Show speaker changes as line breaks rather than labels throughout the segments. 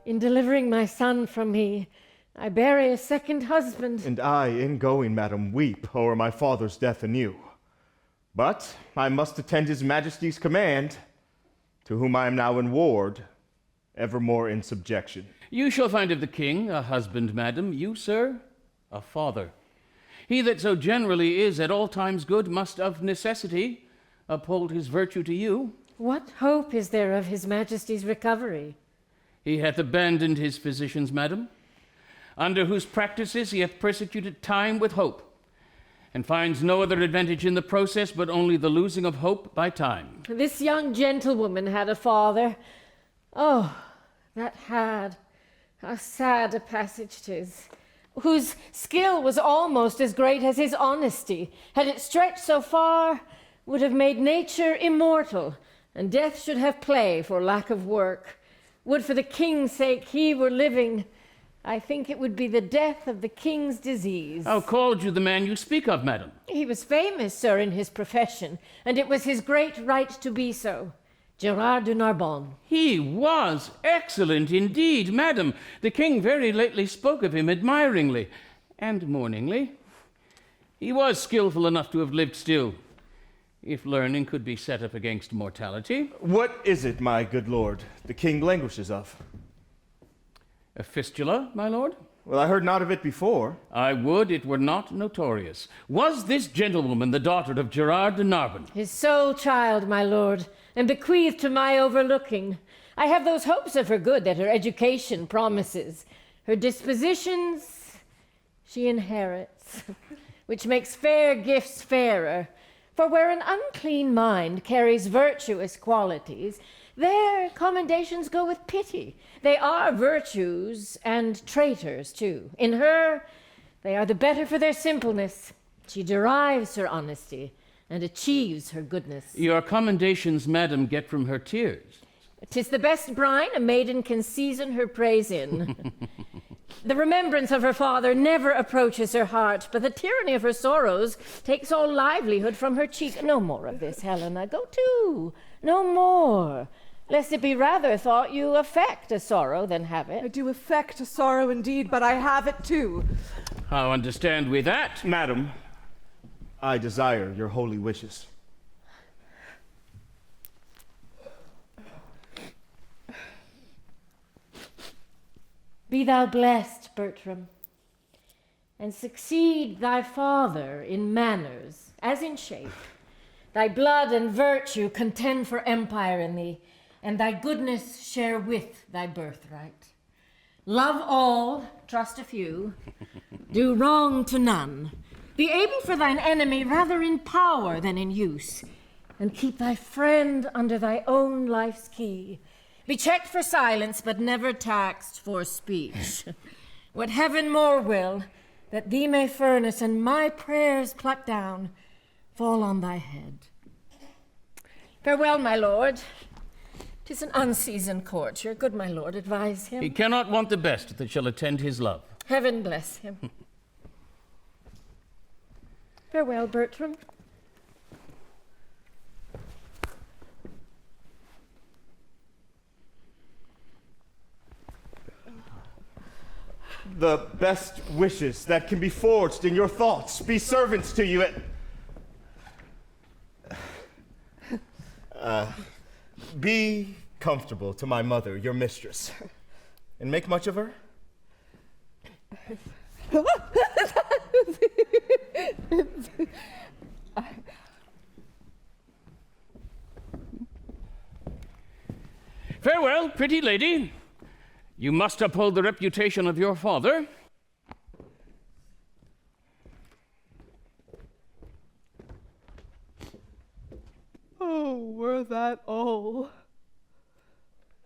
In delivering my son from me, I bury a second husband.
And I, in going, madam, weep o'er my father's death anew. But I must attend his majesty's command, to whom I am now in ward, evermore in subjection.
You shall find of the king a husband, madam, you, sir, a father. He that so generally is at all times good must of necessity uphold his virtue to you.
What hope is there of his majesty's recovery?
He hath abandoned his physicians, madam, under whose practices he hath persecuted time with hope, and finds no other advantage in the process but only the losing of hope by time.
This young gentlewoman had a father. Oh, that had, how sad a passage 'tis, whose skill was almost as great as his honesty. Had it stretched so far, would have made nature immortal, and death should have play for lack of work. Would for the king's sake he were living, I think it would be the death of the king's disease.
How called you the man you speak of, madam?
He was famous, sir, in his profession, and it was his great right to be so. Gerard de Narbonne.
He was excellent indeed, madam. The king very lately spoke of him admiringly and mourningly. He was skillful enough to have lived still, if learning could be set up against mortality.
What is it, my good lord, the king languishes of?
A fistula, my lord?
Well, I heard not of it before.
I would it were not notorious. Was this gentlewoman the daughter of Gerard de Narbonne?
His sole child, my lord, and bequeathed to my overlooking. I have those hopes of her good that her education promises. Her dispositions she inherits, which makes fair gifts fairer. For where an unclean mind carries virtuous qualities, there commendations go with pity. They are virtues and traitors too. In her, they are the better for their simpleness. She derives her honesty and achieves her goodness.
Your commendations, madam, get from her tears.
'Tis the best brine a maiden can season her praise in. The remembrance of her father never approaches her heart, but the tyranny of her sorrows takes all livelihood from her cheek. No more of this, Helena. Go to. No more. Lest it be rather thought you affect a sorrow than have it.
I do affect a sorrow indeed, but I have it too.
How understand we that?
Madam, I desire your holy wishes.
Be thou blessed, Bertram, and succeed thy father in manners as in shape. Thy blood and virtue contend for empire in thee, and thy goodness share with thy birthright. Love all, trust a few, do wrong to none. Be able for thine enemy rather in power than in use, and keep thy friend under thy own life's key. Be checked for silence, but never taxed for speech. What heaven more will, that thee may furnace, and my prayers pluck down, fall on thy head. Farewell, my lord. 'Tis an unseasoned courtier. Good my lord, advise him.
He cannot want the best that shall attend his love.
Heaven bless him. Farewell, Bertram.
The best wishes that can be forged in your thoughts be servants to you be comfortable to my mother, your mistress, and make much of her.
Farewell, pretty lady. You must uphold the reputation of your father.
Oh, were that all?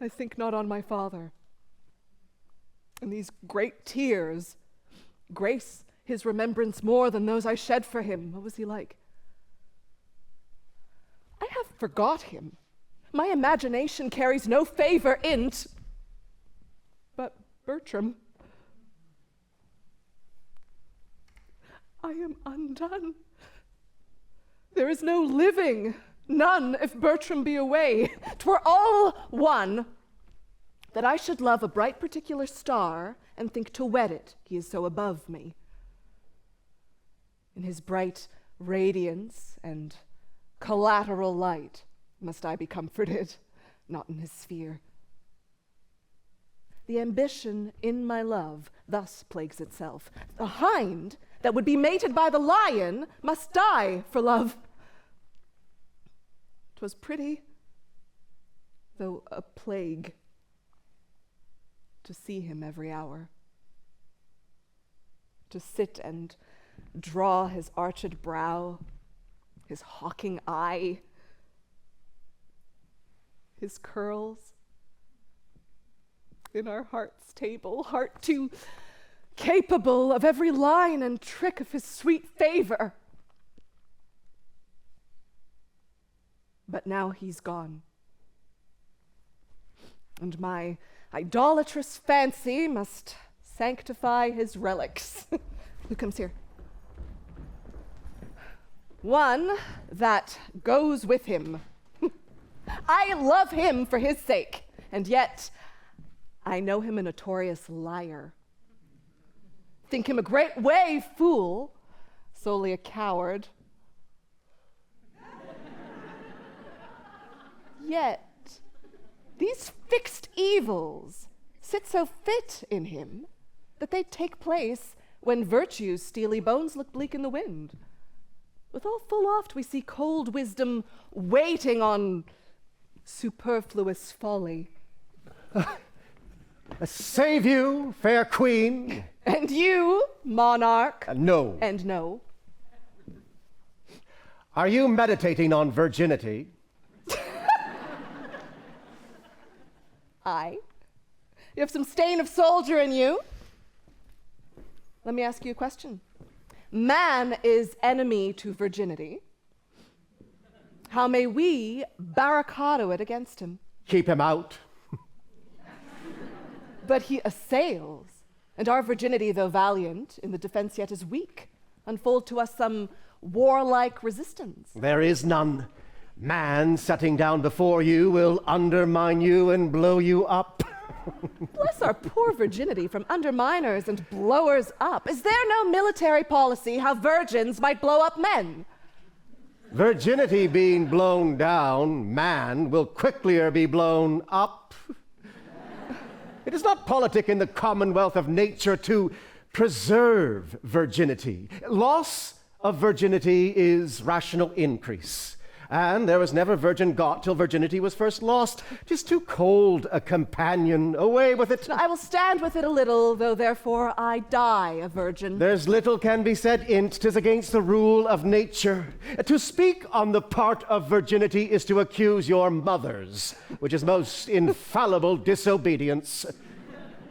I think not on my father. And these great tears grace his remembrance more than those I shed for him. What was he like? I have forgot him. My imagination carries no favor in't. But Bertram, I am undone. There is no living, none if Bertram be away. 'Twere all one. that I should love a bright particular star and think to wed it, he is so above me. In his bright radiance and collateral light must I be comforted, not in his sphere. The ambition in my love thus plagues itself. The hind that would be mated by the lion must die for love. 'Twas pretty, though a plague, to see him every hour, to sit and draw his arched brow, his hawking eye, his curls in our heart's table, heart too capable of every line and trick of his sweet favor. But now he's gone, and my idolatrous fancy must sanctify his relics. Who comes here? One that goes with him. I love him for his sake, and yet I know him a notorious liar. Think him a great way fool, solely a coward. Yet these fixed evils sit so fit in him that they take place when virtue's steely bones look bleak in the wind. Withal full oft we see cold wisdom waiting on superfluous folly.
Save you, fair queen.
And you, monarch.
No.
And no.
Are you meditating on virginity?
Aye. You have some stain of soldier in you. Let me ask you a question. Man is enemy to virginity. How may we barricado it against him?
Keep him out.
But he assails, and our virginity, though valiant, in the defense yet is weak. Unfold to us some warlike resistance.
There is none. Man setting down before you will undermine you and blow you up.
Bless our poor virginity from underminers and blowers up. Is there no military policy how virgins might blow up men?
Virginity being blown down, man will quicklier be blown up. It is not politic in the commonwealth of nature to preserve virginity. Loss of virginity is rational increase. And there was never virgin got till virginity was first lost. 'Tis too cold a companion, away with it.
I will stand with it a little, though therefore I die a virgin.
There's little can be said in't, 'tis against the rule of nature. To speak on the part of virginity is to accuse your mothers, which is most infallible disobedience.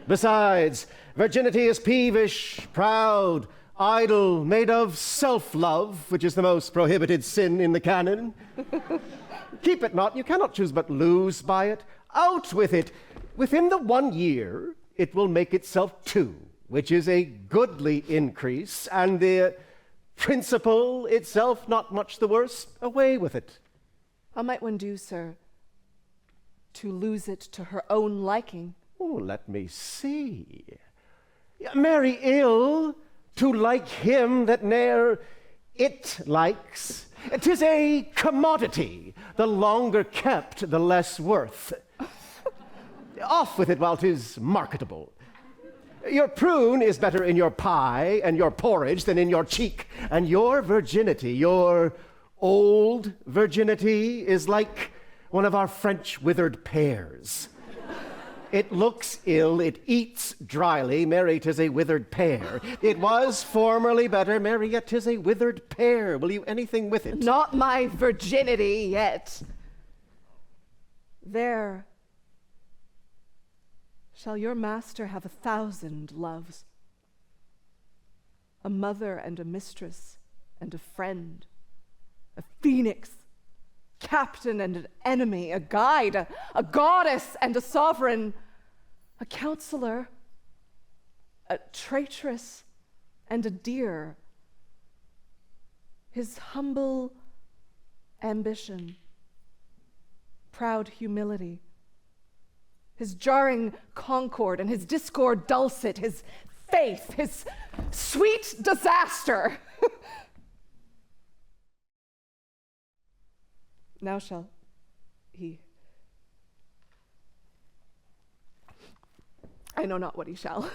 Besides, virginity is peevish, proud, idle, made of self-love, which is the most prohibited sin in the canon. Keep it not, you cannot choose but lose by it. Out with it. Within the 1 year, it will make itself 2, which is a goodly increase, and the principle itself not much the worse. Away with it.
How might one do, sir, to lose it to her own liking?
Oh, let me see. Marry ill, to like him that ne'er it likes. 'Tis a commodity, the longer kept, the less worth. Off with it while 'tis marketable. Your prune is better in your pie and your porridge than in your cheek, and your virginity, your old virginity, is like one of our French withered pears. It looks ill, it eats dryly, marry 'tis a withered pear. It was formerly better, marry yet 'tis a withered pear. Will you anything with it?
Not my virginity yet. There shall your master have 1,000 loves. A mother and a mistress and a friend, a phoenix, captain and an enemy, a guide, a goddess and a sovereign, a counselor, a traitress and a dear. His humble ambition, proud humility, his jarring concord and his discord dulcet, his faith, his sweet disaster. Now shall he. I know not what he shall.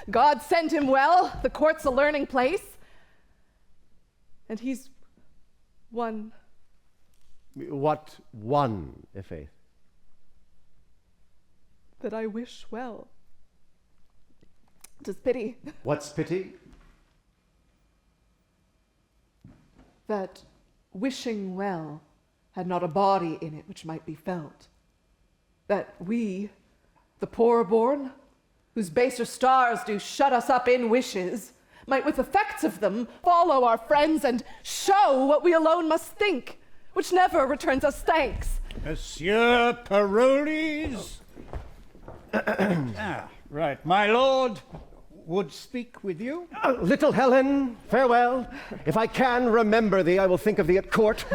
God send him well, the court's a learning place. And he's one.
What one, Ifaith?
That I wish well. 'Tis pity
What's pity?
that wishing well had not a body in it which might be felt. That we, the poor born, whose baser stars do shut us up in wishes, might with effects of them follow our friends and show what we alone must think, which never returns us thanks.
Monsieur Parolles. Right. My lord would speak with you.
Little Helen, farewell. If I can remember thee, I will think of thee at court.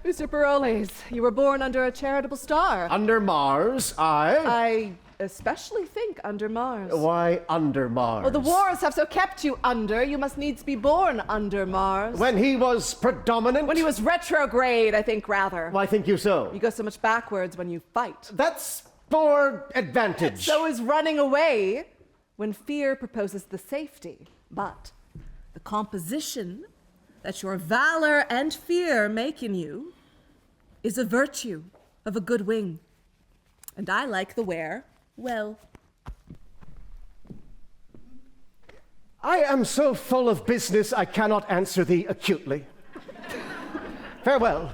Mr. Parolles, you were born under a charitable star.
Under Mars,
I especially think under Mars.
Why under Mars?
Well, the wars have so kept you under, you must needs be born under Mars.
When he was predominant?
When he was retrograde, I think, rather.
Why think you so?
You go so much backwards when you fight.
That's for advantage.
So is running away when fear proposes the safety. But the composition that your valor and fear make in you is a virtue of a good wing. And I like the wear well.
I am so full of business I cannot answer thee acutely. Farewell.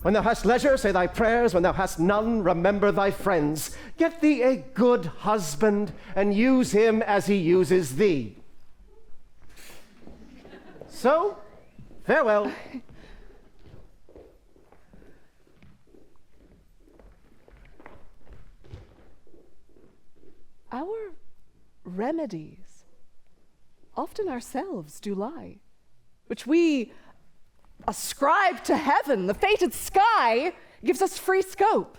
When thou hast leisure, say thy prayers. When thou hast none, remember thy friends. Get thee a good husband, and use him as he uses thee. So, farewell.
Our remedies often ourselves do lie, which we ascribe to heaven. The fated sky gives us free scope.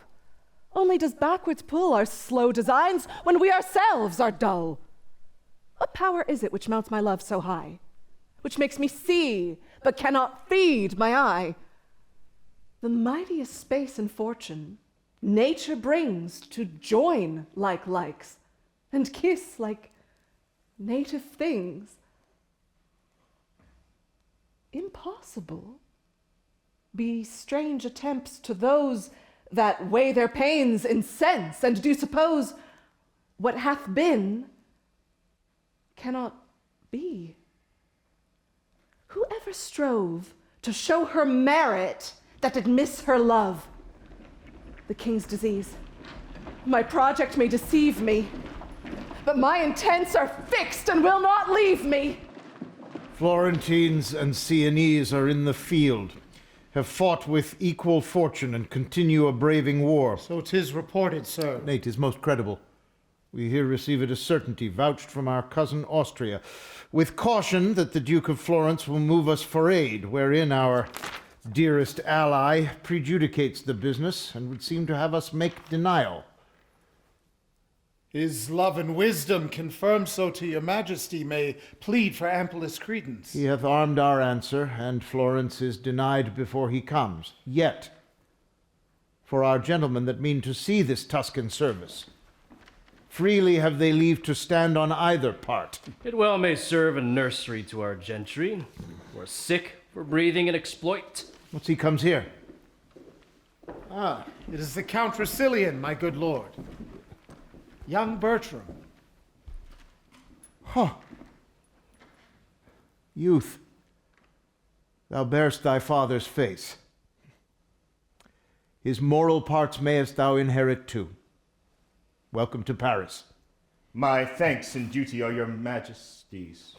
Only does backwards pull our slow designs when we ourselves are dull. What power is it which mounts my love so high, which makes me see but cannot feed my eye? The mightiest space and fortune nature brings to join like likes and kiss like native things. Impossible be strange attempts to those that weigh their pains in sense and do suppose what hath been cannot be. Who ever strove to show her merit that did miss her love? The king's disease. My project may deceive me, but my intents are fixed and will not leave me.
Florentines and Sienese are in the field, have fought with equal fortune, and continue a braving war.
So 'tis reported, sir.
Nay, 'tis most credible. We here receive it as certainty, vouched from our cousin Austria, with caution that the Duke of Florence will move us for aid, wherein our dearest ally prejudicates the business, and would seem to have us make denial.
His love and wisdom confirmed so to your majesty may plead for amplest credence.
He hath armed our answer, and Florence is denied before he comes. Yet, for our gentlemen that mean to see this Tuscan service, freely have they leave to stand on either part.
It well may serve a nursery to our gentry, who are sick for breathing and exploit.
What's he comes here?
Ah, it is the Count Rossillion, my good lord. Young Bertram.
Huh. Youth, thou bear'st thy father's face. His moral parts mayest thou inherit too. Welcome to Paris.
My thanks and duty are your majesty's.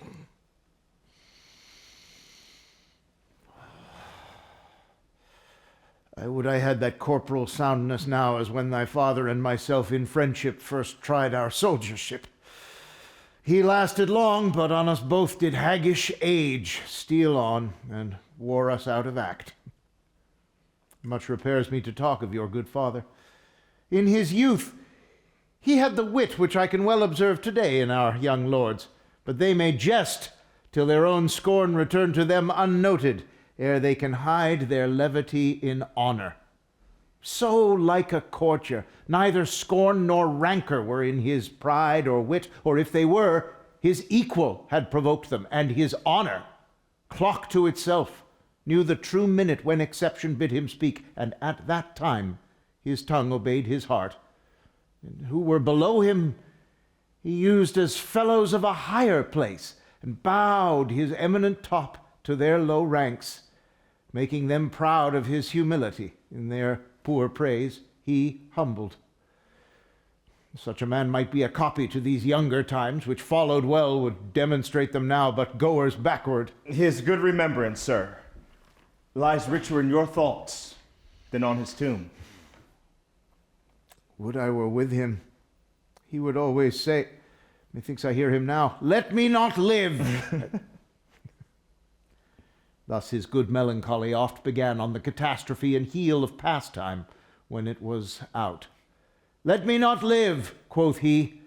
I would I had that corporal soundness now as when thy father and myself in friendship first tried our soldiership. He lasted long, but on us both did haggish age steal on, and wore us out of act. Much repairs me to talk of your good father. In his youth He had the wit which I can well observe today in our young lords, but they may jest till their own scorn return to them unnoted, ere they can hide their levity in honor. So like a courtier, neither scorn nor rancor were in his pride or wit, or if they were, his equal had provoked them, and his honor, clock to itself, knew the true minute when exception bid him speak, and at that time his tongue obeyed his heart. And who were below him he used as fellows of a higher place, and bowed his eminent top to their low ranks, making them proud of his humility. In their poor praise he humbled. Such a man might be a copy to these younger times, which followed well would demonstrate them now, but goers backward.
His good remembrance, sir, lies richer in your thoughts than on his tomb.
Would I were with him. He would always say, methinks I hear him now, "Let me not live." Thus his good melancholy oft began on the catastrophe and heel of pastime when it was out. "Let me not live," quoth he,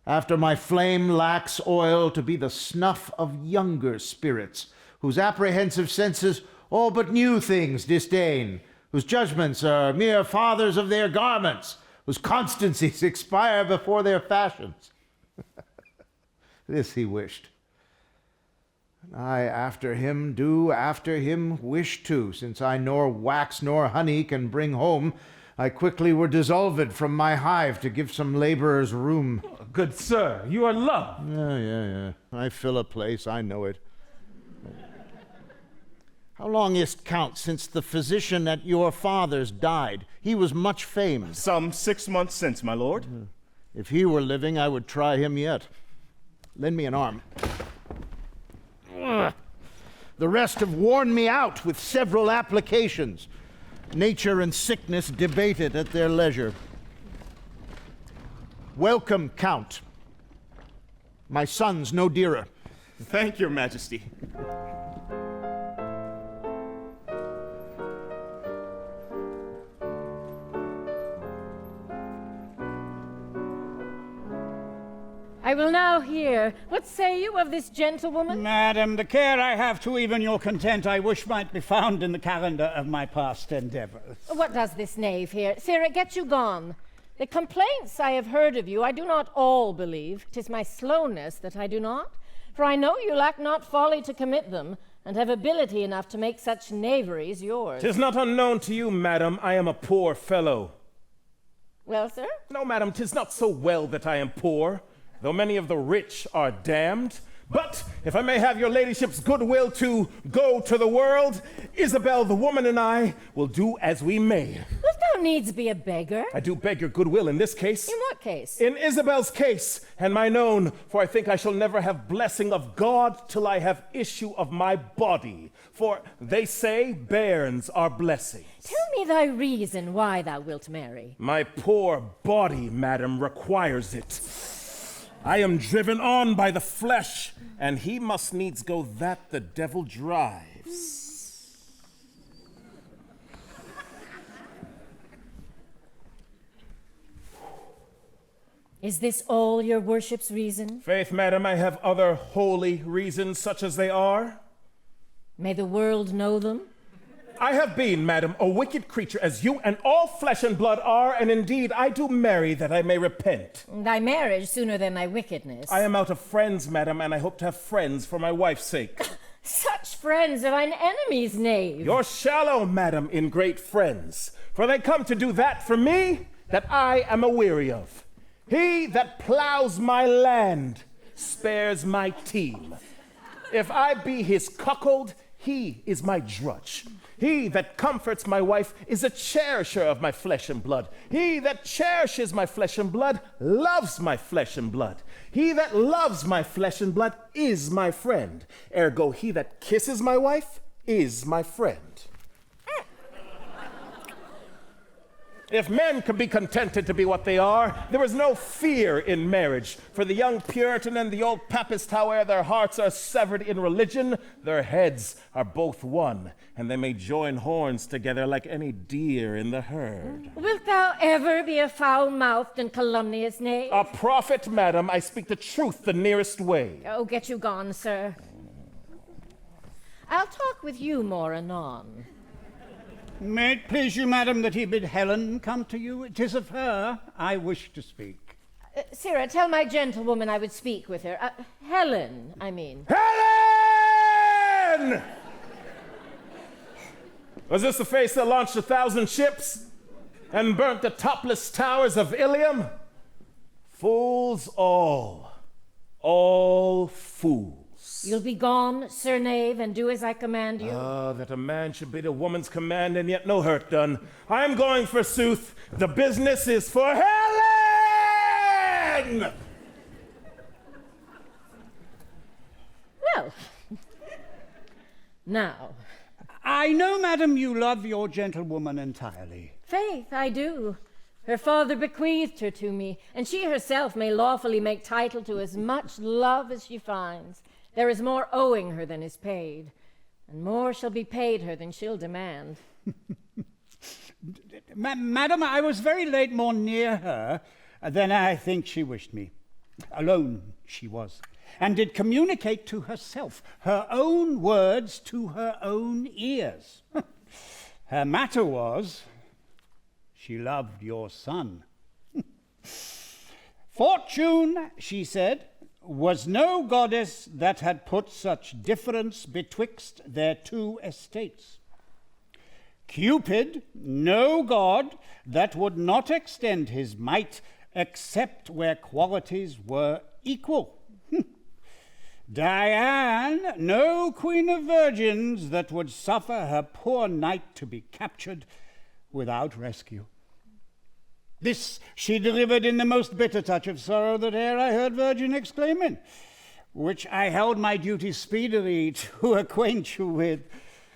"after my flame lacks oil, to be the snuff of younger spirits, whose apprehensive senses all but new things disdain, whose judgments are mere fathers of their garments, whose constancies expire before their fashions." This he wished. And I after him do after him wish too, since I nor wax nor honey can bring home, I quickly were dissolved from my hive to give some laborers room.
Good sir, you are loved.
Yeah. I fill a place, I know it. How long is't, Count, since the physician at your father's died? He was much famed.
Some 6 months since, my lord.
If he were living, I would try him yet. Lend me an arm. The rest have worn me out with several applications. Nature and sickness debated at their leisure. Welcome, Count. My son's no dearer.
Thank your majesty.
I will now hear. What say you of this gentlewoman?
Madam, the care I have to even your content I wish might be found in the calendar of my past endeavors.
What does this knave here? Sirrah, get you gone. The complaints I have heard of you I do not all believe. 'Tis my slowness that I do not. For I know you lack not folly to commit them, and have ability enough to make such knaveries yours.
'Tis not unknown to you, madam, I am a poor fellow.
Well, sir?
No, madam, 'tis not so well that I am poor, though many of the rich are damned. But if I may have your ladyship's goodwill to go to the world, Isabel, the woman, and I will do as we may.
Wilt thou needs be a beggar?
I do beg your goodwill in this case.
In what case?
In Isabel's case, and mine own, for I think I shall never have blessing of God till I have issue of my body. For they say bairns are blessings.
Tell me thy reason why thou wilt marry.
My poor body, madam, requires it. I am driven on by the flesh, and he must needs go that the devil drives.
Is this all your worship's reason?
Faith, madam, I have other holy reasons, such as they are.
May the world know them?
I have been, madam, a wicked creature, as you and all flesh and blood are, and indeed I do marry that I may repent.
Thy marriage sooner than thy wickedness.
I am out of friends, madam, and I hope to have friends for my wife's sake.
Such friends are thine enemies, knave.
You're shallow, madam, in great friends, for they come to do that for me that I am aweary of. He that plows my land spares my team. If I be his cuckold, he is my drudge. He that comforts my wife is a cherisher of my flesh and blood. He that cherishes my flesh and blood loves my flesh and blood. He that loves my flesh and blood is my friend. Ergo, he that kisses my wife is my friend. If men could be contented to be what they are, there is no fear in marriage. For the young Puritan and the old Papist, however, their hearts are severed in religion, their heads are both one, and they may join horns together like any deer in the herd.
Wilt thou ever be a foul-mouthed and calumnious knave?
A prophet, madam, I speak the truth the nearest way.
Oh, get you gone, sir. I'll talk with you more anon.
May it please you, madam, that he bid Helen come to you. 'Tis of her I wish to speak.
Sirrah, tell my gentlewoman I would speak with her. Helen, I mean.
Helen! Was this the face that launched 1,000 ships and burnt the topless towers of Ilium? Fools all fools.
You'll be gone, sir knave, and do as I command you.
That a man should bid a woman's command and yet no hurt done. I am going forsooth. The business is for Helen!
Well, now.
I know, madam, you love your gentlewoman entirely.
Faith, I do. Her father bequeathed her to me, and she herself may lawfully make title to as much love as she finds. There is more owing her than is paid, and more shall be paid her than she'll demand.
Madam, I was very late more near her than I think she wished me. Alone she was, and did communicate to herself her own words to her own ears. Her matter was, she loved your son. Fortune, she said, was no goddess that had put such difference betwixt their two estates. Cupid, no god that would not extend his might except where qualities were equal. Diane, no queen of virgins that would suffer her poor knight to be captured without rescue. This she delivered in the most bitter touch of sorrow that e'er I heard virgin exclaiming, which I held my duty speedily to acquaint you with,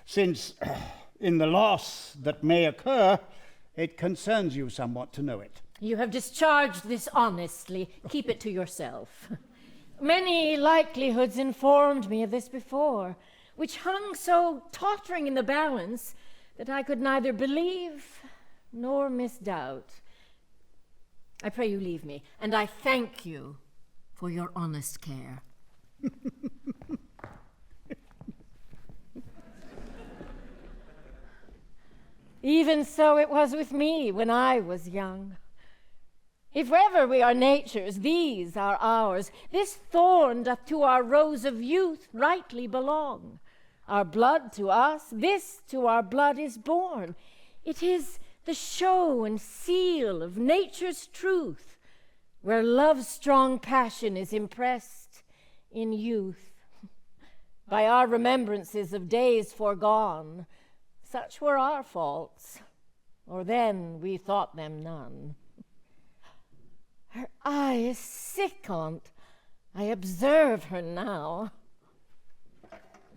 since in the loss that may occur, it concerns you somewhat to know it.
You have discharged this honestly. Keep it to yourself. Many likelihoods informed me of this before, which hung so tottering in the balance that I could neither believe nor misdoubt. I pray you leave me, and I thank you for your honest care. Even so it was with me when I was young. If ever we are nature's, these are ours. This thorn doth to our rose of youth rightly belong. Our blood to us, this to our blood is born. It is the show and seal of nature's truth, where love's strong passion is impressed in youth. By our remembrances of days forgone, such were our faults, or then we thought them none. Her eye is sick on't. I observe her now.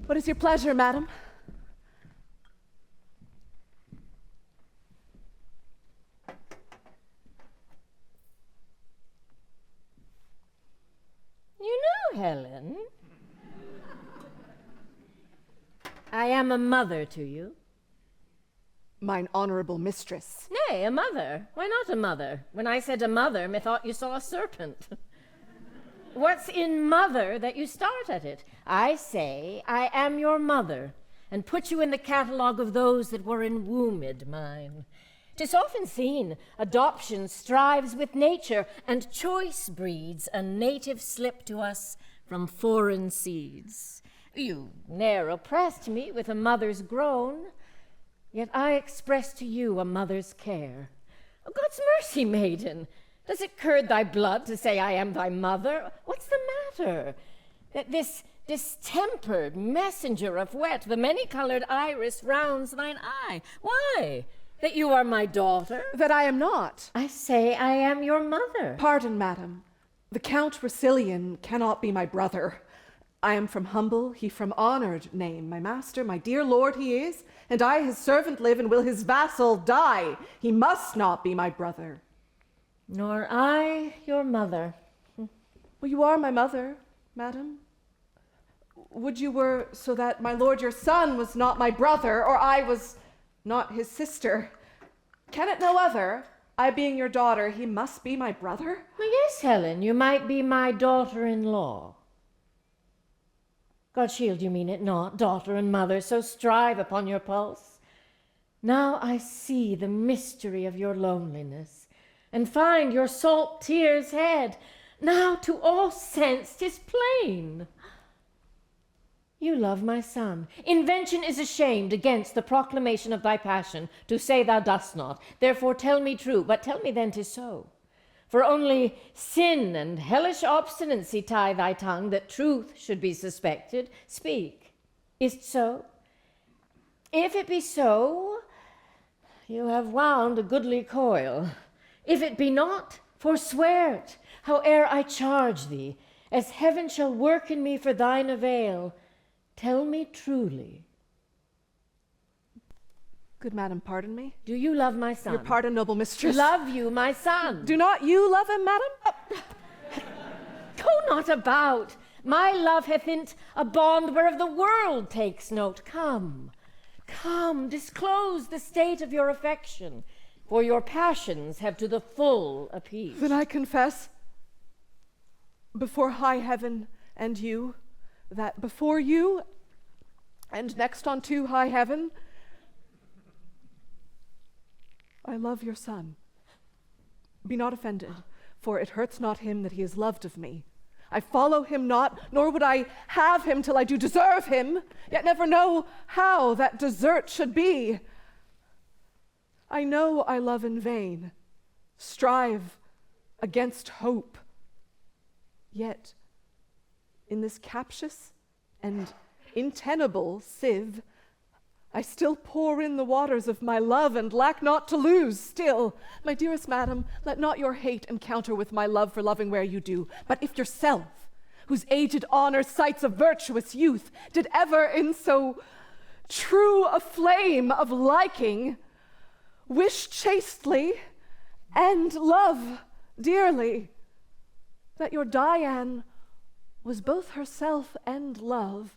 What is your pleasure, madam?
You know, Helen, I am a mother to you.
Mine honorable mistress.
Nay, a mother. Why not a mother? When I said a mother, methought you saw a serpent. What's in mother that you start at it? I say I am your mother, and put you in the catalogue of those that were enwombed mine. 'Tis often seen adoption strives with nature, and choice breeds a native slip to us from foreign seeds. You ne'er oppressed me with a mother's groan, yet I express to you a mother's care. Oh, God's mercy, maiden, does it curd thy blood to say I am thy mother? What's the matter? That this distempered messenger of wet, the many-colored iris rounds thine eye. Why? That you are my daughter?
That I am not.
I say I am your mother.
Pardon, madam. The Count Rossillion cannot be my brother. I am from humble, he from honored name. My master, my dear lord he is, and I his servant live, and will his vassal die. He must not be my brother.
Nor I your mother.
Well, you are my mother, madam. Would you were so that my lord your son was not my brother, or I was not his sister. Can it no other? I being your daughter, he must be my brother?
Well, yes, Helen, you might be my daughter-in-law. God shield you mean it not, daughter and mother, so strive upon your pulse. Now I see the mystery of your loneliness, and find your salt tears' head. Now to all sense 'tis plain. You love my son. Invention is ashamed against the proclamation of thy passion, to say thou dost not. Therefore tell me true, but tell me then 'tis so. For only sin and hellish obstinacy tie thy tongue, that truth should be suspected. Speak. Is't so? If it be so, you have wound a goodly coil. If it be not, forswear't, howe'er I charge thee, as heaven shall work in me for thine avail. Tell me truly.
Good madam, pardon me.
Do you love my son?
Your pardon, noble mistress.
Love you, my son.
Do not you love him, madam?
Go not about. My love hath in't a bond whereof the world takes note. Come, come, disclose the state of your affection, for your passions have to the full appeased.
Then I confess, before high heaven and you, that before you, and next unto high heaven, I love your son. Be not offended, for it hurts not him that he is loved of me. I follow him not, nor would I have him till I do deserve him, yet never know how that desert should be. I know I love in vain, strive against hope, yet in this captious and untenable sieve, I still pour in the waters of my love, and lack not to lose still. My dearest madam, let not your hate encounter with my love for loving where you do, but if yourself, whose aged honor cites a virtuous youth, did ever in so true a flame of liking wish chastely and love dearly, that your Diane was both herself and love,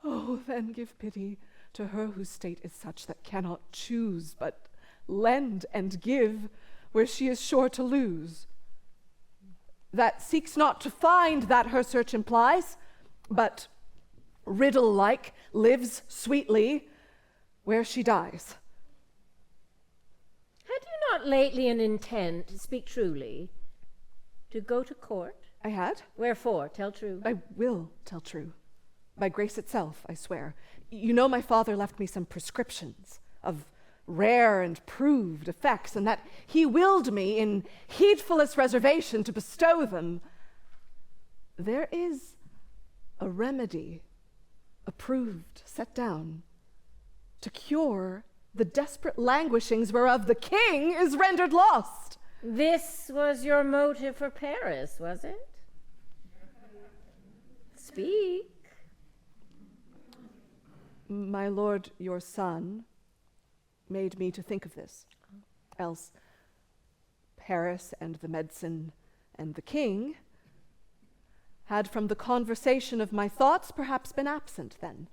oh, then give pity to her whose state is such that cannot choose but lend and give where she is sure to lose, that seeks not to find that her search implies, but riddle-like lives sweetly where she dies.
Had you not lately an intent, to speak truly, to go to court?
I had.
Wherefore? Tell true.
I will tell true. By grace itself, I swear. You know my father left me some prescriptions of rare and proved effects, and that he willed me in heedfullest reservation to bestow them. There is a remedy approved, set down, to cure the desperate languishings whereof the king is rendered lost.
This was your motive for Paris, was it? Speak.
My lord, your son, made me to think of this. Else, Paris and the medicine and the king had from the conversation of my thoughts perhaps been absent then.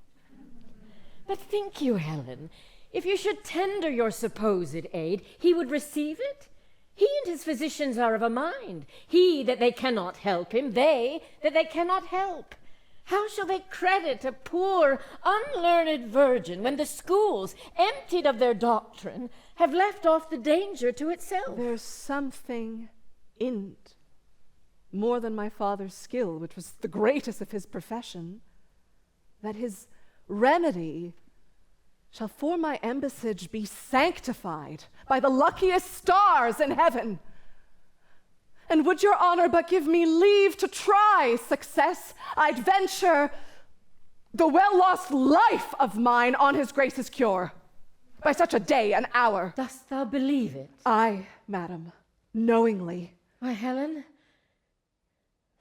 But think you, Helen, if you should tender your supposed aid, he would receive it? He and his physicians are of a mind. He that they cannot help him, they that they cannot help. How shall they credit a poor, unlearned virgin when the schools, emptied of their doctrine, have left off the danger to itself?
There's something in't, more than my father's skill, which was the greatest of his profession, that his remedy shall for my embassage be sanctified by the luckiest stars in heaven. And would your honor but give me leave to try success, I'd venture the well-lost life of mine on his grace's cure, by such a day and hour.
Dost thou believe it?
Aye, madam, knowingly.
Why, Helen,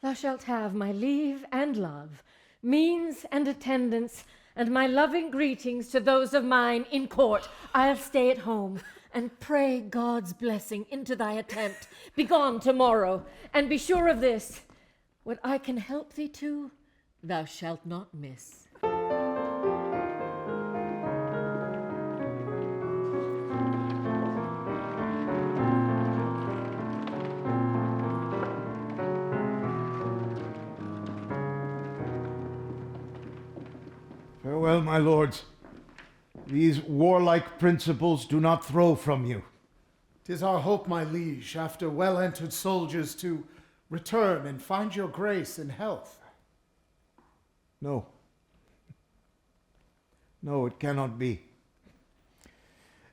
Thou shalt have my leave and love, means and attendance, and my loving greetings to those of mine in court. I'll stay at home and pray God's blessing into thy attempt. Be gone tomorrow, and be sure of this, what I can help thee to, thou shalt not miss.
Farewell, my lords. These warlike principles do not throw from you.
'Tis our hope, my liege, after well-entered soldiers, to return and find your grace and health.
No. No, it cannot be.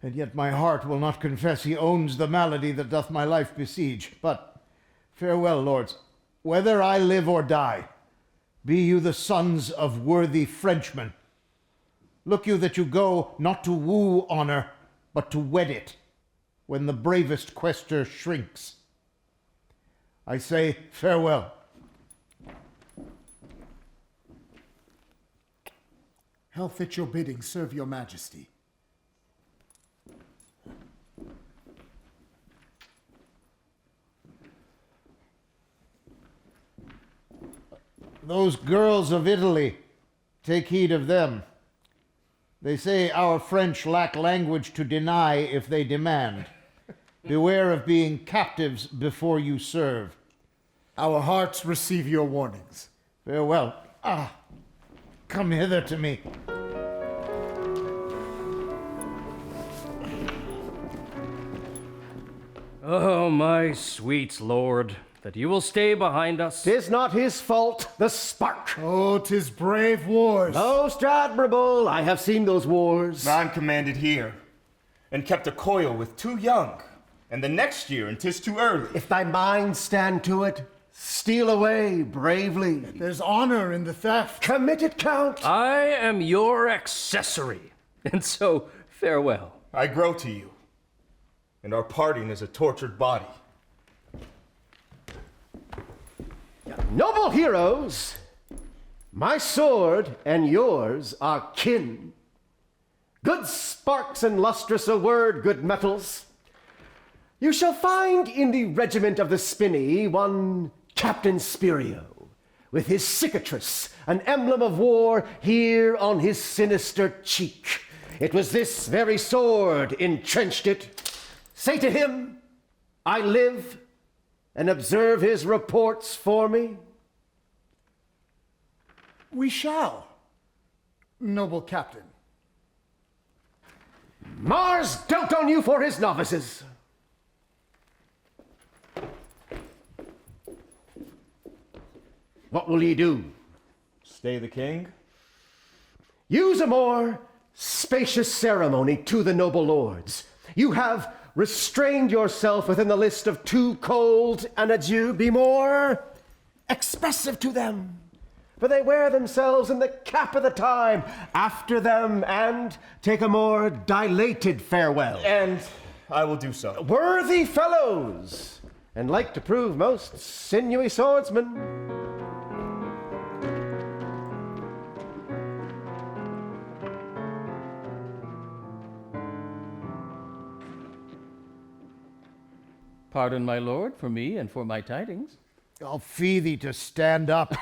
And yet my heart will not confess he owns the malady that doth my life besiege. But farewell, lords. Whether I live or die, be you the sons of worthy Frenchmen. Look you that you go not to woo honor, but to wed it, when the bravest quester shrinks. I say farewell.
Health at your bidding serve your majesty.
Those girls of Italy, take heed of them. They say our French lack language to deny if they demand. Beware of being captives before you serve.
Our hearts receive your warnings.
Farewell. Come hither to me.
Oh, my sweet lord, that you will stay behind us.
'Tis not his fault, the spark.
Oh, 'tis brave wars.
Most admirable. I have seen those wars.
I'm commanded here, and kept a coil with too young, and the next year, and 'tis too early.
If thy mind stand to it, steal away bravely.
There's honor in the theft.
Commit it, Count.
I am your accessory, and so farewell.
I grow to you, and our parting is a tortured body.
Noble heroes, my sword and yours are kin. Good sparks and lustrous a word, good metals. You shall find in the regiment of the Spinney one Captain Spirio, with his cicatrice, an emblem of war here on his sinister cheek. It was this very sword entrenched it. Say to him, I live, and observe his reports for me.
We shall, noble captain.
Mars dote on you for his novices. What will ye do?
Stay the king?
Use a more spacious ceremony to the noble lords. You have restrained yourself within the list of too cold an adieu. Be more expressive to them, for they wear themselves in the cap of the time after them, and take a more dilated farewell.
And I will do so.
Worthy fellows, and like to prove most sinewy swordsmen.
Pardon, my lord, for me and for my tidings.
I'll fee thee to stand up.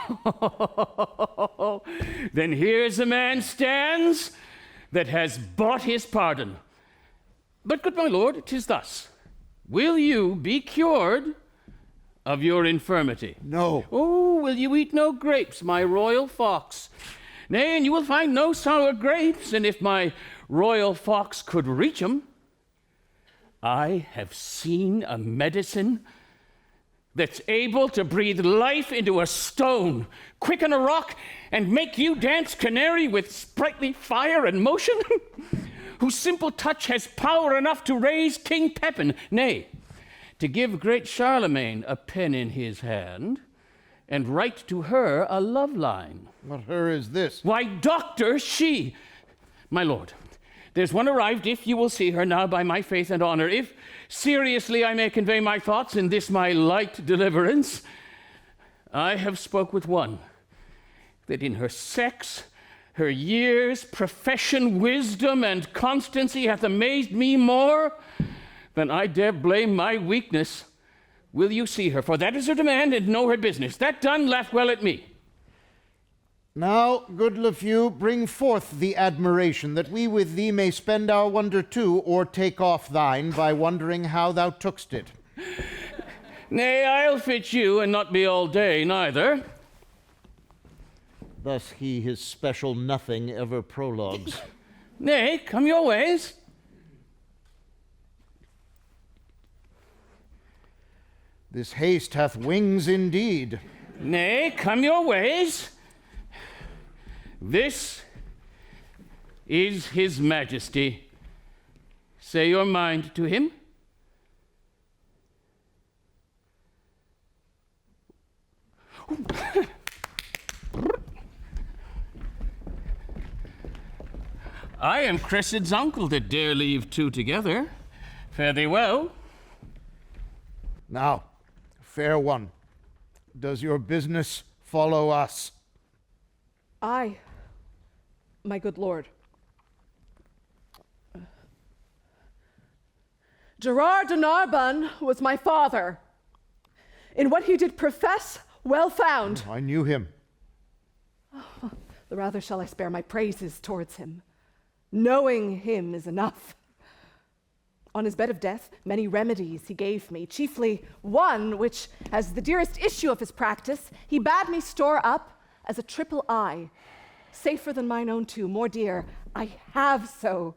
Then here's a man stands that has bought his pardon. But, good my lord, 'tis thus. Will you be cured of your infirmity?
No.
Oh, will you eat no grapes, my royal fox? Nay, and you will find no sour grapes, and if my royal fox could reach 'em, I have seen a medicine that's able to breathe life into a stone, quicken a rock, and make you dance canary with sprightly fire and motion, whose simple touch has power enough to raise King Pepin, nay, to give great Charlemagne a pen in his hand, and write to her a love line.
What her is this?
Why, doctor, she. My lord, there's one arrived, if you will see her now by my faith and honor, if seriously I may convey my thoughts in this my light deliverance. I have spoke with one, that in her sex, her years, profession, wisdom, and constancy hath amazed me more than I dare blame my weakness. Will you see her? For that is her demand, and know her business. That done, laugh well at me.
Now, good Lafew, bring forth the admiration, that we with thee may spend our wonder too, or take off thine by wondering how thou tookst it.
Nay, I'll fit you, and not be all day neither.
Thus he his special nothing ever prologues.
Nay, come your ways.
This haste hath wings indeed.
Nay, come your ways. This is his majesty. Say your mind to him. I am Cressid's uncle that dare leave two together. Fare thee well.
Now, fair one, does your business follow us?
Aye, my good lord. Gerard de Narbonne was my father. In what he did profess, well found.
I knew him.
The rather shall I spare my praises towards him. Knowing him is enough. On his bed of death, many remedies he gave me, chiefly one which, as the dearest issue of his practice, he bade me store up as a triple eye, safer than mine own two, more dear. I have so.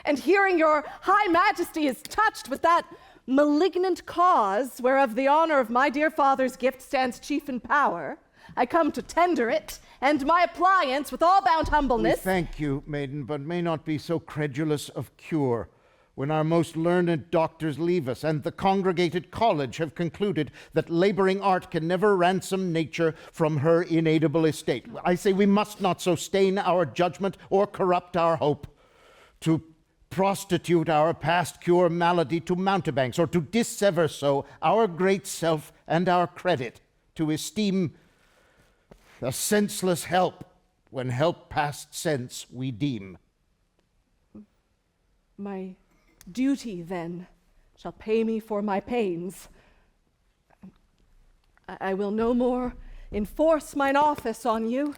And hearing your high majesty is touched with that malignant cause, whereof the honor of my dear father's gift stands chief in power, I come to tender it, and my appliance with all bound humbleness.
We thank you, maiden, but may not be so credulous of cure. When our most learned doctors leave us, and the congregated college have concluded that laboring art can never ransom nature from her inedible estate. I say we must not so stain our judgment or corrupt our hope, to prostitute our past cure malady to mountebanks, or to dissever so our great self and our credit, to esteem a senseless help when help past sense we deem.
My duty, then, shall pay me for my pains. I will no more enforce mine office on you,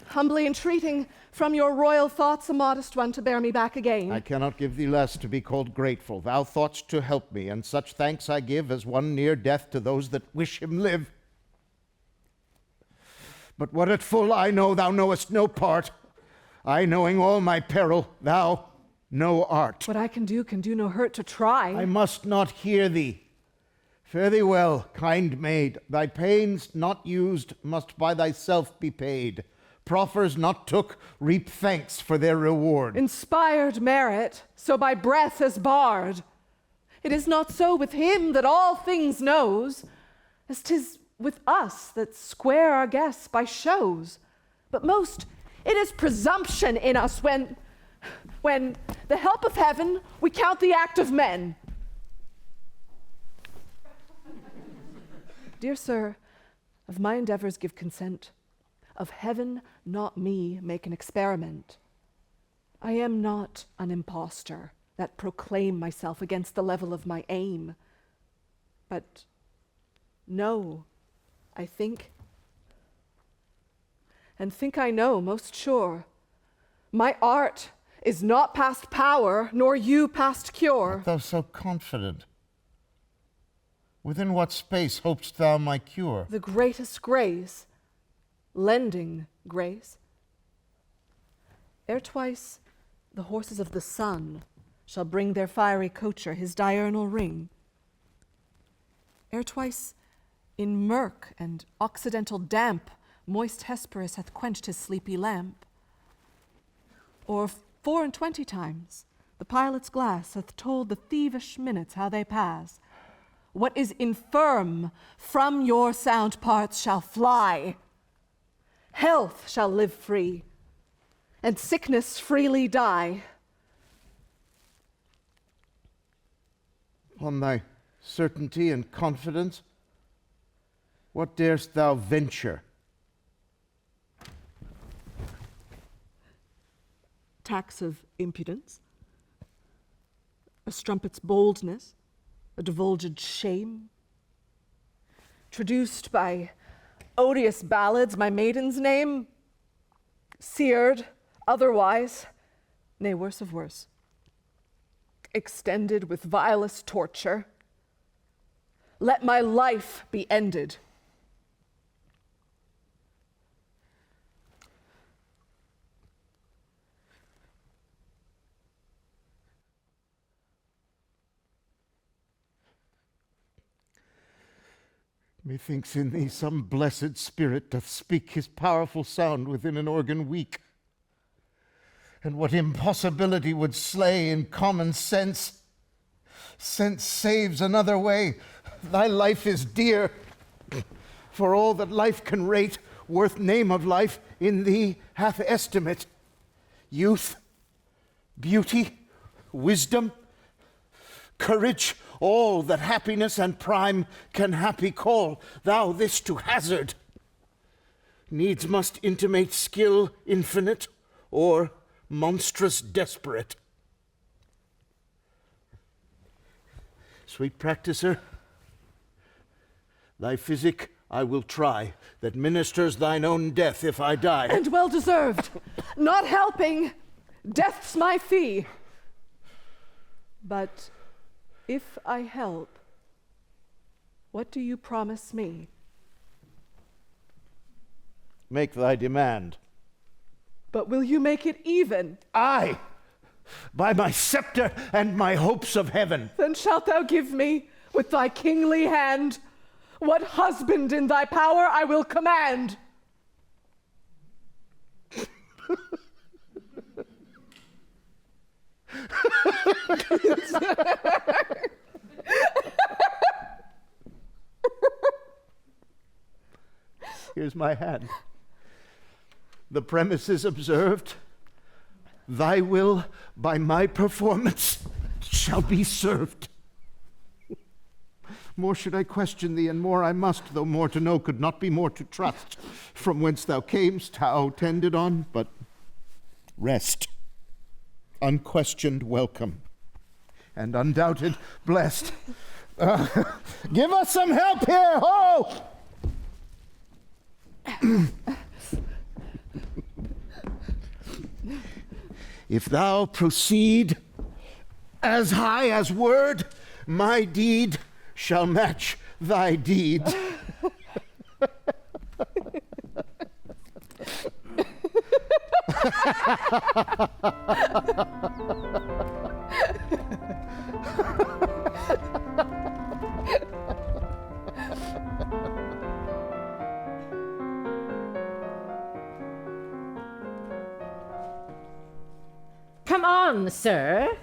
humbly entreating from your royal thoughts a modest one to bear me back again.
I cannot give thee less to be called grateful. Thou thought'st to help me, and such thanks I give as one near death to those that wish him live. But what at full I know, thou knowest no part. I knowing all my peril, thou no art.
What I can do no hurt to try.
I must not hear thee. Fare thee well, kind maid. Thy pains not used must by thyself be paid. Proffers not took reap thanks for their reward.
Inspired merit, so by breath is barred. It is not so with him that all things knows, as 'tis with us that square our guests by shows. But most it is presumption in us when the help of heaven we count the act of men. Dear sir, of my endeavors give consent. Of heaven, not me, make an experiment. I am not an impostor that proclaim myself against the level of my aim. But no, I think, and think I know most sure, my art is not past power, nor you past cure.
Art thou so confident? Within what space hopest thou my cure?
The greatest grace, lending grace. Ere twice the horses of the sun shall bring their fiery coacher his diurnal ring. Ere twice in murk and occidental damp moist Hesperus hath quenched his sleepy lamp. Or 24 times the pilot's glass hath told the thievish minutes how they pass. What is infirm from your sound parts shall fly. Health shall live free, and sickness freely die.
On thy certainty and confidence, What darest thou venture?
Tax of impudence, a strumpet's boldness, a divulged shame, traduced by odious ballads my maiden's name, seared otherwise, nay, worse of worse, extended with vilest torture. Let my life be ended.
Methinks in thee some blessed spirit doth speak his powerful sound within an organ weak. And what impossibility would slay in common sense? Sense saves another way. Thy life is dear. For all that life can rate, worth name of life, in thee hath estimate. Youth, beauty, wisdom, courage, all that happiness and prime can happy call, thou this to hazard. Needs must intimate skill infinite, or monstrous desperate. Sweet practicer, thy physic I will try, that ministers thine own death if I die.
And well deserved. Not helping, death's my fee. But if I help, what do you promise me?
Make thy demand.
But will you make it even?
Aye, by my scepter and my hopes of heaven.
Then shalt thou give me, with thy kingly hand, what husband in thy power I will command.
Here's my hand. The premises observed, thy will by my performance shall be served. More should I question thee, and more I must, though more to know could not be more to trust. From whence thou camest, how tended on, but rest. Unquestioned welcome, and undoubted blessed. Give us some help here, ho! If thou proceed as high as word, my deed shall match thy deed.
Come on, sir.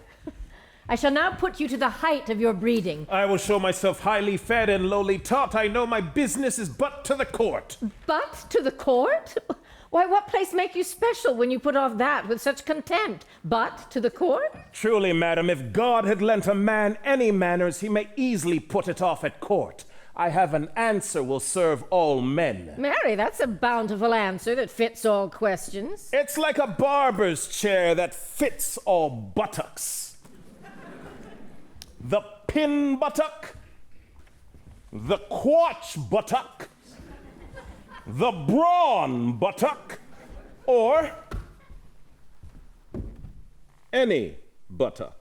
I shall now put you to the height of your breeding.
I will show myself highly fed and lowly taught. I know my business is but to the court.
But to the court? Why, what place make you special when you put off that with such contempt? But to the court?
Truly, madam, if God had lent a man any manners, he may easily put it off at court. I have an answer will serve all men.
Mary, that's a bountiful answer that fits all questions.
It's like a barber's chair that fits all buttocks. The pin buttock, the quatch buttock, the brawn buttock, or any buttock.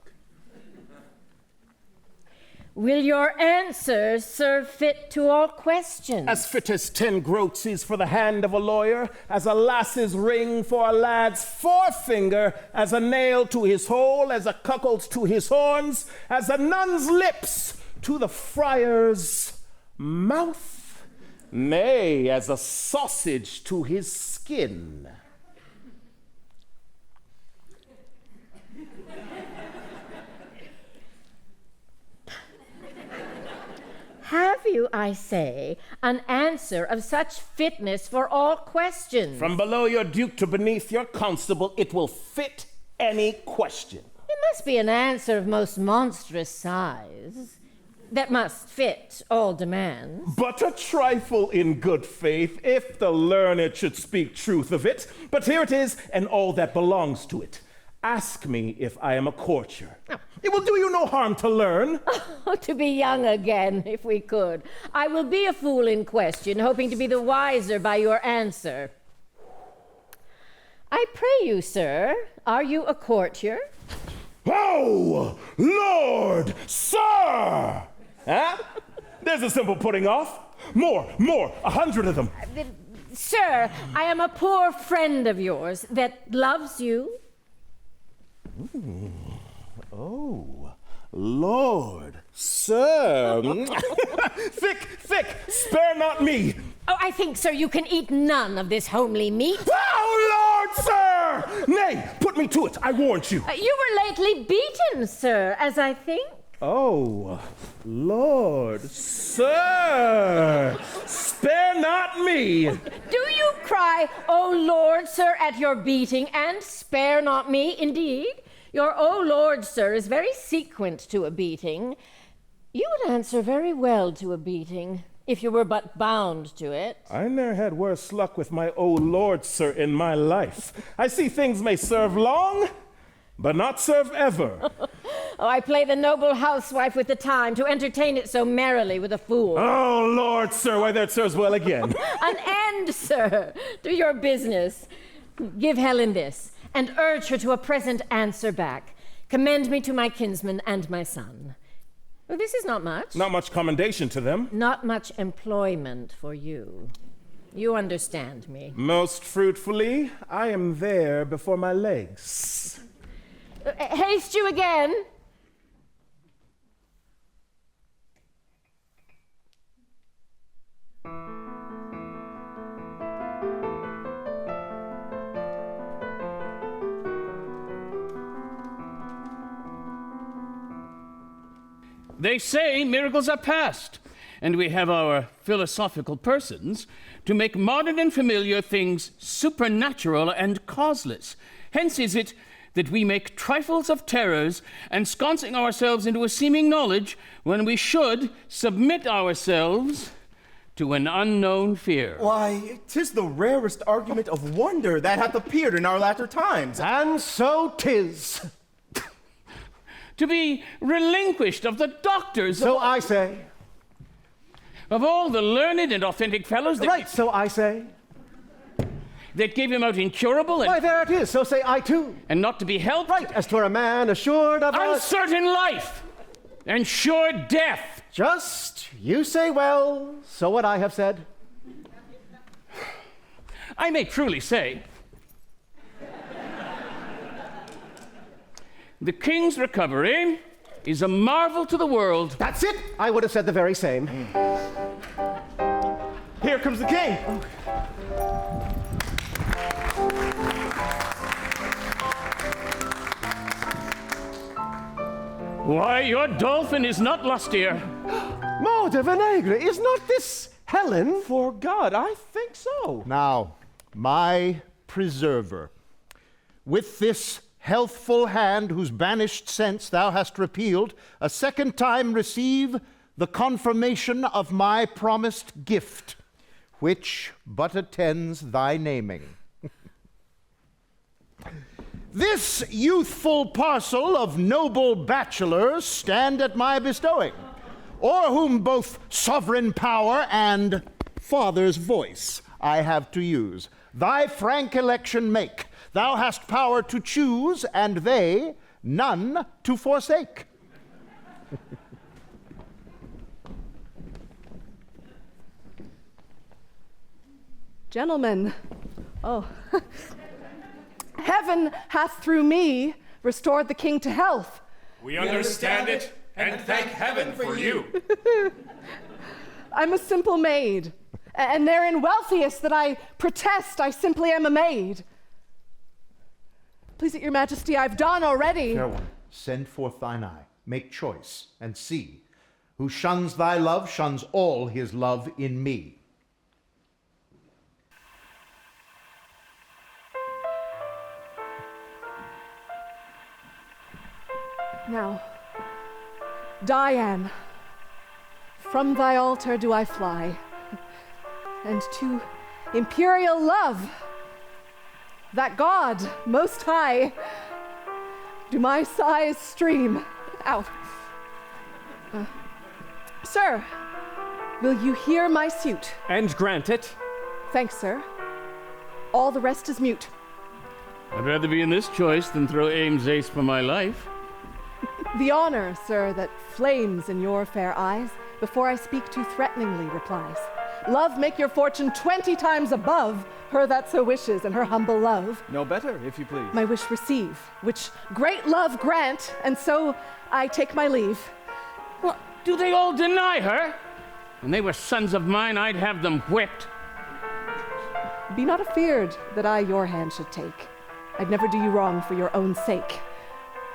Will your answer serve fit to all questions?
As fit as 10 groats is for the hand of a lawyer, as a lass's ring for a lad's forefinger, as a nail to his hole, as a cuckold's to his horns, as a nun's lips to the friar's mouth, nay, as a sausage to his skin.
Have you, I say, an answer of such fitness for all questions?
From below your duke to beneath your constable, it will fit any question.
It must be an answer of most monstrous size. that must fit all demands.
But a trifle in good faith, if the learned should speak truth of it. But here it is, and all that belongs to it. Ask me if I am a courtier. It will do you no harm to learn.
Oh, to be young again, if we could. I will be a fool in question, hoping to be the wiser by your answer. I pray you, sir, are you a courtier?
Oh, Lord, sir! Huh? There's a simple putting off. More, 100 of them.
Sir, I am a poor friend of yours that loves you.
Ooh. Oh, Lord, sir. thick, spare not me.
Oh, I think, sir, you can eat none of this homely meat.
Oh, Lord, sir! Nay, put me to it, I warrant you.
You were lately beaten, sir, as I think.
Oh, Lord, sir, spare not me.
Do you cry, "Oh Lord, sir," at your beating, and spare not me, indeed? Your "Oh Lord, sir" is very sequent to a beating. You would answer very well to a beating, if you were but bound to it.
I ne'er had worse luck with my "Oh Lord, sir" in my life. I see things may serve long, but not serve ever.
Oh, I play the noble housewife with the time to entertain it so merrily with a fool.
Oh, Lord, sir, why that serves well again.
An end, sir, to your business. Give Helen this, and urge her to a present answer back. Commend me to my kinsman and my son. Well, this is not much.
Not much commendation to them.
Not much employment for you. You understand me.
Most fruitfully, I am there before my legs.
Haste you again.
They say miracles are past, and we have our philosophical persons to make modern and familiar things supernatural and causeless. Hence is it that we make trifles of terrors, ensconcing ourselves into a seeming knowledge, when we should submit ourselves to an unknown fear.
Why, 'tis the rarest argument of wonder that hath appeared in our latter times.
And so 'tis.
To be relinquished of the doctors.
So I say.
Of all the learned and authentic fellows that...
Right, so I say.
That gave him out incurable and...
Why, there it is, so say I too.
And not to be helped?
Right, as 'twere a man assured of
uncertain life and sure death.
Just, you say well, so what I have said.
I may truly say, the king's recovery is a marvel to the world.
That's it! I would have said the very same.
Here comes the king.
Why, your dolphin is not lustier.
Mort de Vinaigre, is not this Helen?
For God, I think so.
Now, my preserver, with this healthful hand whose banished sense thou hast repealed, a second time receive the confirmation of my promised gift, which but attends thy naming. This youthful parcel of noble bachelors stand at my bestowing, o'er whom both sovereign power and father's voice I have to use. Thy frank election make. Thou hast power to choose, and they none to forsake.
Gentlemen, heaven hath through me restored the king to health.
We understand it, and thank heaven for you.
I'm a simple maid, and therein wealthiest that I protest I simply am a maid. Please it your majesty, I've done already.
Fair one, send forth thine eye, make choice, and see. Who shuns thy love shuns all his love in me.
Now, Diane, From thy altar do I fly, and to imperial love, that God most high, do my sighs stream out. Sir, will you hear my suit?
And grant it.
Thanks, sir. All the rest is mute.
I'd rather be in this choice than throw Ames ace for my life.
The honor, sir, that flames in your fair eyes, before I speak too threateningly replies. Love make your fortune 20 times above her that so wishes and her humble love.
No better, if you please.
My wish receive, which great love grant, and so I take my leave.
What? Do they all deny her? When they were sons of mine, I'd have them whipped.
Be not afeard that I your hand should take. I'd never do you wrong for your own sake.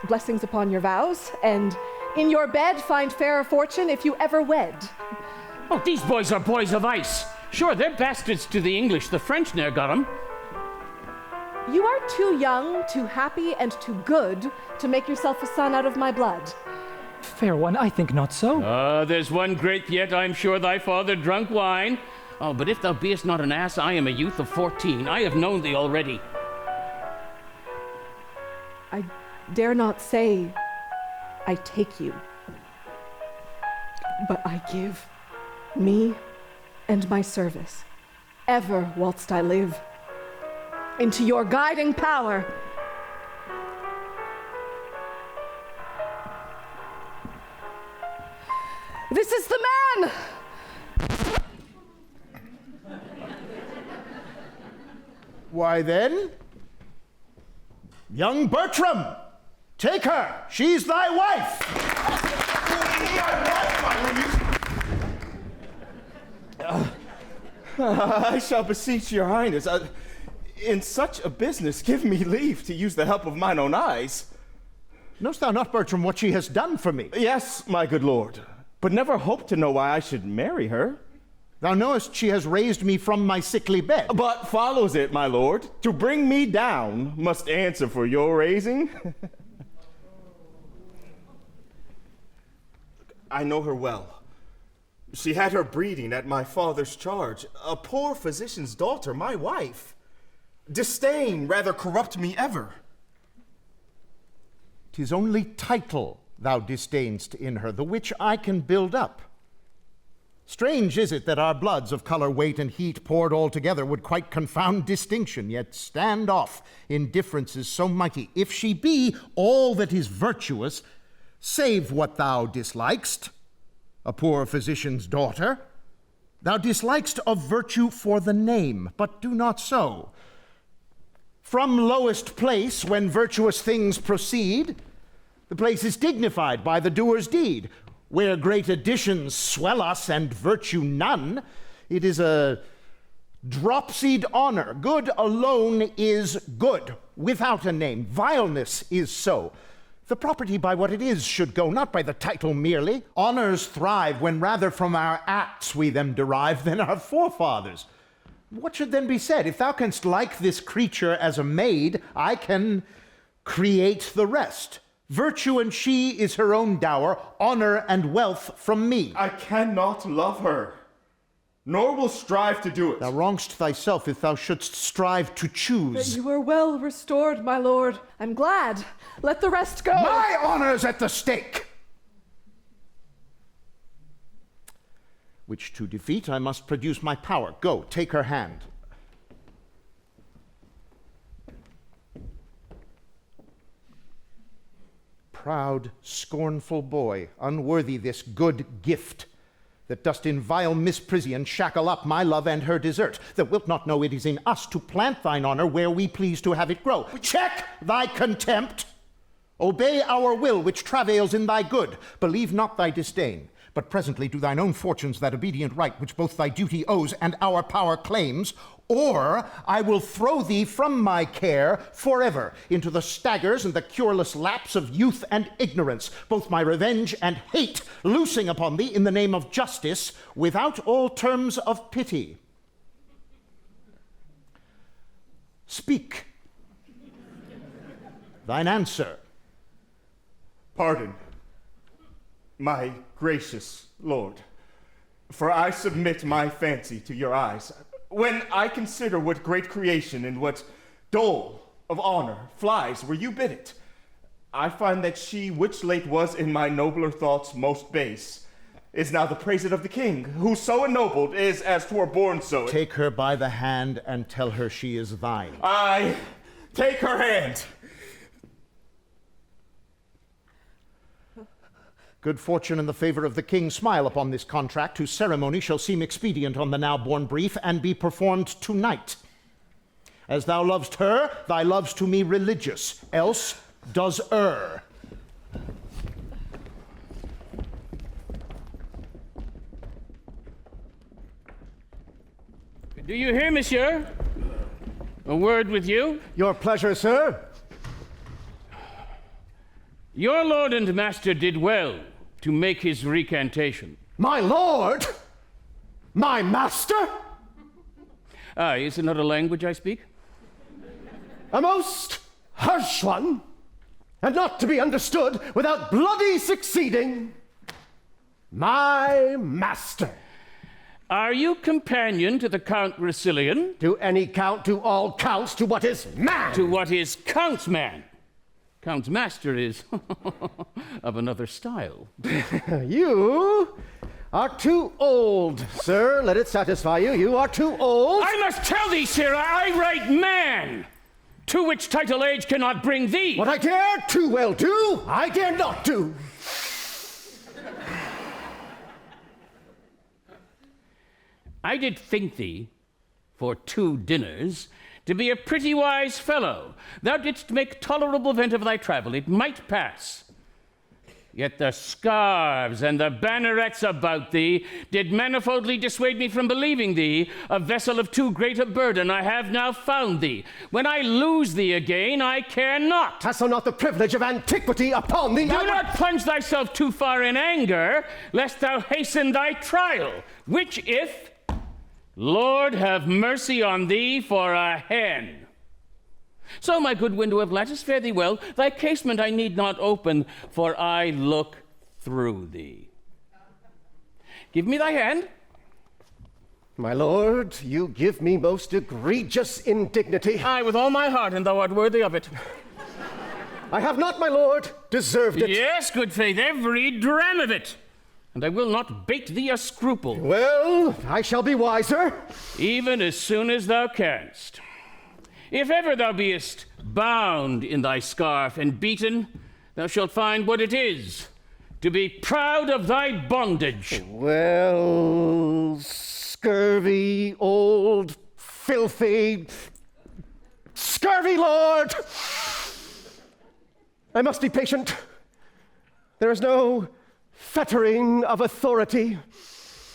Blessings upon your vows, and in your bed find fairer fortune if you ever wed.
Oh, these boys are boys of ice. Sure, they're bastards to the English. The French ne'er got 'em.
You are too young, too happy, and too good to make yourself a son out of my blood.
Fair one, I think not so.
There's one grape yet, I'm sure thy father drunk wine. Oh, but if thou beest not an ass, I am a youth of 14. I have known thee already.
I dare not say I take you, but I give me and my service, ever whilst I live, into your guiding power. This is the man!
Why then, young Bertram, take her. She's thy wife.
I shall beseech your highness. In such a business, give me leave to use the help of mine own eyes.
Knowst thou not, Bertram, what she has done for me?
Yes, my good lord, but never hoped to know why I should marry her.
Thou knowest she has raised me from my sickly bed.
But follows it, my lord, to bring me down must answer for your raising. I know her well. She had her breeding at my father's charge, a poor physician's daughter, my wife. Disdain rather corrupt me ever.
'Tis only title thou disdainst in her, the which I can build up. Strange is it that our bloods of color, weight, and heat poured all together would quite confound distinction, yet stand off in differences so mighty. If she be all that is virtuous, save what thou dislikest, a poor physician's daughter, thou dislikest of virtue for the name, but do not so. From lowest place, when virtuous things proceed, the place is dignified by the doer's deed. Where great additions swell us and virtue none, it is a dropsied honor. Good alone is good, without a name. Vileness is so. The property by what it is should go, not by the title merely. Honors thrive when rather from our acts we them derive than our forefathers. What should then be said? If thou canst like this creature as a maid, I can create the rest. Virtue and she is her own dower, honor and wealth from me.
I cannot love her, nor will strive to do it.
Thou wrongst thyself if thou shouldst strive to choose.
You are well restored, my lord. I'm glad. Let the rest go.
My honor's at the stake! Which to defeat I must produce my power. Go, take her hand. Proud, scornful boy, unworthy this good gift, that dost in vile misprision shackle up my love and her desert, that wilt not know it is in us to plant thine honor where we please to have it grow. Check thy contempt! Obey our will, which travails in thy good. Believe not thy disdain, but presently do thine own fortunes that obedient right which both thy duty owes and our power claims, or I will throw thee from my care forever into the staggers and the cureless lapse of youth and ignorance, both my revenge and hate loosing upon thee in the name of justice, without all terms of pity. Speak. Thine answer.
Pardon, my gracious lord. For I submit my fancy to your eyes. When I consider what great creation and what dole of honor flies where you bid it, I find that she which late was in my nobler thoughts most base is now the praised of the king, who so ennobled is as 'twere born so.
Take her by the hand and tell her she is thine.
I take her hand.
Good fortune and the favor of the king smile upon this contract, whose ceremony shall seem expedient on the now born brief, and be performed tonight. As thou lovest her, thy love's to me religious, else does err.
Do you hear, monsieur? A word with you?
Your pleasure, sir.
Your lord and master did well to make his recantation.
My lord? My master?
Aye, is it not a language I speak?
A most harsh one, and not to be understood without bloody succeeding. My master.
Are you companion to the Count Rossillion?
To any count, to all counts, to what is man.
To what is Count's man. Count's master is of another style.
You are too old, sir. Let it satisfy you. You are too old.
I must tell thee, sirrah, I write man, to which title age cannot bring thee.
What I dare too well do, I dare not do.
I did think thee, for 2 dinners, to be a pretty wise fellow. Thou didst make tolerable vent of thy travel. It might pass. Yet the scarves and the bannerets about thee did manifoldly dissuade me from believing thee a vessel of too great a burden. I have now found thee. When I lose thee again, I care not.
Hast thou not the privilege of antiquity upon thee?
Do not plunge thyself too far in anger, lest thou hasten thy trial, which if, Lord have mercy on thee for a hen. So, my good window of lattice, fare thee well. Thy casement I need not open, for I look through thee. Give me thy hand.
My lord, you give me most egregious indignity.
Aye, with all my heart, and thou art worthy of it.
I have not, my lord, deserved it.
Yes, good faith, every dram of it. And I will not bate thee a scruple.
Well, I shall be wiser.
Even as soon as thou canst. If ever thou beest bound in thy scarf and beaten, thou shalt find what it is to be proud of thy bondage.
Well, scurvy, old, filthy, scurvy lord! I must be patient. There is no fettering of authority.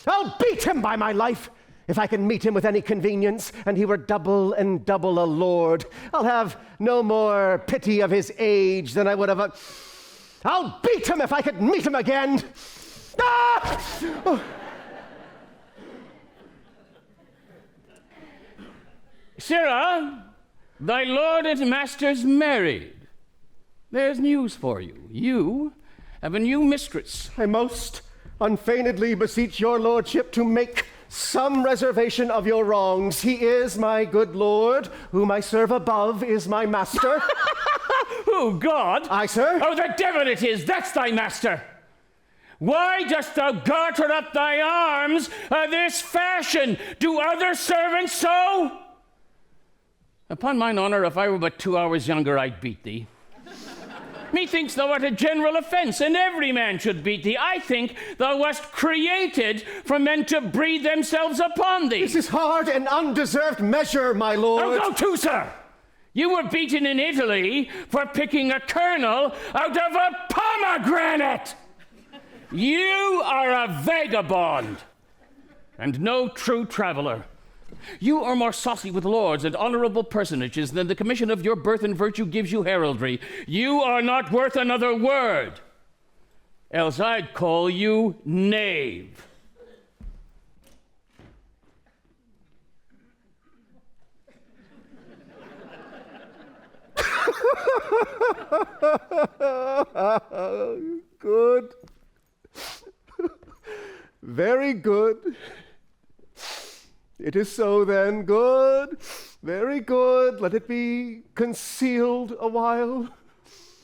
I'll beat him by my life if I can meet him with any convenience, and he were double and double a lord. I'll have no more pity of his age than I would of a... I'll beat him if I could meet him again. Ah! Oh.
Sirrah, thy lord and master's married. There's news for you. You have a new mistress.
I most unfeignedly beseech your lordship to make some reservation of your wrongs. He is my good lord, whom I serve above is my master.
Who, God?
Aye, sir.
Oh, the devil it is, that's thy master. Why dost thou garter up thy arms this fashion? Do other servants so? Upon mine honor, if I were but 2 hours younger, I'd beat thee. Methinks thou art a general offense, and every man should beat thee. I think thou wast created for men to breathe themselves upon thee.
This is hard and undeserved measure, my lord.
Oh, go to, sir! You were beaten in Italy for picking a kernel out of a pomegranate! You are a vagabond, and no true traveler. You are more saucy with lords and honorable personages than the commission of your birth and virtue gives you heraldry. You are not worth another word, else I'd call you knave.
Good. Very good. It is so then. Good. Very good. Let it be concealed a while.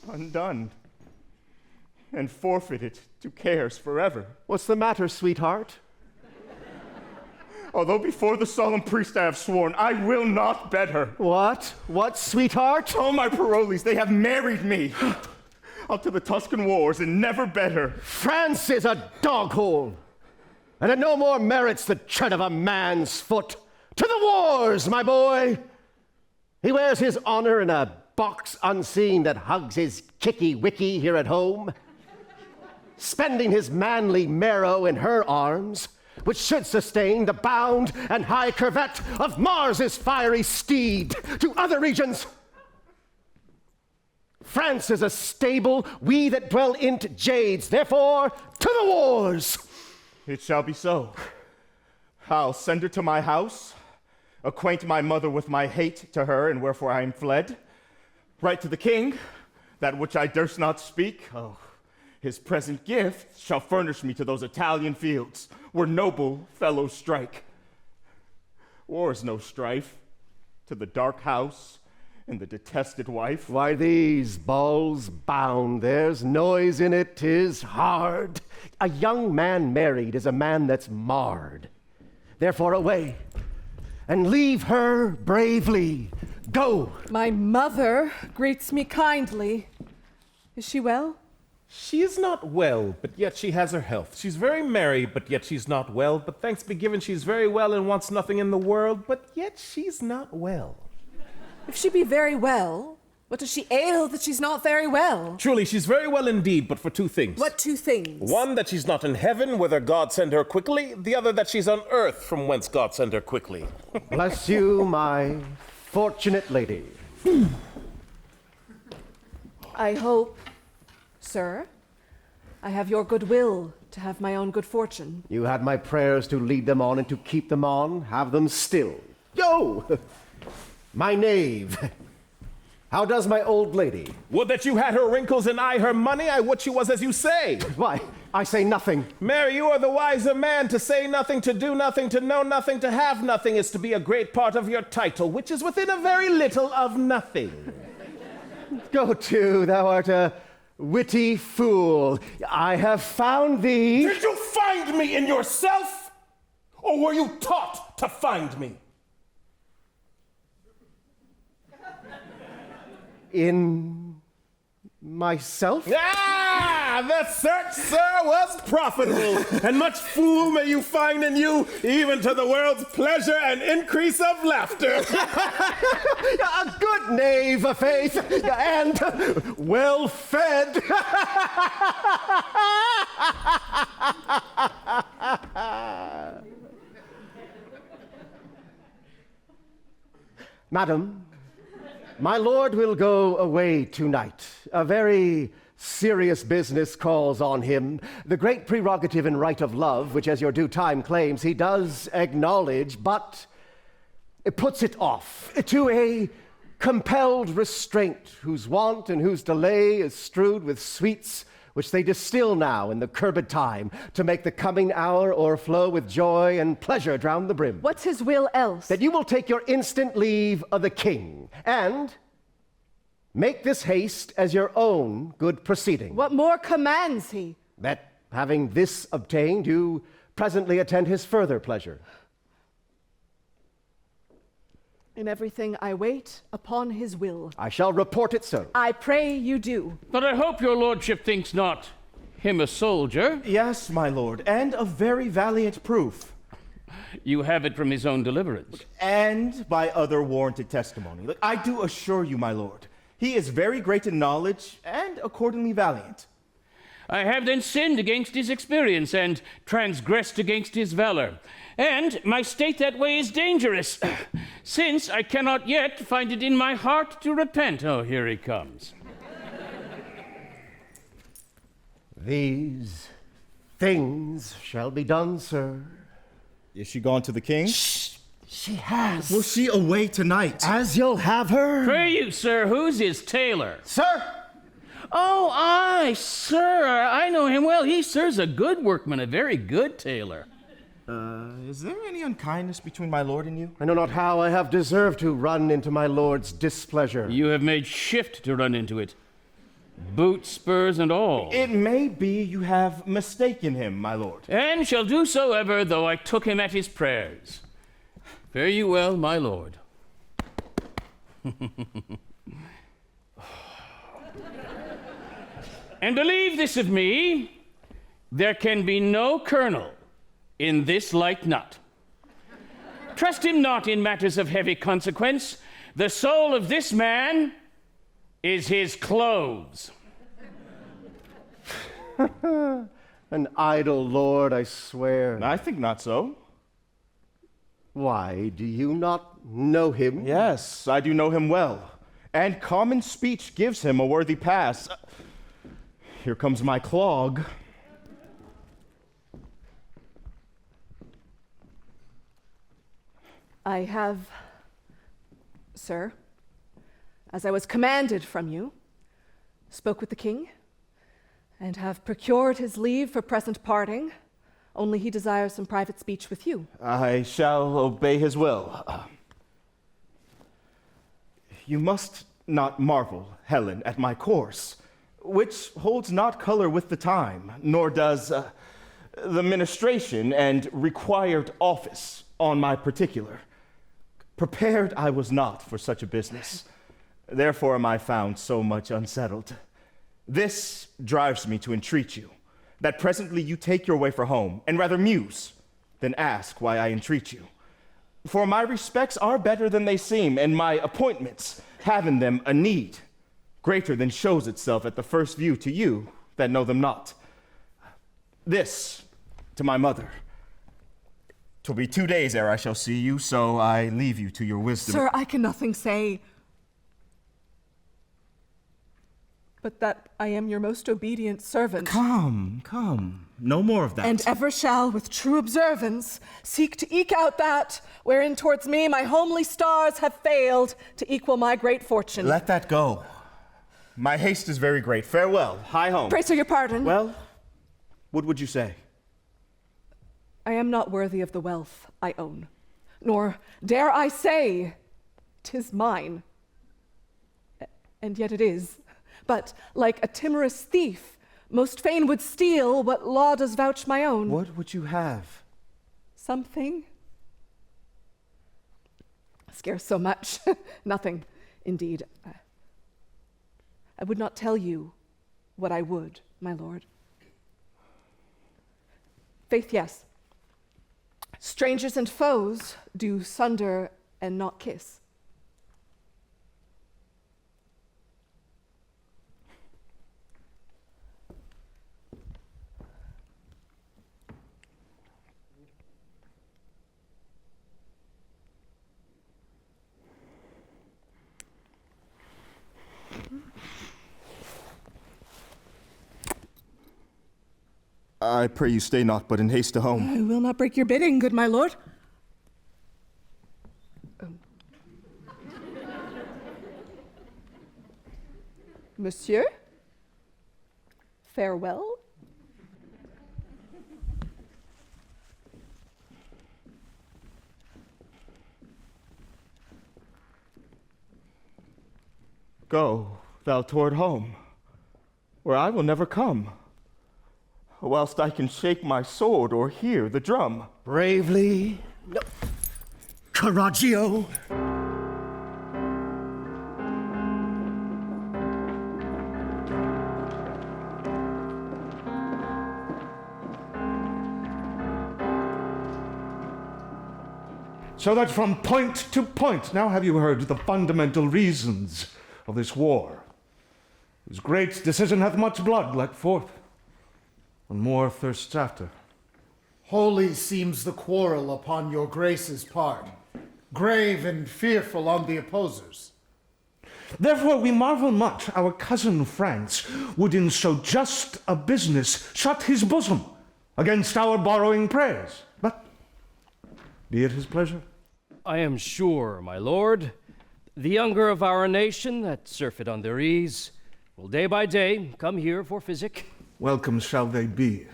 Undone. And forfeited to cares forever.
What's the matter, sweetheart?
Although before the solemn priest I have sworn, I will not bed her.
What? What, sweetheart?
Oh, my Parolles, they have married me. Up to the Tuscan wars and never bed her.
France is a dog hole, and it no more merits the tread of a man's foot. To the wars, my boy! He wears his honor in a box unseen that hugs his kicky-wicky here at home, spending his manly marrow in her arms, which should sustain the bound and high curvet of Mars's fiery steed to other regions. France is a stable, we that dwell in't jades, therefore, to the wars!
It shall be so. I'll send her to my house, acquaint my mother with my hate to her and wherefore I am fled, write to the king that which I durst not speak. Oh, his present gift shall furnish me to those Italian fields where noble fellows strike. War is no strife to the dark house and the detested wife.
Why, these balls bound, there's noise in it, 'tis hard. A young man married is a man that's marred. Therefore away, and leave her bravely. Go!
My mother greets me kindly. Is she well?
She is not well, but yet she has her health. She's very merry, but yet she's not well. But thanks be given, she's very well and wants nothing in the world, but yet she's not well.
If she be very well, what does she ail that she's not very well?
Truly, she's very well indeed, but for two things.
What two things?
One, that she's not in heaven, whither God send her quickly. The other, that she's on earth, from whence God send her quickly.
Bless you, my fortunate lady.
I hope, sir, I have your goodwill to have my own good fortune.
You had my prayers to lead them on and to keep them on. Have them still. Yo! My knave. How does my old lady?
Would that you had her wrinkles and I her money, I would she was as you say.
Why, I say nothing.
Mary, you are the wiser man. To say nothing, to do nothing, to know nothing, to have nothing is to be a great part of your title, which is within a very little of nothing.
Go to, thou art a witty fool. I have found thee.
Did you find me in yourself? Or were you taught to find me?
In myself?
Ah, the search, sir, was profitable, and much fool may you find in you, even to the world's pleasure and increase of laughter.
A good knave, a faith, and well fed. Madam, my lord will go away tonight. A very serious business calls on him. The great prerogative and right of love, which as your due time claims, he does acknowledge, but it puts it off to a compelled restraint, whose want and whose delay is strewed with sweets which they distill now in the curbed time, to make the coming hour o'erflow with joy and pleasure drown the brim.
What's his will else?
That you will take your instant leave of the king, and make this haste as your own good proceeding.
What more commands he?
That, having this obtained, you presently attend his further pleasure.
In everything I wait upon his will.
I shall report it so.
I pray you do.
But I hope your lordship thinks not him a soldier.
Yes, my lord, and of very valiant proof.
You have it from his own deliverance.
And by other warranted testimony. Look, I do assure you, my lord, he is very great in knowledge and accordingly valiant.
I have then sinned against his experience and transgressed against his valor. And my state that way is dangerous, since I cannot yet find it in my heart to repent. Oh, here he comes.
These things shall be done, sir.
Is she gone to the king?
Shh! She has.
Will she away tonight?
As you'll have her.
Pray you, sir, who's his tailor?
Sir!
Oh, aye, sir, I know him well. He, sir's a good workman, a very good tailor.
Is there any unkindness between my lord and you?
I know not how I have deserved to run into my lord's displeasure.
You have made shift to run into it. Boots, spurs, and all.
It may be you have mistaken him, my lord.
And shall do so ever, though I took him at his prayers. Fare you well, my lord. And believe this of me, there can be no kernel in this light nut. Trust him not in matters of heavy consequence. The soul of this man is his clothes.
An idle lord, I swear.
I think not so.
Why, do you not know him?
Yes, I do know him well, and common speech gives him a worthy pass. Here comes my clog.
I have, sir, as I was commanded from you, spoke with the king, and have procured his leave for present parting. Only he desires some private speech with you.
I shall obey his will. You must not marvel, Helen, at my course, which holds not color with the time, nor does the ministration and required office on my particular. Prepared I was not for such a business. Therefore am I found so much unsettled. This drives me to entreat you, that presently you take your way for home, and rather muse than ask why I entreat you. For my respects are better than they seem, and my appointments have in them a need greater than shows itself at the first view to you that know them not. This to my mother. 'Twill be 2 days ere I shall see you, so I leave you to your wisdom.
Sir, I can nothing say, but that I am your most obedient servant.
Come, no more of that.
And ever shall, with true observance, seek to eke out that wherein towards me my homely stars have failed to equal my great fortune.
Let that go. My haste is very great. Farewell. Hie home.
Pray, sir, your pardon.
Well, what would you say?
I am not worthy of the wealth I own, nor dare I say 'tis mine. And yet it is. But like a timorous thief, most fain would steal what law does vouch my own.
What would you have?
Something? Scarce so much. Nothing, indeed. I would not tell you what I would, my lord. Faith, yes. Strangers and foes do sunder and not kiss.
I pray you stay not, but in haste to home.
I will not break your bidding, good my lord. Monsieur? Farewell?
Go thou toward home, where I will never come, whilst I can shake my sword or hear the drum.
Bravely, no. Coraggio.
So that from point to point, now have you heard the fundamental reasons of this war? Whose great decision hath much blood let forth, and more thirsts after.
Holy seems the quarrel upon your grace's part, grave and fearful on the opposers.
Therefore we marvel much our cousin France would in so just a business shut his bosom against our borrowing prayers. But be it his pleasure.
I am sure, my lord, the younger of our nation that surfeit on their ease will day by day come here for physic.
Welcome shall they be,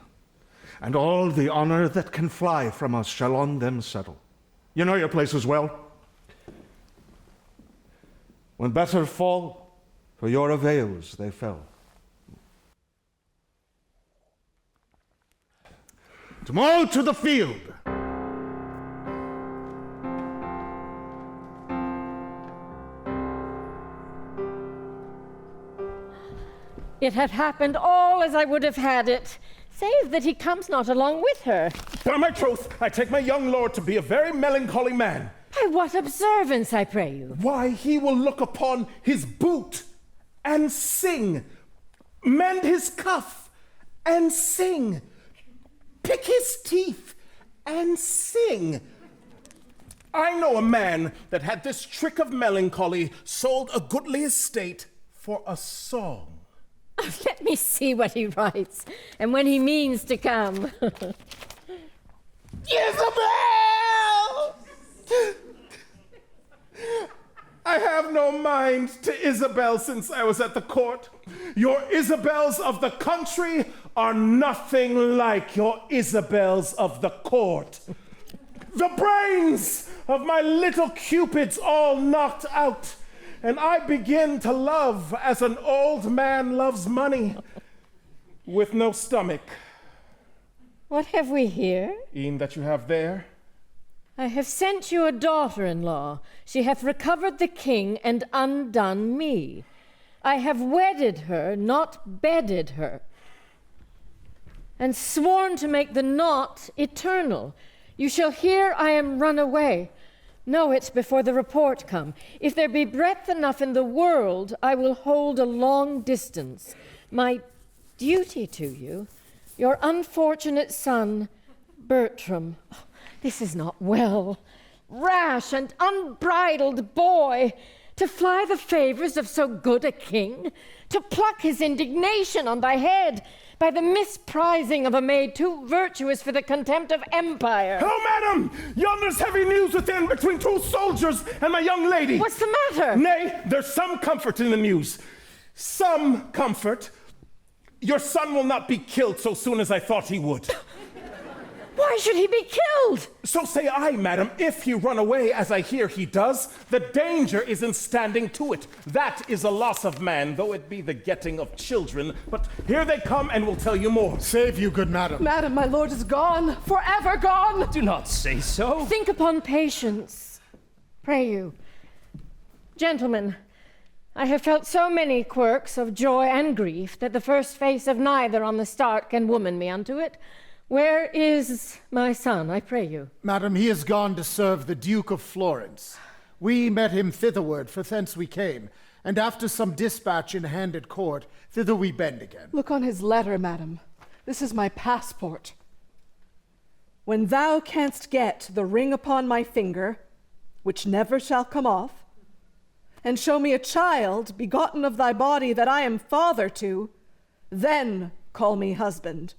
and all the honor that can fly from us shall on them settle. You know your places well. When better fall, for your avails they fell. Tomorrow to the field.
It had happened all as I would have had it, save that he comes not along with her.
By my troth, I take my young lord to be a very melancholy man.
By what observance, I pray you?
Why, he will look upon his boot and sing, mend his cuff and sing, pick his teeth and sing. I know a man that had this trick of melancholy, sold a goodly estate for a song.
Let me see what he writes, and when he means to come.
Isabel! I have no mind to Isabel since I was at the court. Your Isabels of the country are nothing like your Isabels of the court. The brains of my little Cupids all knocked out, and I begin to love as an old man loves money, with no stomach.
What have we here?
E'en that you have there.
I have sent you a daughter-in-law. She hath recovered the king and undone me. I have wedded her, not bedded her, and sworn to make the knot eternal. You shall hear I am run away. Know it before the report come. If there be breadth enough in the world, I will hold a long distance. My duty to you, your unfortunate son, Bertram. Oh, this is not well. Rash and unbridled boy, to fly the favors of so good a king, to pluck his indignation on thy head by the misprizing of a maid too virtuous for the contempt of empire.
Hello, madam! Yonder's heavy news within between two soldiers and my young lady.
What's the matter?
Nay, there's some comfort in the news. Some comfort. Your son will not be killed so soon as I thought he would.
Why should he be killed?
So say I, madam, if he run away, as I hear he does, the danger is in standing to it. That is a loss of man, though it be the getting of children. But here they come, and will tell you more.
Save you, good madam.
Madam, my lord is gone, forever gone.
Do not say so.
Think upon patience, pray you. Gentlemen, I have felt so many quirks of joy and grief that the first face of neither on the start can woman me unto it. Where is my son, I pray you?
Madam, he is gone to serve the Duke of Florence. We met him thitherward, for thence we came, and after some dispatch in hand at court, thither we bend again.
Look on his letter, madam. This is my passport. When thou canst get the ring upon my finger, which never shall come off, and show me a child begotten of thy body that I am father to, then call me husband.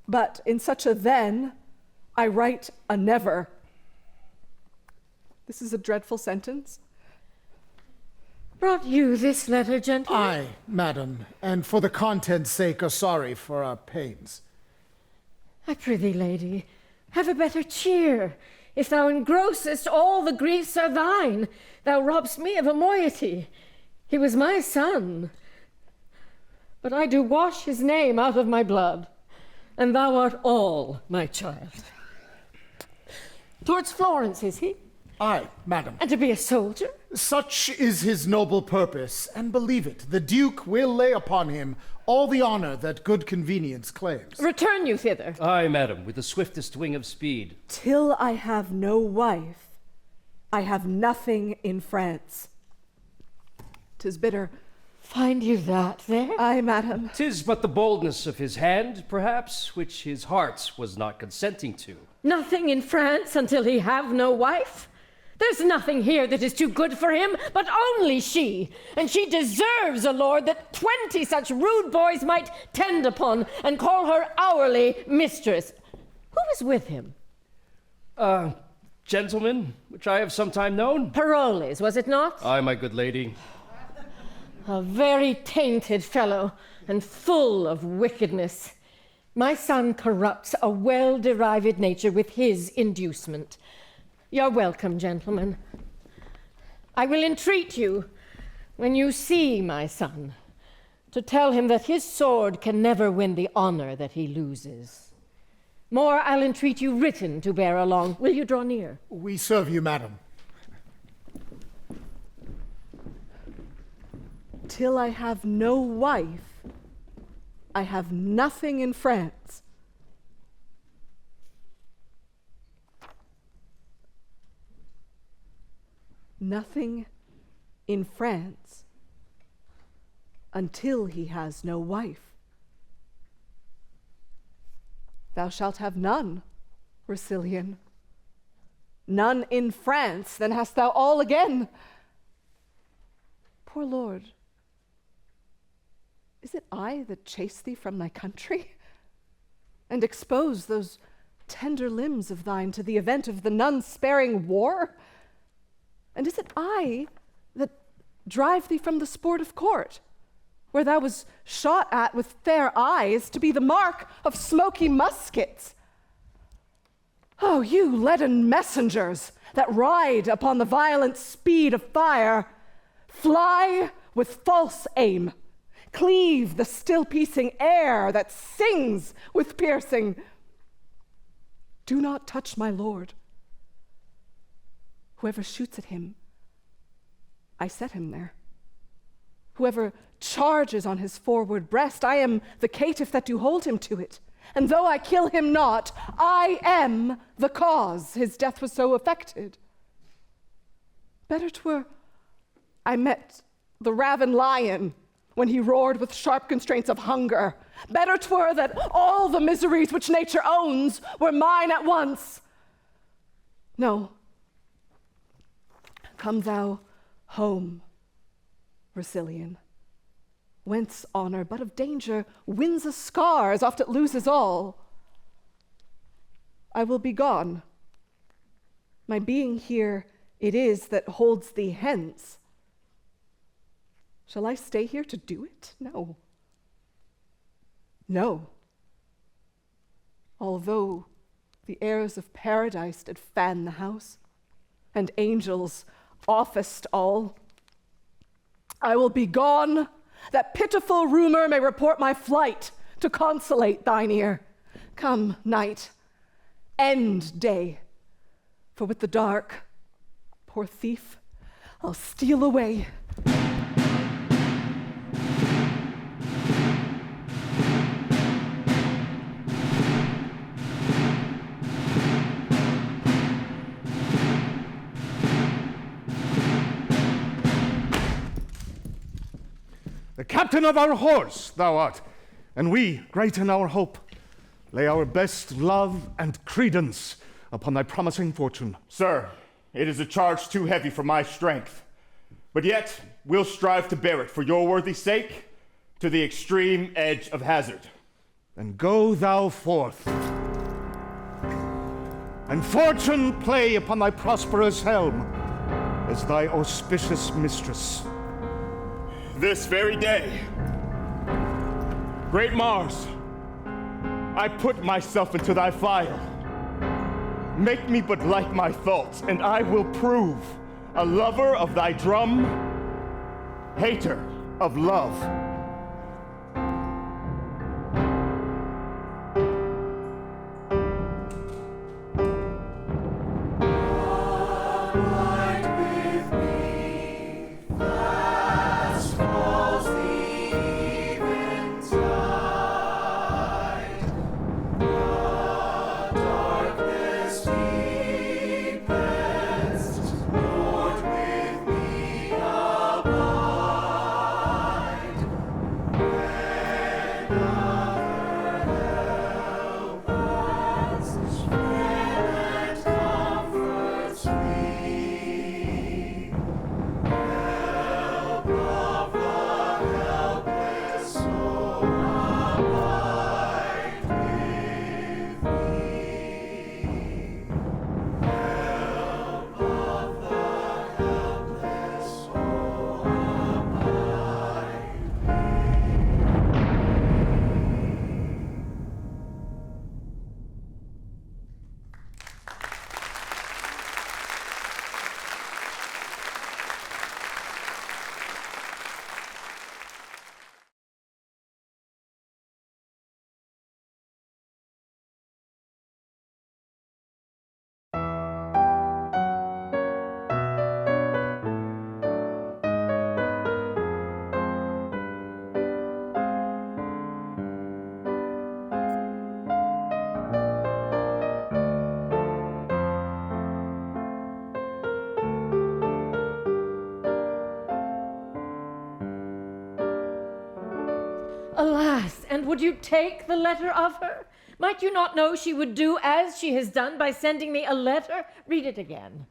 But in such a then, I write a never. This is a dreadful sentence.
Brought you this letter, gentlemen?
Aye, madam, and for the content's sake are sorry for our pains.
I prithee, lady, have a better cheer. If thou engrossest, all the griefs are thine. Thou robb'st me of a moiety. He was my son. But I do wash his name out of my blood, and thou art all my child. Towards Florence, is he?
Aye, madam.
And to be a soldier?
Such is his noble purpose, and believe it, the Duke will lay upon him all the honor that good convenience claims.
Return you thither.
Aye, madam, with the swiftest wing of speed.
Till I have no wife, I have nothing in France. 'Tis bitter.
Find you that there?
Aye, madam.
'Tis but the boldness of his hand, perhaps, which his heart was not consenting to.
Nothing in France until he have no wife? There's nothing here that is too good for him, but only she. And she deserves a lord that 20 such rude boys might tend upon and call her hourly mistress. Who is with him?
Gentleman, which I have sometime known.
Parolles, was it not?
Aye, my good lady.
A very tainted fellow, and full of wickedness. My son corrupts a well-derived nature with his inducement. You're welcome, gentlemen. I will entreat you, when you see my son, to tell him that his sword can never win the honor that he loses. More, I'll entreat you written to bear along. Will you draw near?
We serve you, madam.
Till I have no wife, I have nothing in France. Nothing in France until he has no wife. Thou shalt have none, Rossillion. None in France, then hast thou all again. Poor lord, is it I that chase thee from thy country, and expose those tender limbs of thine to the event of the none-sparing war? And is it I that drive thee from the sportive court, where thou was shot at with fair eyes to be the mark of smoky muskets? Oh, you leaden messengers that ride upon the violent speed of fire, fly with false aim, cleave the still-piecing air that sings with piercing. Do not touch my lord. Whoever shoots at him, I set him there. Whoever charges on his forward breast, I am the caitiff that do hold him to it. And though I kill him not, I am the cause his death was so affected. Better 'twere I met the raven lion when he roared with sharp constraints of hunger. Better 'twere that all the miseries which nature owns were mine at once. No. Come thou home, Rossillion, whence honor but of danger wins a scar as oft it loses all. I will be gone. My being here it is that holds thee hence. Shall I stay here to do it? No. No. Although the airs of paradise did fan the house, and angels officed all, I will be gone, that pitiful rumor may report my flight to consolate thine ear. Come, night, end day, for with the dark, poor thief, I'll steal away.
The captain of our horse thou art, and we, great in our hope, lay our best love and credence upon thy promising fortune.
Sir, it is a charge too heavy for my strength, but yet we'll strive to bear it for your worthy sake to the extreme edge of hazard.
Then go thou forth, and fortune play upon thy prosperous helm as thy auspicious mistress.
This very day, great Mars, I put myself into thy file. Make me but like my thoughts, and I will prove a lover of thy drum, hater of love.
Alas, and would you take the letter of her? Might you not know she would do as she has done by sending me a letter? Read it again.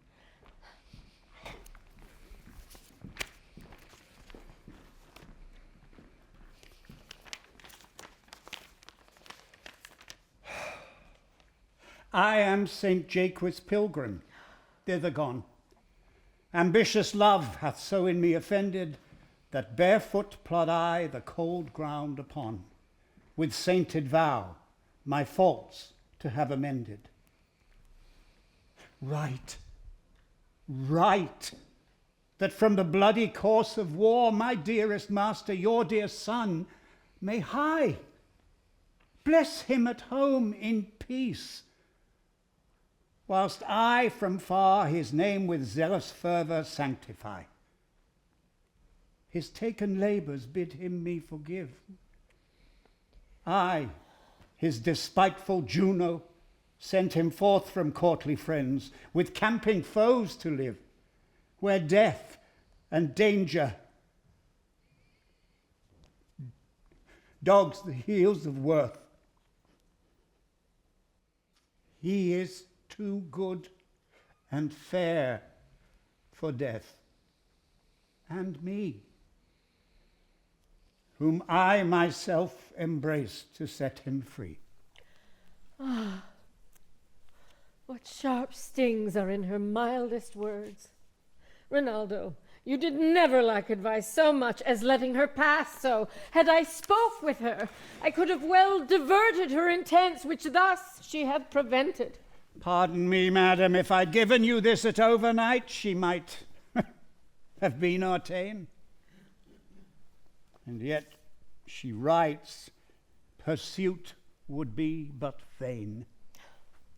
I am St. Jaques pilgrim, thither gone. Ambitious love hath so in me offended, that barefoot plod I the cold ground upon, with sainted vow my faults to have amended. Right, that from the bloody course of war my dearest master, your dear son, may hie. Bless him at home in peace, whilst I from far his name with zealous fervour sanctify. His taken labours bid him me forgive. I, his despiteful Juno, sent him forth from courtly friends, with camping foes to live, where death and danger dogs the heels of worth. He is too good and fair for death, and me, whom I myself embrace to set him free.
Ah, what sharp stings are in her mildest words. Rinaldo, you did never lack advice so much as letting her pass so. Had I spoke with her, I could have well diverted her intents, which thus she hath prevented.
Pardon me, madam, if I'd given you this at overnight, she might have been our tame. And yet she writes, pursuit would be but vain.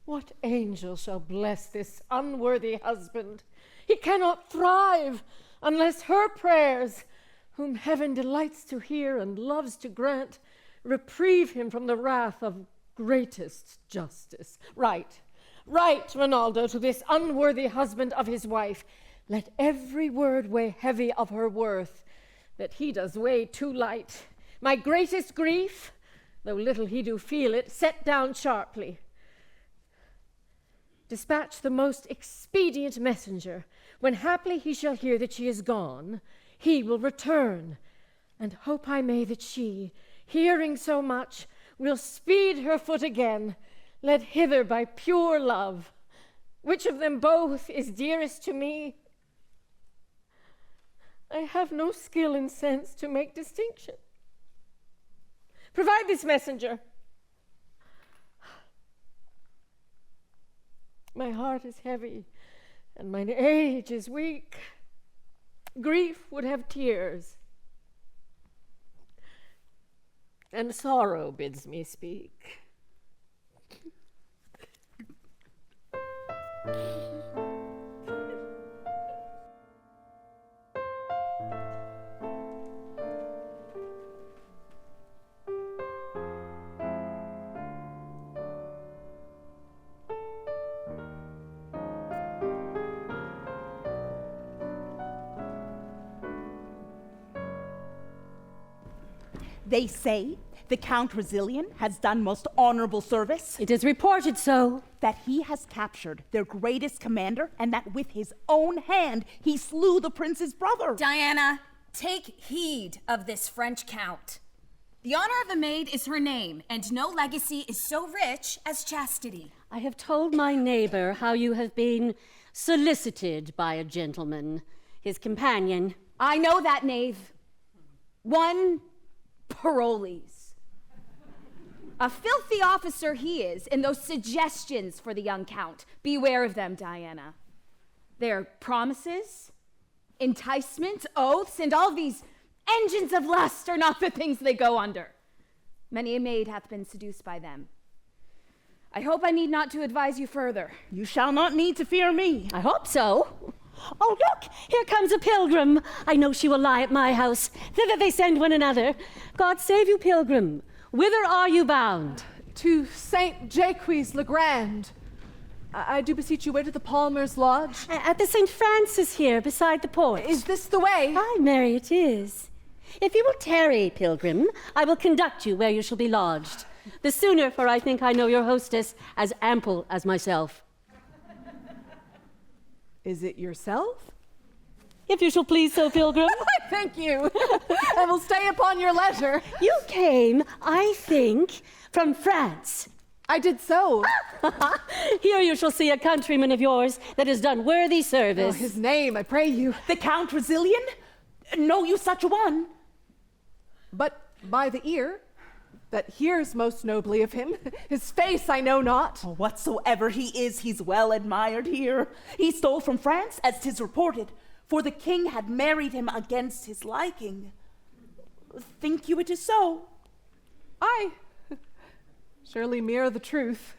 What angel shall bless this unworthy husband? He cannot thrive unless her prayers, whom heaven delights to hear and loves to grant, reprieve him from the wrath of greatest justice. Write, Rinaldo, to this unworthy husband of his wife. Let every word weigh heavy of her worth, that he does weigh too light. My greatest grief, though little he do feel it, set down sharply. Dispatch the most expedient messenger. When haply he shall hear that she is gone, he will return, and hope I may that she, hearing so much, will speed her foot again, led hither by pure love. Which of them both is dearest to me? I have no skill and sense to make distinction. Provide this messenger. My heart is heavy, and mine age is weak. Grief would have tears, and sorrow bids me speak.
They say the Count Rossillion has done most honorable service.
It is reported so.
That he has captured their greatest commander, and that with his own hand he slew the prince's brother.
Diana, take heed of this French count. The honor of a maid is her name, and no legacy is so rich as chastity.
I have told my neighbor how you have been solicited by a gentleman, his companion.
I know that knave. One Parolles. A filthy officer he is, and those suggestions for the young count. Beware of them, Diana. Their promises, enticements, oaths, and all these engines of lust are not the things they go under. Many a maid hath been seduced by them. I hope I need not to advise you further.
You shall not need to fear me.
I hope so. Oh, look, here comes a pilgrim. I know she will lie at my house. Thither they send one another. God save you, pilgrim. Whither are you bound?
To St. Jaques le Grand. I do beseech you, where to the Palmer's Lodge?
At the St. Francis here, beside the port.
Is this the way?
Aye, Mary, it is. If you will tarry, pilgrim, I will conduct you where you shall be lodged. The sooner, for I think I know your hostess as ample as myself.
Is it yourself?
If you shall please so, pilgrim.
Thank you. I will stay upon your leisure.
You came, I think, from France.
I did so.
Here you shall see a countryman of yours that has done worthy service.
Oh, his name, I pray you.
The Count Rossillion? Know you such a one?
But by the ear, that hears most nobly of him. His face I know not.
Oh, whatsoever he is, he's well admired here. He stole from France, as 'tis reported, for the king had married him against his liking. Think you it is so?
Aye. Surely mere the truth.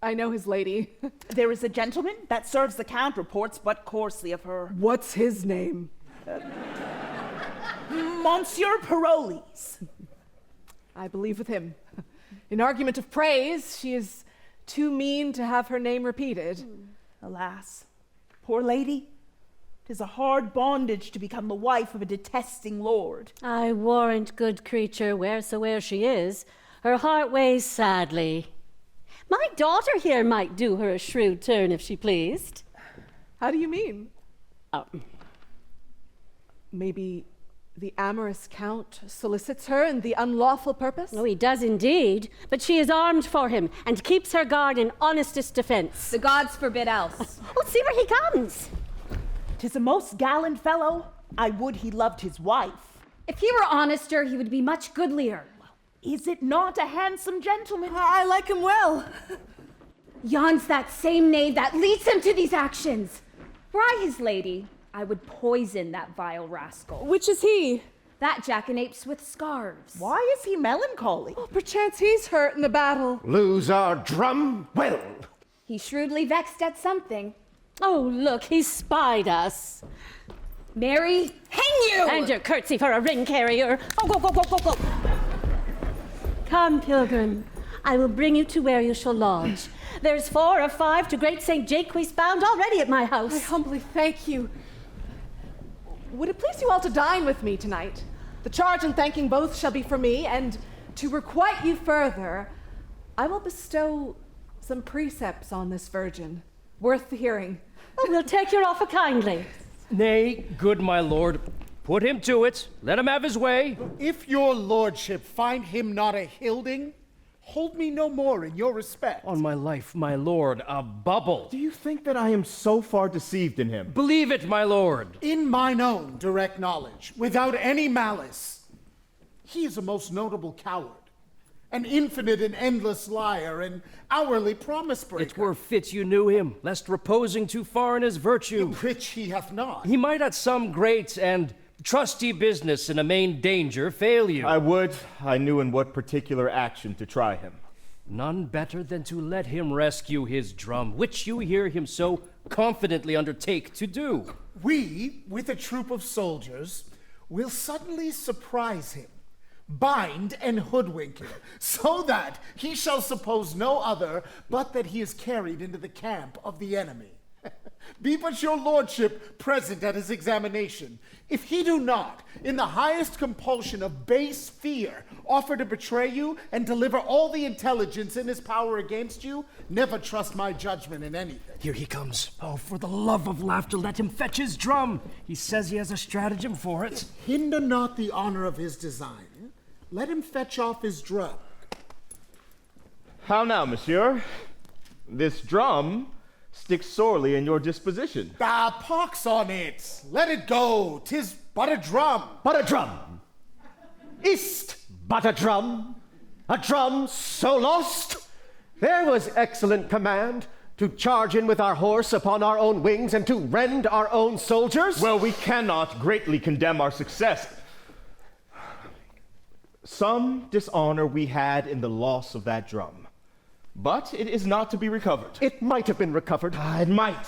I know his lady.
There is a gentleman that serves the count, reports but coarsely of her.
What's his name?
Monsieur Parolles.
I believe with him. In argument of praise, she is too mean to have her name repeated.
Alas, poor lady, 'tis a hard bondage to become the wife of a detesting lord.
I warrant, good creature, wheresoe'er she is, her heart weighs sadly. My daughter here might do her a shrewd turn if she pleased.
How do you mean?
Oh.
Maybe the amorous count solicits her in the unlawful purpose?
Oh, he does indeed, but she is armed for him and keeps her guard in honestest defense.
The gods forbid else.
Oh, see where he comes.
'Tis a most gallant fellow. I would he loved his wife.
If he were honester, he would be much goodlier.
Is it not a handsome gentleman?
I like him well.
Yon's that same knave that leads him to these actions. Were I his lady, I would poison that vile rascal.
Which is he?
That jackanapes with scarves.
Why is he melancholy?
Oh, perchance he's hurt in the battle.
Lose our drum? Well,
He's shrewdly vexed at something.
Oh, look, he spied us.
Mary, hang you!
And your curtsy for a ring carrier. Oh, go, go, go, go, go. Come, pilgrim. I will bring you to where you shall lodge. There's 4 or 5 to great St. Jacques bound already at my house.
I humbly thank you. Would it please you all to dine with me tonight? The charge in thanking both shall be for me, and to requite you further, I will bestow some precepts on this virgin, worth the hearing.
Oh, we'll take your offer kindly.
Nay, good my lord, put him to it. Let him have his way.
If your lordship find him not a hilding, hold me no more in your respect.
On my life, my lord, a bubble.
Do you think that I am so far deceived in him?
Believe it, my lord.
In mine own direct knowledge, without any malice, he is a most notable coward, an infinite and endless liar, and hourly promise breaker.
It were fit you knew him, lest reposing too far in his virtue.
Which he hath not.
He might at some great and trusty business in a main danger fail you.
I would I knew in what particular action to try him.
None better than to let him rescue his drum, which you hear him so confidently undertake to do.
We, with a troop of soldiers, will suddenly surprise him, bind and hoodwink him, so that he shall suppose no other but that he is carried into the camp of the enemy. Be but your lordship present at his examination. If he do not, in the highest compulsion of base fear, offer to betray you and deliver all the intelligence in his power against you, never trust my judgment in anything.
Here he comes. Oh, for the love of laughter, let him fetch his drum. He says he has a stratagem for it.
Hinder not the honor of his design. Let him fetch off his drum.
How now, monsieur? This drum sticks sorely in your disposition.
Ah, pox on it. Let it go. 'Tis but a drum.
but a drum. Is't but a drum? A drum so lost? There was excellent command to charge in with our horse upon our own wings and to rend our own soldiers.
Well, we cannot greatly condemn our success. Some dishonor we had in the loss of that drum, but it is not to be recovered.
It might have been recovered.
It might,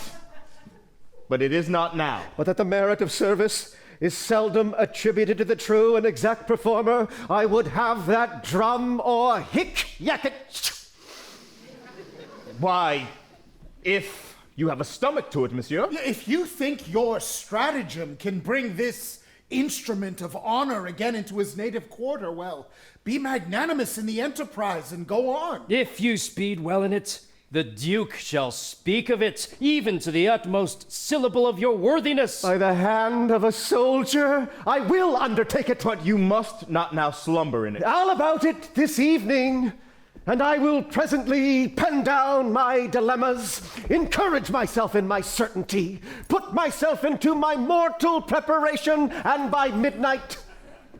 but it is not now.
But that the merit of service is seldom attributed to the true and exact performer, I would have that drum or hick yakket.
Why, if you have a stomach to it, monsieur.
If you think your stratagem can bring this instrument of honor again into his native quarter, well, be magnanimous in the enterprise and go on.
If you speed well in it, the Duke shall speak of it, even to the utmost syllable of your worthiness.
By the hand of a soldier, I will undertake it.
But you must not now slumber in it.
All about it this evening, and I will presently pen down my dilemmas, encourage myself in my certainty, put myself into my mortal preparation, and by midnight,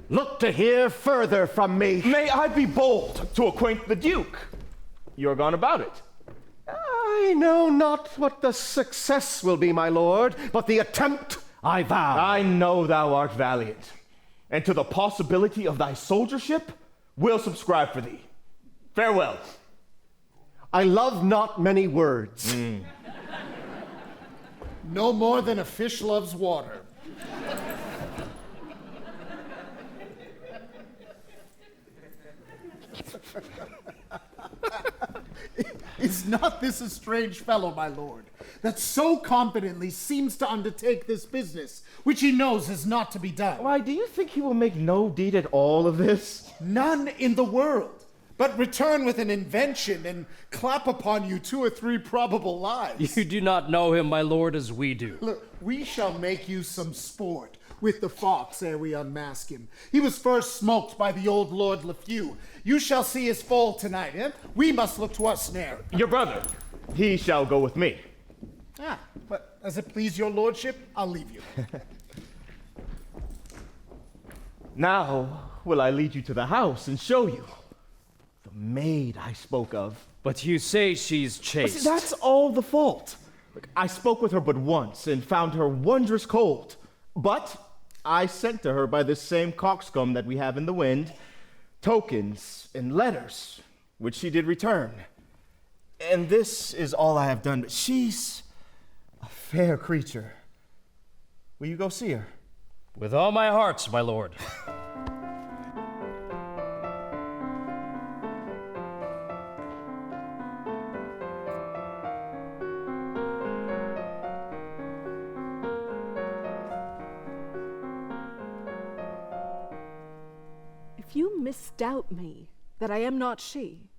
look to hear further from me.
May I be bold to acquaint the Duke? You are gone about it.
I know not what the success will be, my lord, but the attempt I vow.
I know thou art valiant, and to the possibility of thy soldiership will subscribe for thee. Farewell.
I love not many words.
No more than a fish loves water. Is not this a strange fellow, my lord, that so confidently seems to undertake this business, which he knows is not to be done?
Why, do you think he will make no deed at all of this?
None in the world, but return with an invention and clap upon you 2 or 3 probable lies.
You do not know him, my lord, as we do.
Look, we shall make you some sport with the fox ere we unmask him. He was first smoked by the old Lord Lefew. You shall see his fall tonight, eh? We must look to our snare.
Your brother, he shall go with me.
But as it please your lordship, I'll leave you.
Now will I lead you to the house and show you the maid I spoke of.
But you say she's chaste.
See, that's all the fault. Look, I spoke with her but once and found her wondrous cold. But I sent to her by this same coxcomb that we have in the wind tokens and letters, which she did return. And this is all I have done. She's a fair creature. Will you go see her?
With all my heart, my lord.
If you misdoubt me that I am not she,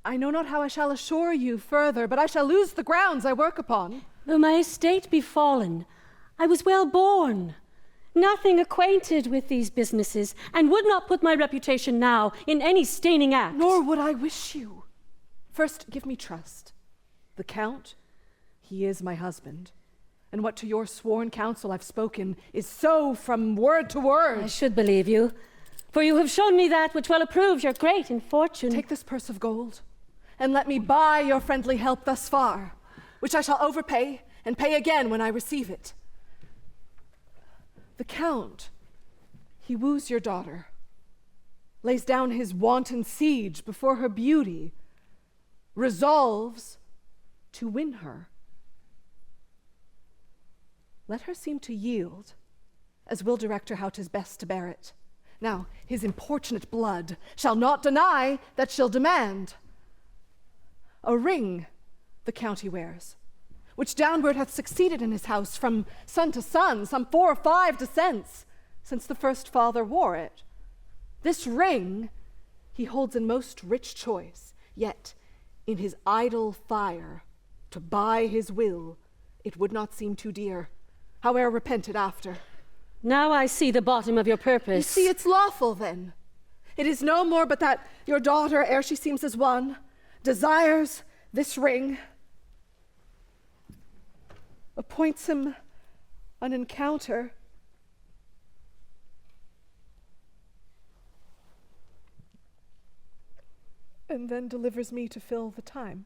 I know not how I shall assure you further, but I shall lose the grounds I work upon.
Though my estate be fallen, I was well born, nothing acquainted with these businesses, and would not put my reputation now in any staining act.
Nor would I wish you. First, give me trust. The Count, he is my husband, and what to your sworn counsel I've spoken is so from word to word.
I should believe you, for you have shown me that which well approves your great in fortune.
Take this purse of gold, and let me buy your friendly help thus far, which I shall overpay and pay again when I receive it. The Count, he woos your daughter, lays down his wanton siege before her beauty, resolves to win her. Let her seem to yield, as will direct her how 'tis best to bear it. Now, his importunate blood shall not deny that she'll demand. A ring the Count he wears, which downward hath succeeded in his house from son to son, some 4 or 5 descents, since the first father wore it. This ring he holds in most rich choice, yet in his idle fire, to buy his will, it would not seem too dear, howe'er repented after.
Now I see the bottom of your purpose.
You see, it's lawful then. It is no more but that your daughter, ere she seems as one, desires this ring, appoints him an encounter, and then delivers me to fill the time.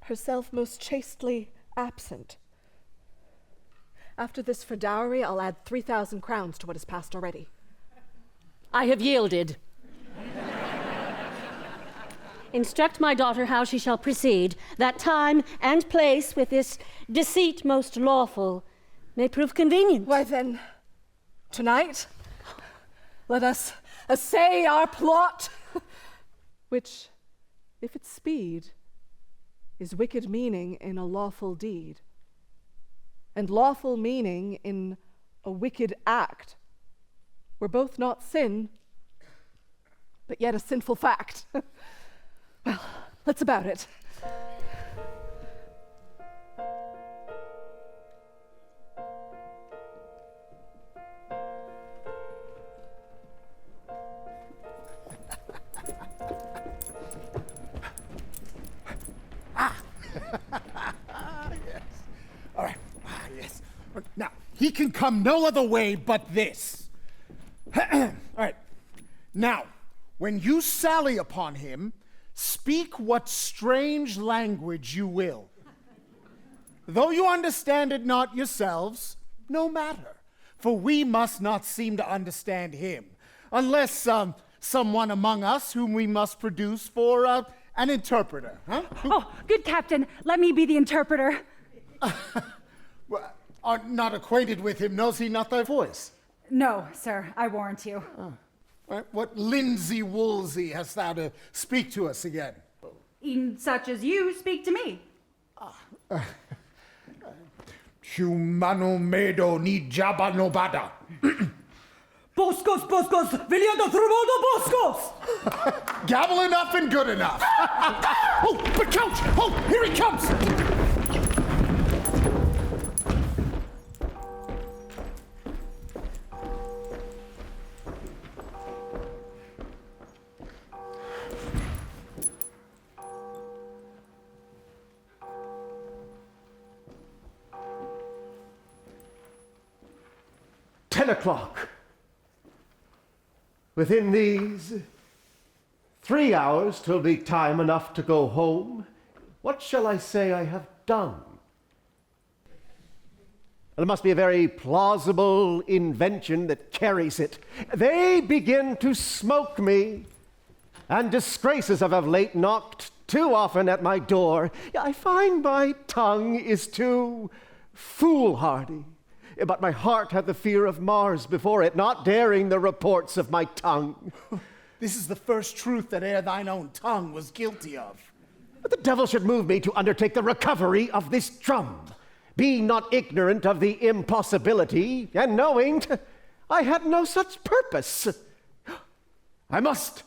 Herself most chastely absent. After this for dowry, I'll add 3,000 crowns to what has passed already.
I have yielded. Instruct my daughter how she shall proceed, that time and place with this deceit most lawful may prove convenient.
Why then, tonight, let us essay our plot, which, if its speed, is wicked meaning in a lawful deed. and lawful meaning in a wicked act were both not sin, but yet a sinful fact. Well, that's about it.
Yes. All right. Yes. Now, he can come no other way but this. All right. Now, when you sally upon him, speak what strange language you will. Though you understand it not yourselves, no matter, for we must not seem to understand him, unless someone among us whom we must produce for an interpreter. Huh?
Oh, good captain. Let me be the interpreter.
Are not acquainted with him, knows he not thy voice?
No, sir, I warrant you.
Right, what linsey woolsey hast thou to speak to us again?
In such as you speak to me.
Humano medo ni jaba no bada.
Boscos, viliendo trumodo boscos!
Gabble enough and good enough. Oh, but Count! Oh, here he comes!
10 o'clock. Within these 3 hours 'twill be time enough to go home. What shall I say I have done? It must be a very plausible invention that carries it. They begin to smoke me, and disgraces have of late knocked too often at my door. I find my tongue is too foolhardy. But my heart hath the fear of Mars before it, not daring the reports of my tongue.
This is the first truth that e'er thine own tongue was guilty of.
But the devil should move me to undertake the recovery of this drum, being not ignorant of the impossibility, and knowing I had no such purpose. I must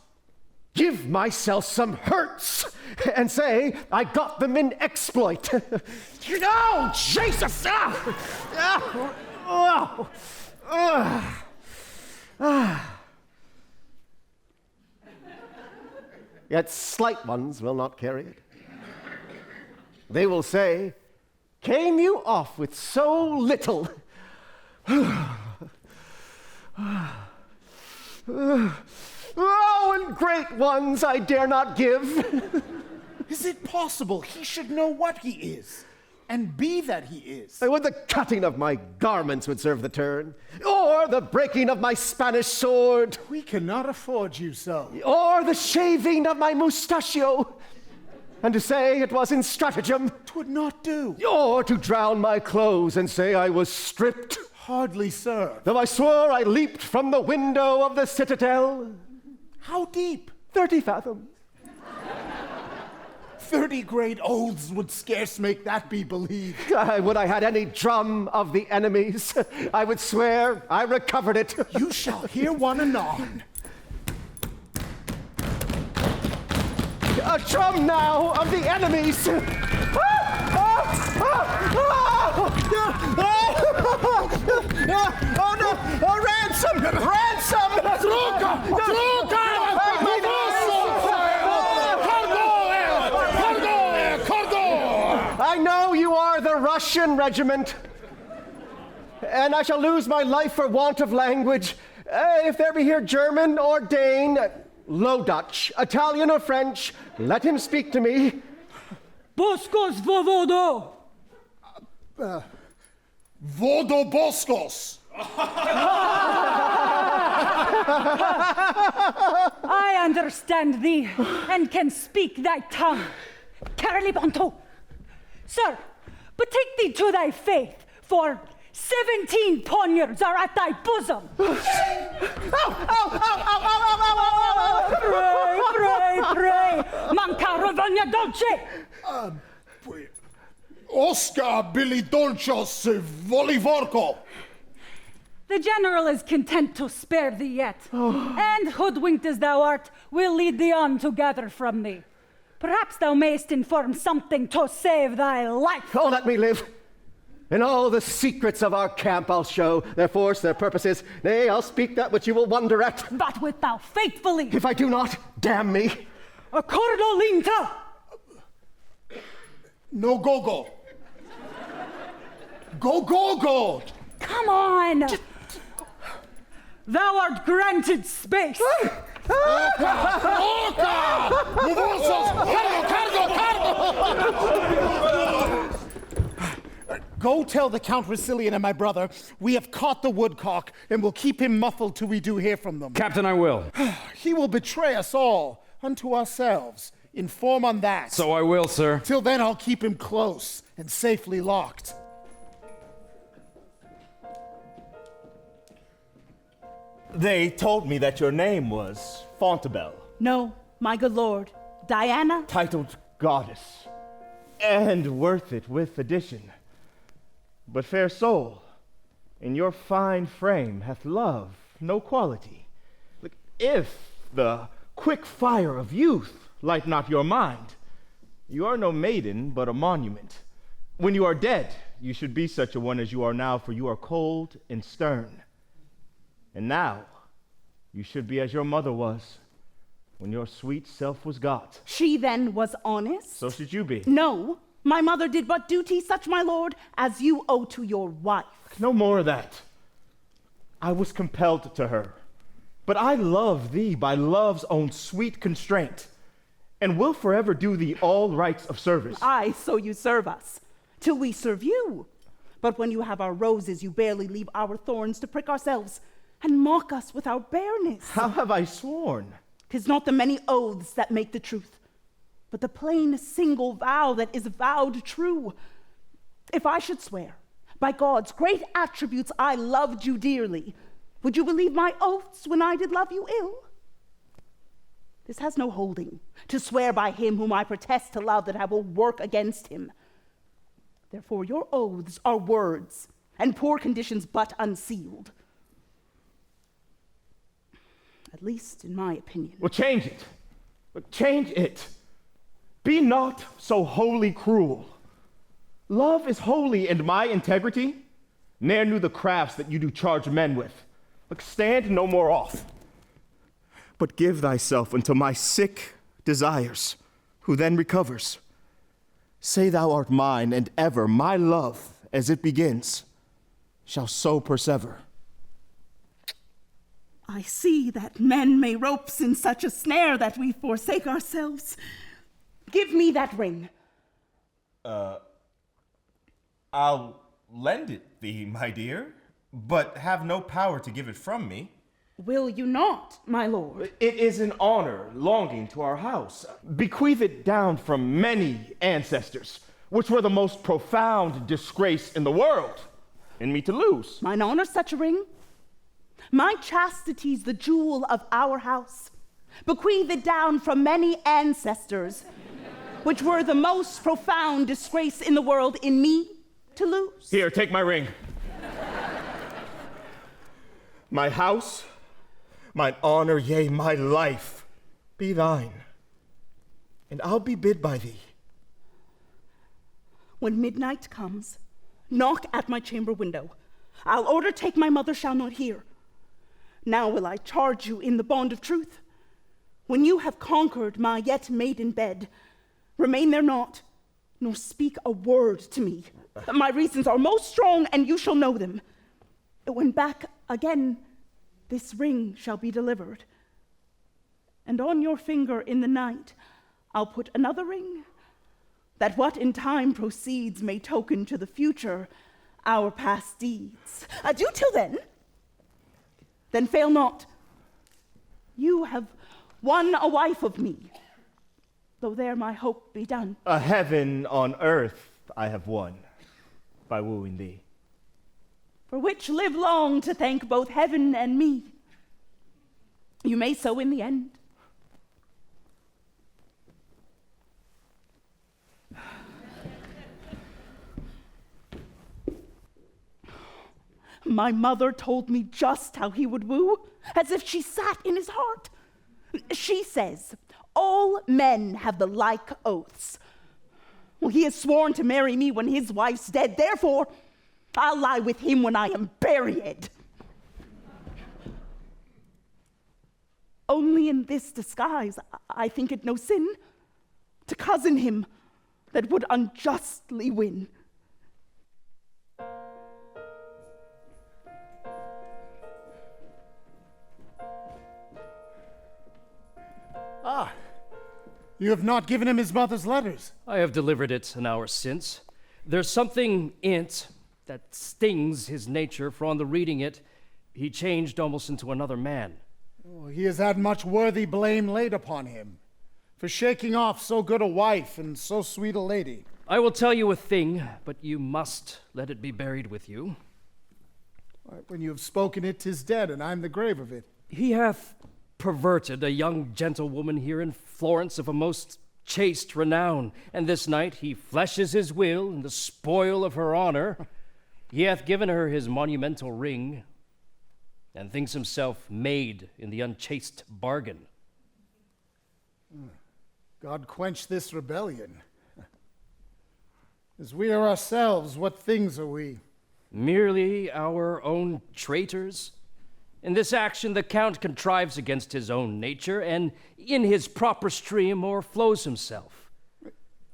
give myself some hurts and say I got them in exploit. No, Jesus! Yet slight ones will not carry it. They will say, came you off with so little? Oh, and great ones I dare not give.
Is it possible he should know what he is, and be that he is?
Would the cutting of my garments would serve the turn, or the breaking of my Spanish sword.
We cannot afford you so.
Or the shaving of my mustachio, and to say it was in stratagem.
'Twould not do.
Or to drown my clothes and say I was stripped.
Hardly serve.
Though I swore I leaped from the window of the citadel.
How deep?
30 fathoms.
30 great oaths would scarce make that be believed.
Would I had any drum of the enemies, I would swear I recovered it.
You shall hear one anon.
A drum now of the enemies. Oh no! Oh, ransom! Ransom! I know you are the Russian regiment, and I shall lose my life for want of language. If there be here German or Dane, Low Dutch, Italian or French, let him speak to me.
Boscos vovodo!
Vodo Boscos!
I understand thee, and can speak thy tongue. Carly Bonto. Sir, betake thee to thy faith, for 17 poniards are at thy bosom. Pray, manca rovagna dolce.
Oscar Bilidolchos Volivorko.
The general is content to spare thee yet, and hoodwinked as thou art, will lead thee on to gather from thee. Perhaps thou mayst inform something to save thy life.
Oh, let me live. In all the secrets of our camp I'll show their force, their purposes. Nay, I'll speak that which you will wonder at.
But wilt thou faithfully?
If I do not, damn me.
Accordo linta!
No go-go. Go-go-go!
Come on! Thou art granted space.
Go tell the Count Rossillion and my brother we have caught the woodcock and will keep him muffled till we do hear from them.
Captain, I will.
He will betray us all unto ourselves. Inform on that.
So I will, sir.
Till then, I'll keep him close and safely locked.
They told me that your name was Fontabelle.
No, my good lord. Diana?
Titled goddess, and worth it with addition. But fair soul, in your fine frame hath love no quality. Look, if the quick fire of youth light not your mind, you are no maiden, but a monument. When you are dead, you should be such a one as you are now, for you are cold and stern. And now, you should be as your mother was, when your sweet self was got.
She then was honest?
So should you be.
No, my mother did but duty such, my lord, as you owe to your wife.
No more of that. I was compelled to her. But I love thee by love's own sweet constraint, and will forever do thee all rights of service.
Aye, so you serve us, till we serve you. But when you have our roses, you barely leave our thorns to prick ourselves, and mock us with our bareness.
How have I sworn?
'Tis not the many oaths that make the truth, but the plain single vow that is vowed true. If I should swear, by God's great attributes I loved you dearly, would you believe my oaths when I did love you ill? This has no holding, to swear by him whom I protest to love that I will work against him. Therefore your oaths are words, and poor conditions but unsealed. At least in my opinion.
Well, change it. Change it. Be not so wholly cruel. Love is holy, and my integrity ne'er knew the crafts that you do charge men with. Look, stand no more off, but give thyself unto my sick desires, who then recovers. Say thou art mine, and ever my love, as it begins, shall so persever.
I see that men may ropes in such a snare that we forsake ourselves. Give me that ring.
I'll lend it thee, my dear, but have no power to give it from me.
Will you not, my lord?
It is an honor longing to our house. Bequeath it down from many ancestors, which were the most profound disgrace in the world, and me to lose.
Mine honor such a ring? My chastity's the jewel of our house. Bequeath it down from many ancestors, which were the most profound disgrace in the world, in me to lose.
Here, take my ring. My house, mine honor, yea, my life, be thine, and I'll be bid by thee.
When midnight comes, knock at my chamber window. I'll order take my mother shall not hear. Now will I charge you in the bond of truth. When you have conquered my yet maiden bed, remain there not, nor speak a word to me. My reasons are most strong, and you shall know them. When back again, this ring shall be delivered. And on your finger in the night, I'll put another ring, that what in time proceeds may token to the future our past deeds. Adieu till then. Then fail not. You have won a wife of me, though there my hope be done.
A heaven on earth I have won by wooing thee.
For which live long to thank both heaven and me. You may so in the end. My mother told me just how he would woo, as if she sat in his heart. She says, all men have the like oaths. Well, he has sworn to marry me when his wife's dead, therefore I'll lie with him when I am buried. Only in this disguise I think it no sin to cozen him that would unjustly win.
Ah, you have not given him his mother's letters.
I have delivered it an hour since. There's something in't that stings his nature, for on the reading it, he changed almost into another man.
Oh, he has had much worthy blame laid upon him for shaking off so good a wife and so sweet a lady.
I will tell you a thing, but you must let it be buried with you.
When you have spoken it, 'tis dead, and I'm the grave of it.
He hath perverted a young gentlewoman here in Florence of a most chaste renown, and this night he fleshes his will in the spoil of her honor. He hath given her his monumental ring, and thinks himself made in the unchaste bargain.
God quench this rebellion. As we are ourselves, what things are we?
Merely our own traitors. In this action the Count contrives against his own nature, and in his proper stream o'erflows himself.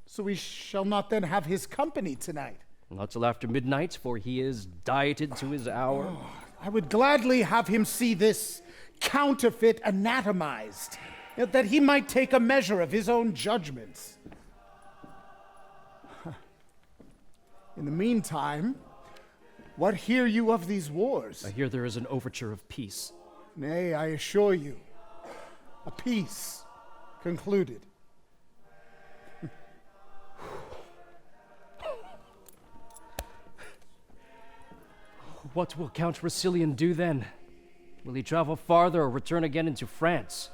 So we shall not then have his company tonight?
Not till after midnight, for he is dieted to his hour.
Oh, I would gladly have him see this counterfeit anatomized, that he might take a measure of his own judgments. In the meantime, what hear you of these wars?
I hear there is an overture of peace.
Nay, I assure you, a peace concluded.
What will Count Rossillion do then? Will he travel farther or return again into France?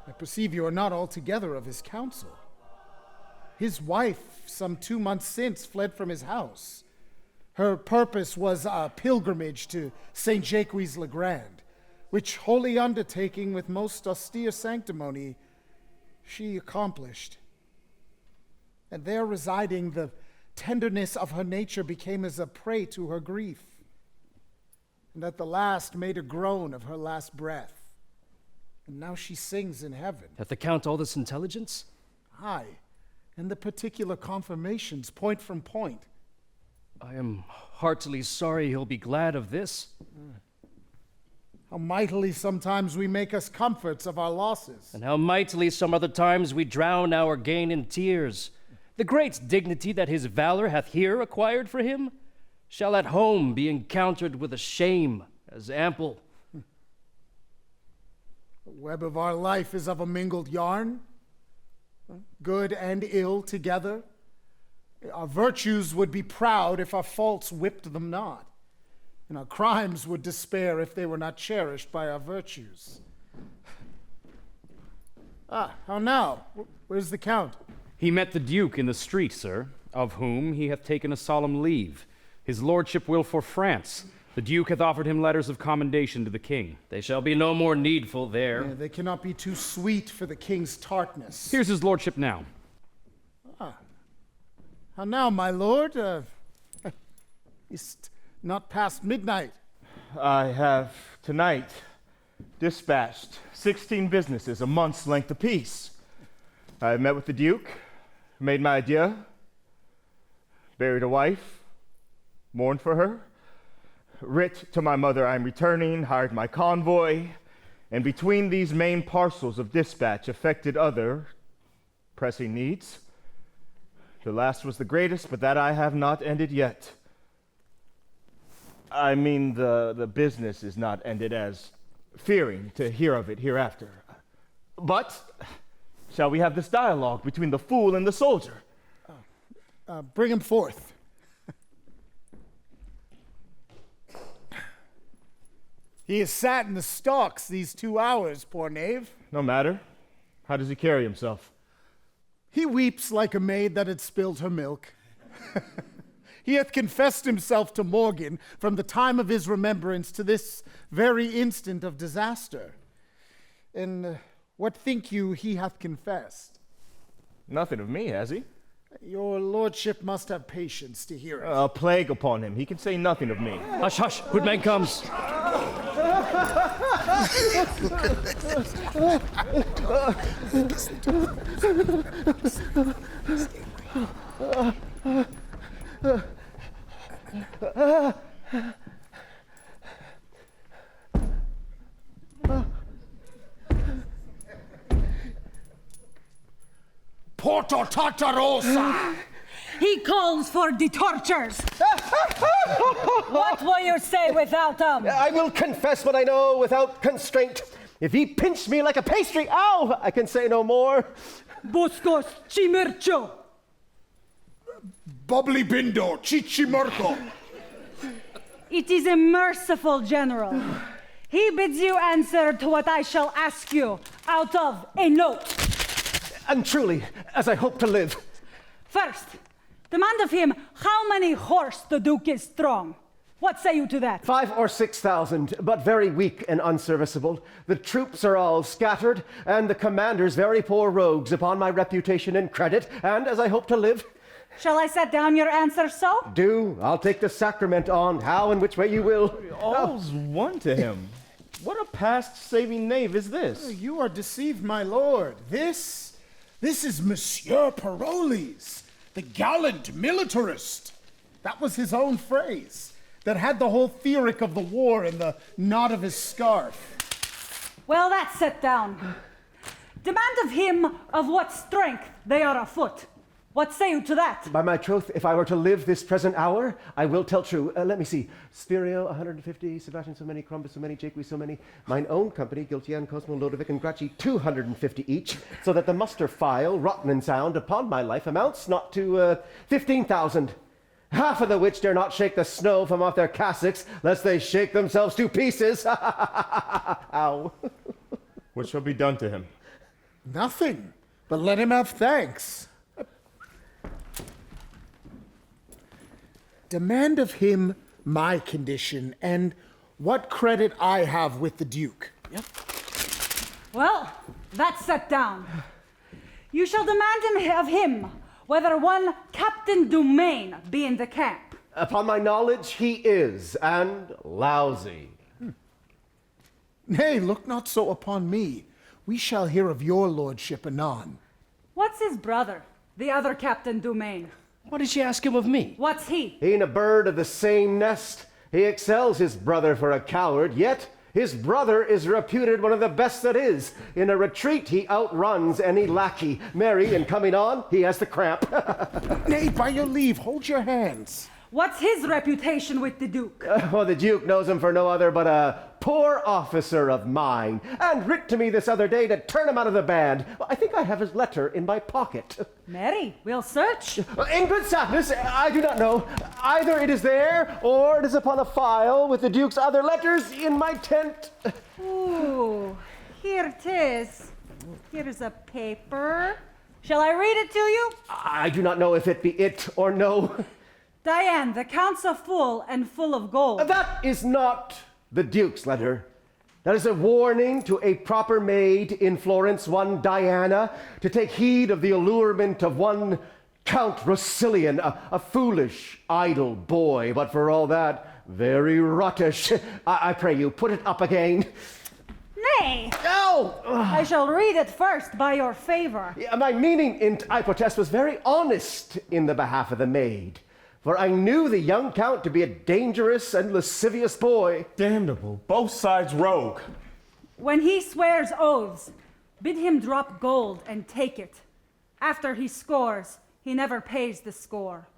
I perceive you are not altogether of his counsel. His wife, some 2 months since, fled from his house. Her purpose was a pilgrimage to St. Jacques-le-Grand, which holy undertaking with most austere sanctimony she accomplished. And there residing, the tenderness of her nature became as a prey to her grief, and at the last made a groan of her last breath. And now she sings in heaven.
Hath the Count all this intelligence?
Aye, and the particular confirmations, point from point.
I am heartily sorry he'll be glad of this.
How mightily sometimes we make us comforts of our losses.
And how mightily some other times we drown our gain in tears. The great dignity that his valor hath here acquired for him shall at home be encountered with a shame as ample.
The web of our life is of a mingled yarn, good and ill together. Our virtues would be proud if our faults whipped them not, and our crimes would despair if they were not cherished by our virtues. How now? Where's the Count?
He met the Duke in the street, sir, of whom he hath taken a solemn leave. His lordship will for France. The Duke hath offered him letters of commendation to the king.
They shall be no more needful there.
They cannot be too sweet for the king's tartness.
Here's his lordship now.
How now, my lord? It's not past midnight.
I have tonight dispatched 16 businesses a month's length apiece. I have met with the Duke, made my adieu, buried a wife, mourned for her, writ to my mother I'm returning, hired my convoy, and between these main parcels of dispatch effected other pressing needs. The last was the greatest, but that I have not ended yet. I mean, the business is not ended, as fearing to hear of it hereafter. But shall we have this dialogue between the fool and the soldier?
Bring him forth. He has sat in the stocks these 2 hours, poor knave.
No matter. How does he carry himself?
He weeps like a maid that had spilled her milk. He hath confessed himself to Morgan from the time of his remembrance to this very instant of disaster. And what think you he hath confessed?
Nothing of me, has he?
Your lordship must have patience to hear it.
A plague upon him. He can say nothing of me.
Hush, hush, Hoodman comes.
Porto Tartarossa!
He calls for the tortures. What will you say without him?
I will confess what I know without constraint. If he pinched me like a pastry, ow, I can say no more.
Buscos chimircho.
Bubbly bindo, chichimurco.
It is a merciful general. He bids you answer to what I shall ask you out of a note.
And truly, as I hope to live.
First, demand of him how many horse the Duke is strong. What say you to that?
5,000 or 6,000, but very weak and unserviceable. The troops are all scattered, and the commanders very poor rogues upon my reputation and credit, and as I hope to live.
Shall I set down your answer so?
Do. I'll take the sacrament on, how and which way you will.
All's one to him. What a past-saving knave is this?
You are deceived, my lord. This is Monsieur Parolles, the gallant militarist. That was his own phrase, that had the whole theoric of the war in the knot of his scarf.
Well, that's set down. Demand of him of what strength they are afoot. What say you to that?
By my troth, if I were to live this present hour, I will tell true. Let me see. Spirio, 150, Sebastian, so many, Crumbus, so many, Jake, so many. Mine own company, Giltian, Cosmo, Lodovic, and Gracchi, 250 each, so that the muster file, rotten and sound, upon my life, amounts not to 15,000. Half of the which dare not shake the snow from off their cassocks, lest they shake themselves to pieces. Ow.
What shall be done to him?
Nothing, but let him have thanks. Demand of him my condition and what credit I have with the Duke. Yep.
Well, that's set down. You shall demand of him whether one Captain Dumaine be in the camp.
Upon my knowledge, he is, and lousy.
Nay, look not so upon me. We shall hear of your lordship anon.
What's his brother, the other Captain Dumaine?
What did she ask him of me?
What's he?
He ain't a bird of the same nest. He excels his brother for a coward, yet his brother is reputed one of the best that is. In a retreat, he outruns any lackey. Merry, and coming on, he has the cramp.
Nay, by your leave, hold your hands.
What's his reputation with the Duke?
Well, the Duke knows him for no other but a poor officer of mine, and writ to me this other day to turn him out of the band. Well, I think I have his letter in my pocket.
Mary, we'll search.
In good sadness, I do not know. Either it is there, or it is upon a file with the Duke's other letters in my tent.
Ooh, here it is. Here's a paper. Shall I read it to you?
I do not know if it be it or no.
Diane, the count's a fool and full of gold.
That is not the Duke's letter. That is a warning to a proper maid in Florence, one Diana, to take heed of the allurement of one Count Rossillion, a foolish, idle boy, but for all that, very rottish. I pray you, put it up again.
Nay!
No!
I shall read it first by your favor.
My meaning, I protest, was very honest in the behalf of the maid. For I knew the young count to be a dangerous and lascivious boy.
Damnable, both sides rogue.
When he swears oaths, bid him drop gold and take it. After he scores, he never pays the score.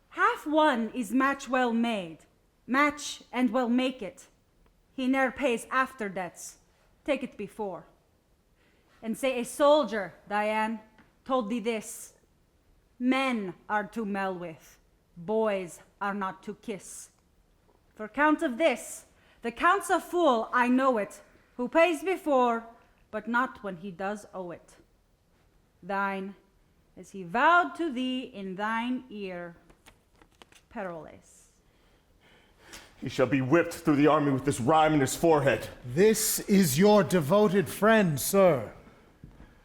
Half won is match well made, match and well make it. He ne'er pays after debts, take it before. And say a soldier, Diane, told thee this: men are to mell with, boys are not to kiss. For count of this, the count's a fool, I know it, who pays before, but not when he does owe it. Thine, as he vowed to thee in thine ear. Parolles.
He shall be whipped through the army with this rhyme in his forehead.
This is your devoted friend, sir.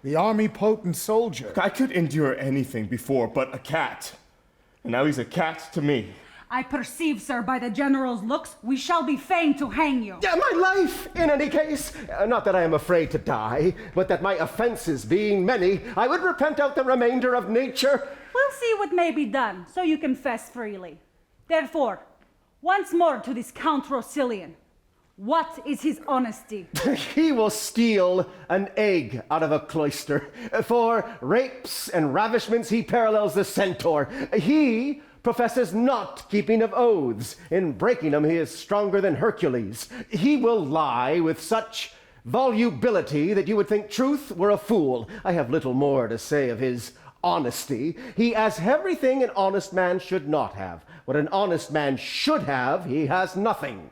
The army-potent soldier.
I could endure anything before but a cat. And now he's a cat to me.
I perceive, sir, by the general's looks, we shall be fain to hang you.
Yeah, my life, in any case. Not that I am afraid to die, but that my offenses being many, I would repent out the remainder of nature.
We'll see what may be done, so you confess freely. Therefore, once more to this Count Rossillion. What is his honesty?
He will steal an egg out of a cloister. For rapes and ravishments, he parallels the centaur. He professes not keeping of oaths. In breaking them, he is stronger than Hercules. He will lie with such volubility that you would think truth were a fool. I have little more to say of his honesty. He has everything an honest man should not have. What an honest man should have, he has nothing.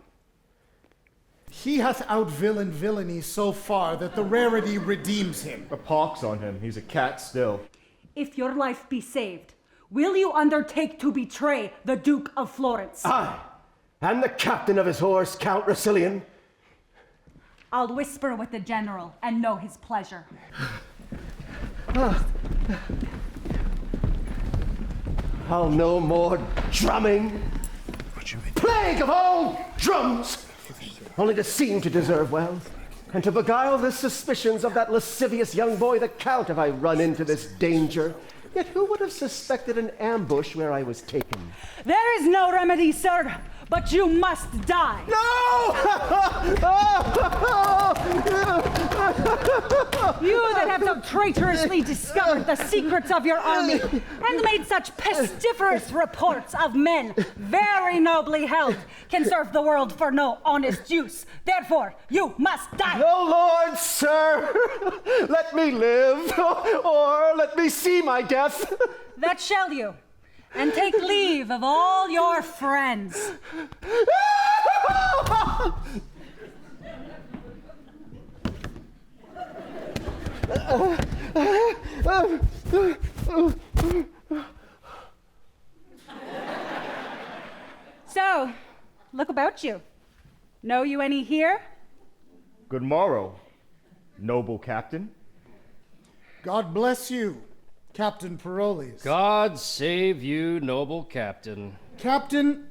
He hath outvillained villainy so far that the rarity redeems him.
A pox on him. He's a cat still.
If your life be saved, will you undertake to betray the Duke of Florence?
Aye, and the captain of his horse, Count Rossillion.
I'll whisper with the general and know his pleasure.
I'll no more drumming. Plague of all drums! Only to seem to deserve well, and to beguile the suspicions of that lascivious young boy, the Count, have I run into this danger. Yet who would have suspected an ambush where I was taken?
There is no remedy, sir, but you must die.
No!
You that have so traitorously discovered the secrets of your army and made such pestiferous reports of men very nobly held can serve the world for no honest use. Therefore, you must die.
No, Lord, sir. Let me live, or let me see my death.
That shall you. And take leave of all your friends. So, look about you. Know you any here?
Good morrow, noble captain.
God bless you, Captain Parolles.
God save you, noble captain.
Captain,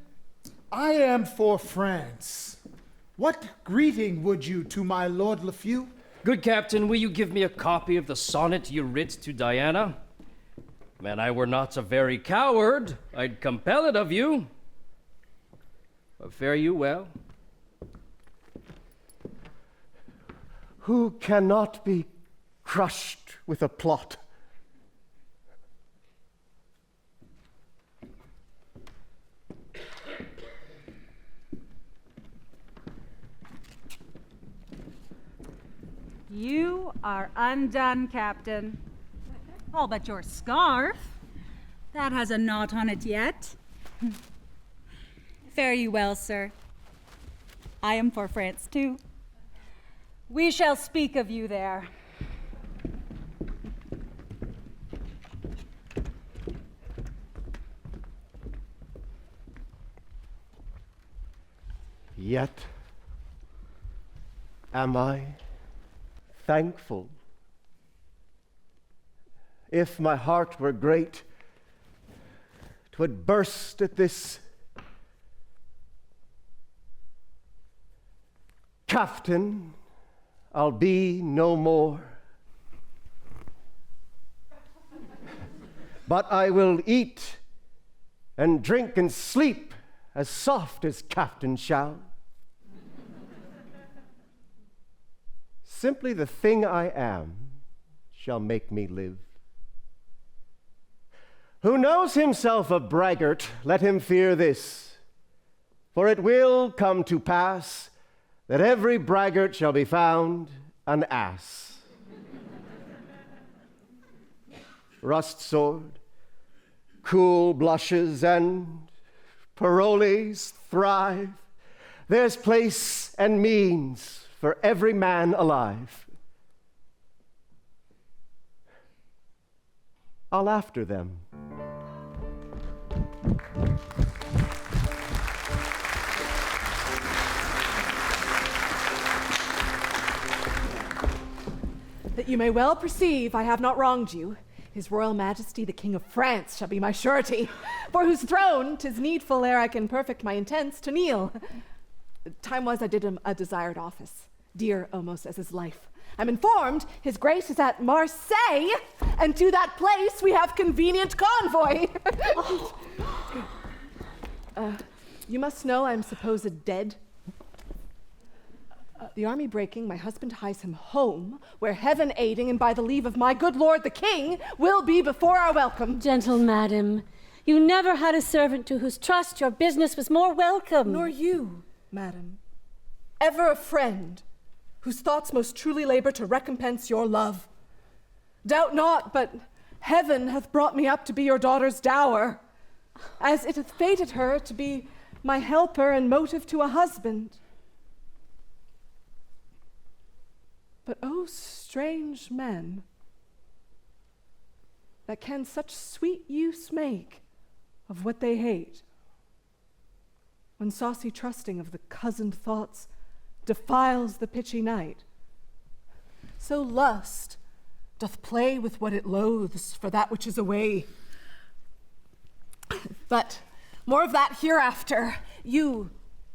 I am for France. What greeting would you to my Lord Lafeu?
Good captain, will you give me a copy of the sonnet you writ to Diana? Man, I were not a very coward, I'd compel it of you. But fare you well.
Who cannot be crushed with a plot?
You are undone, Captain. All but your scarf. That has a knot on it yet. Fare you well, sir. I am for France, too. We shall speak of you there.
Yet am I thankful. If my heart were great, 'twould burst at this. Captain, I'll be no more. But I will eat and drink and sleep as soft as captain shall. Simply the thing I am shall make me live. Who knows himself a braggart, let him fear this, for it will come to pass that every braggart shall be found an ass. Rust sword, cool blushes, and Parolles thrive. There's place and means for every man alive. I'll after them.
You may well perceive I have not wronged you. His Royal Majesty the King of France shall be my surety, for whose throne 'tis needful ere I can perfect my intents to kneel. Time was I did him a desired office, dear almost as his life. I'm informed his grace is at Marseille, and to that place we have convenient convoy. You must know I'm supposed dead. The army breaking, my husband hies him home, where heaven aiding, and by the leave of my good lord the king, will be before our welcome.
Gentle madam, you never had a servant to whose trust your business was more welcome.
Nor you, madam, ever a friend whose thoughts most truly labor to recompense your love. Doubt not, but heaven hath brought me up to be your daughter's dower, as it hath fated her to be my helper and motive to a husband. But oh, strange men, that can such sweet use make of what they hate, when saucy trusting of the cozened thoughts defiles the pitchy night. So lust doth play with what it loathes for that which is away. But more of that hereafter. You,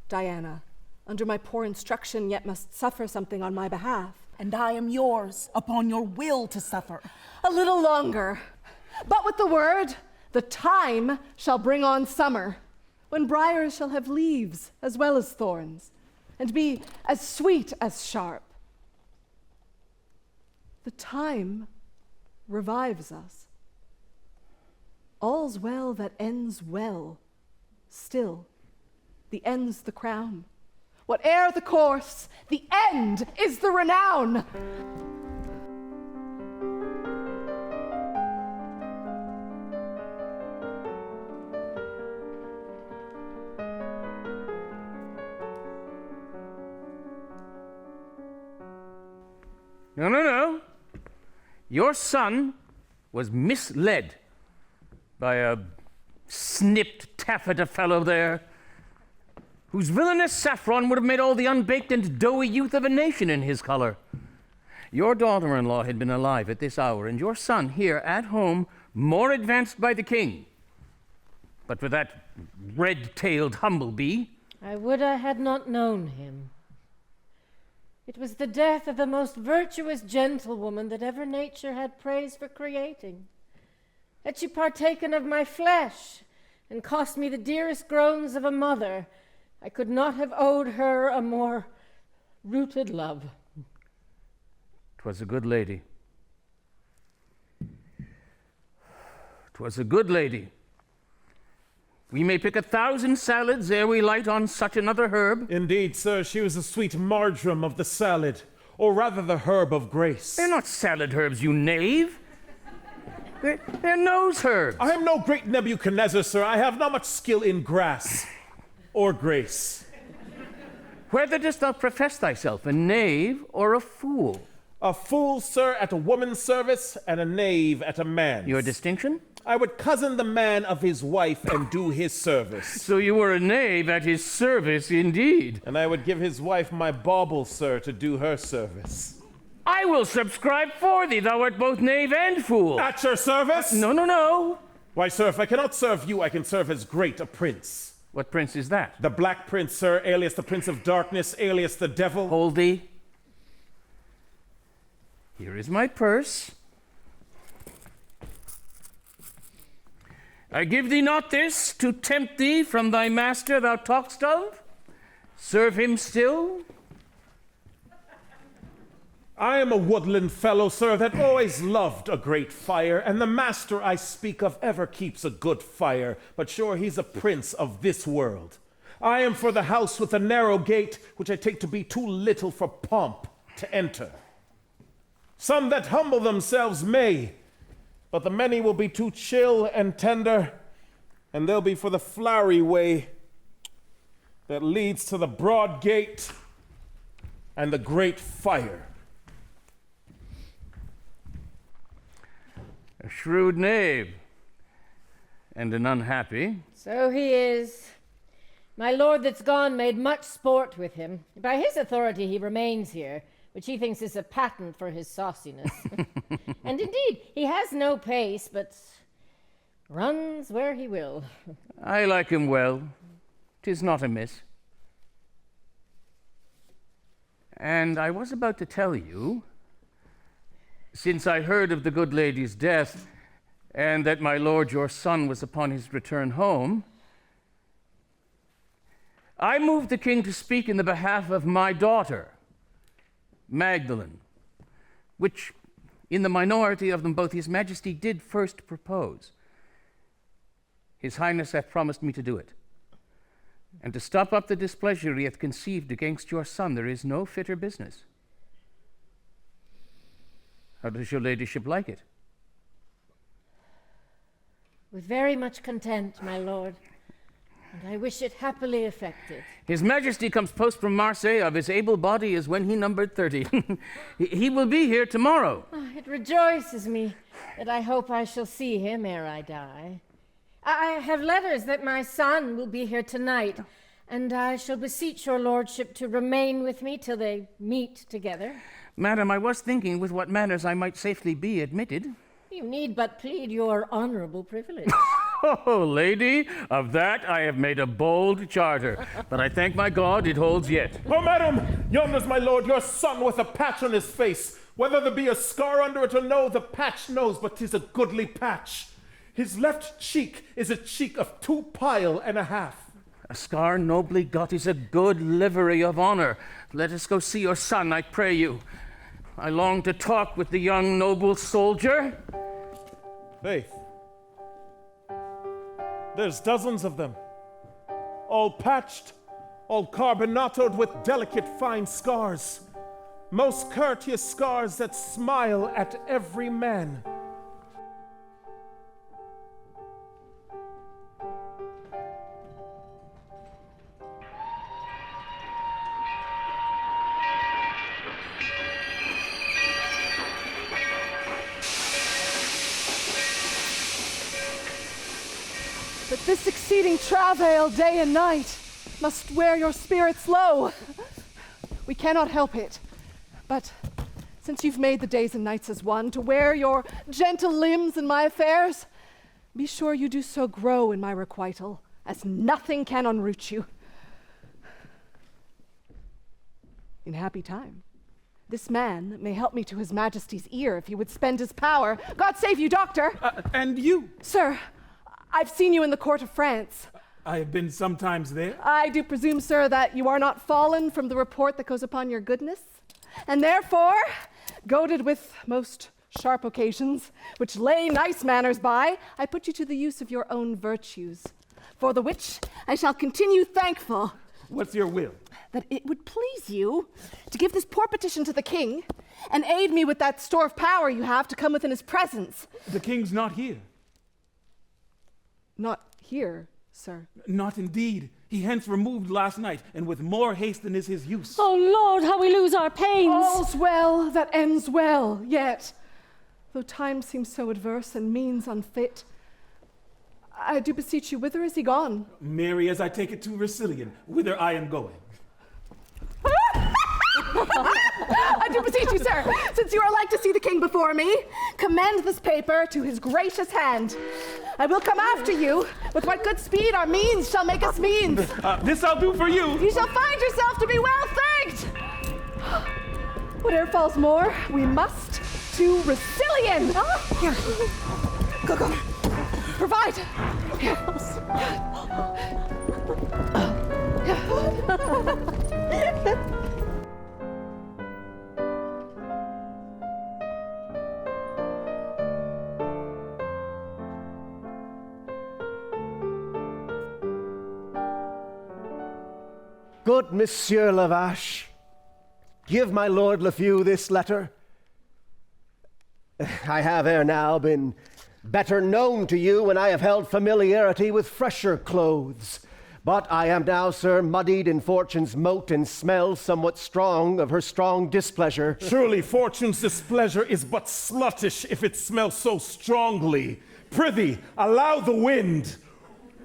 Diana, under my poor instruction, yet must suffer something on my behalf.
And I am yours, upon your will to suffer.
A little longer. But with the word, the time shall bring on summer, when briars shall have leaves as well as thorns, and be as sweet as sharp. The time revives us. All's well that ends well. Still, the end's the crown. Whate'er the course, the end is the renown.
No. Your son was misled by a snipped taffeta fellow there, whose villainous saffron would have made all the unbaked and doughy youth of a nation in his color. Your daughter-in-law had been alive at this hour, and your son here at home, more advanced by the king. But for that red-tailed humblebee,
I would I had not known him. It was the death of the most virtuous gentlewoman that ever nature had praise for creating. Had she partaken of my flesh, and cost me the dearest groans of a mother, I could not have owed her a more rooted love.
'Twas a good lady. 'Twas a good lady. We may pick 1,000 salads ere we light on such another herb.
Indeed, sir, she was the sweet marjoram of the salad, or rather the herb of grace.
They're not salad herbs, you knave. They're nose herbs.
I am no great Nebuchadnezzar, sir. I have not much skill in grass or grace.
Whether dost thou profess thyself, a knave or a fool?
A fool, sir, at a woman's service, and a knave at a man's.
Your distinction?
I would cousin the man of his wife and do his service.
So you were a knave at his service indeed.
And I would give his wife my bauble, sir, to do her service.
I will subscribe for thee. Thou art both knave and fool.
At your service?
No.
Why, sir, if I cannot serve you, I can serve as great a prince.
What prince is that?
The Black Prince, sir, alias the Prince of Darkness, alias the Devil.
Hold thee. Here is my purse. I give thee not this to tempt thee from thy master thou talk'st of. Serve him still.
I am a woodland fellow, sir, that always loved a great fire, and the master I speak of ever keeps a good fire, but sure he's a prince of this world. I am for the house with a narrow gate, which I take to be too little for pomp to enter. Some that humble themselves may, but the many will be too chill and tender, and they'll be for the flowery way that leads to the broad gate and the great fire.
A shrewd knave, and an unhappy.
So he is. My lord that's gone made much sport with him. By his authority he remains here, which he thinks is a patent for his sauciness. And indeed, he has no pace, but runs where he will.
I like him well. 'Tis not amiss. And I was about to tell you, since I heard of the good lady's death, and that my lord your son was upon his return home, I moved the king to speak in the behalf of my daughter, Magdalene, which in the minority of them both his majesty did first propose. His highness hath promised me to do it. And to stop up the displeasure he hath conceived against your son, there is no fitter business. How does your ladyship like it?
With very much content, my lord, and I wish it happily effected.
His majesty comes post from Marseille of his able body as when he numbered 30. He will be here tomorrow.
It rejoices me that I hope I shall see him ere I die. I have letters that my son will be here tonight, and I shall beseech your lordship to remain with me till they meet together.
Madam, I was thinking with what manners I might safely be admitted.
You need but plead your honorable privilege.
Oh, lady, of that I have made a bold charter, but I thank my God it holds yet.
Oh, madam, yonder's my lord, your son with a patch on his face. Whether there be a scar under it or no, the patch knows, but 'tis a goodly patch. His left cheek is a cheek of 2 pile and a half.
A scar nobly got is a good livery of honor. Let us go see your son, I pray you. I long to talk with the young noble soldier.
Faith, there's dozens of them, all patched, all carbonatoed with delicate fine scars, most courteous scars that smile at every man.
But this exceeding travail day and night must wear your spirits low. We cannot help it, but since you've made the days and nights as one to wear your gentle limbs in my affairs, be sure you do so grow in my requital, as nothing can unroot you. In happy time, this man may help me to his majesty's ear if he would spend his power. God save you, doctor!
And you?
Sir, I've seen you in the court of France.
I have been sometimes there.
I do presume, sir, that you are not fallen from the report that goes upon your goodness, and therefore, goaded with most sharp occasions, which lay nice manners by, I put you to the use of your own virtues, for the which I shall continue thankful.
What's your will?
That it would please you to give this poor petition to the king, and aid me with that store of power you have to come within his presence.
The king's not here.
Not here, sir.
Not indeed. He hence removed last night, and with more haste than is his use.
Oh Lord, how we lose our pains!
All's well that ends well, yet, though time seems so adverse and means unfit, I do beseech you, whither is he gone?
Mary, as I take it to Rossillion, whither I am going.
I do beseech you, sir, since you are like to see the king before me, commend this paper to his gracious hand. I will come after you, with what good speed our means shall make us means.
This I'll do for you.
You shall find yourself to be well thanked. Whate'er falls more, we must to Rossillion. Here, go. Provide. Here.
Good Monsieur Lavache, give my Lord Lafeu this letter. I have ere now been better known to you when I have held familiarity with fresher clothes. But I am now, sir, muddied in fortune's moat and smell somewhat strong of her strong displeasure.
Surely fortune's displeasure is but sluttish if it smells so strongly. Prithee, allow the wind.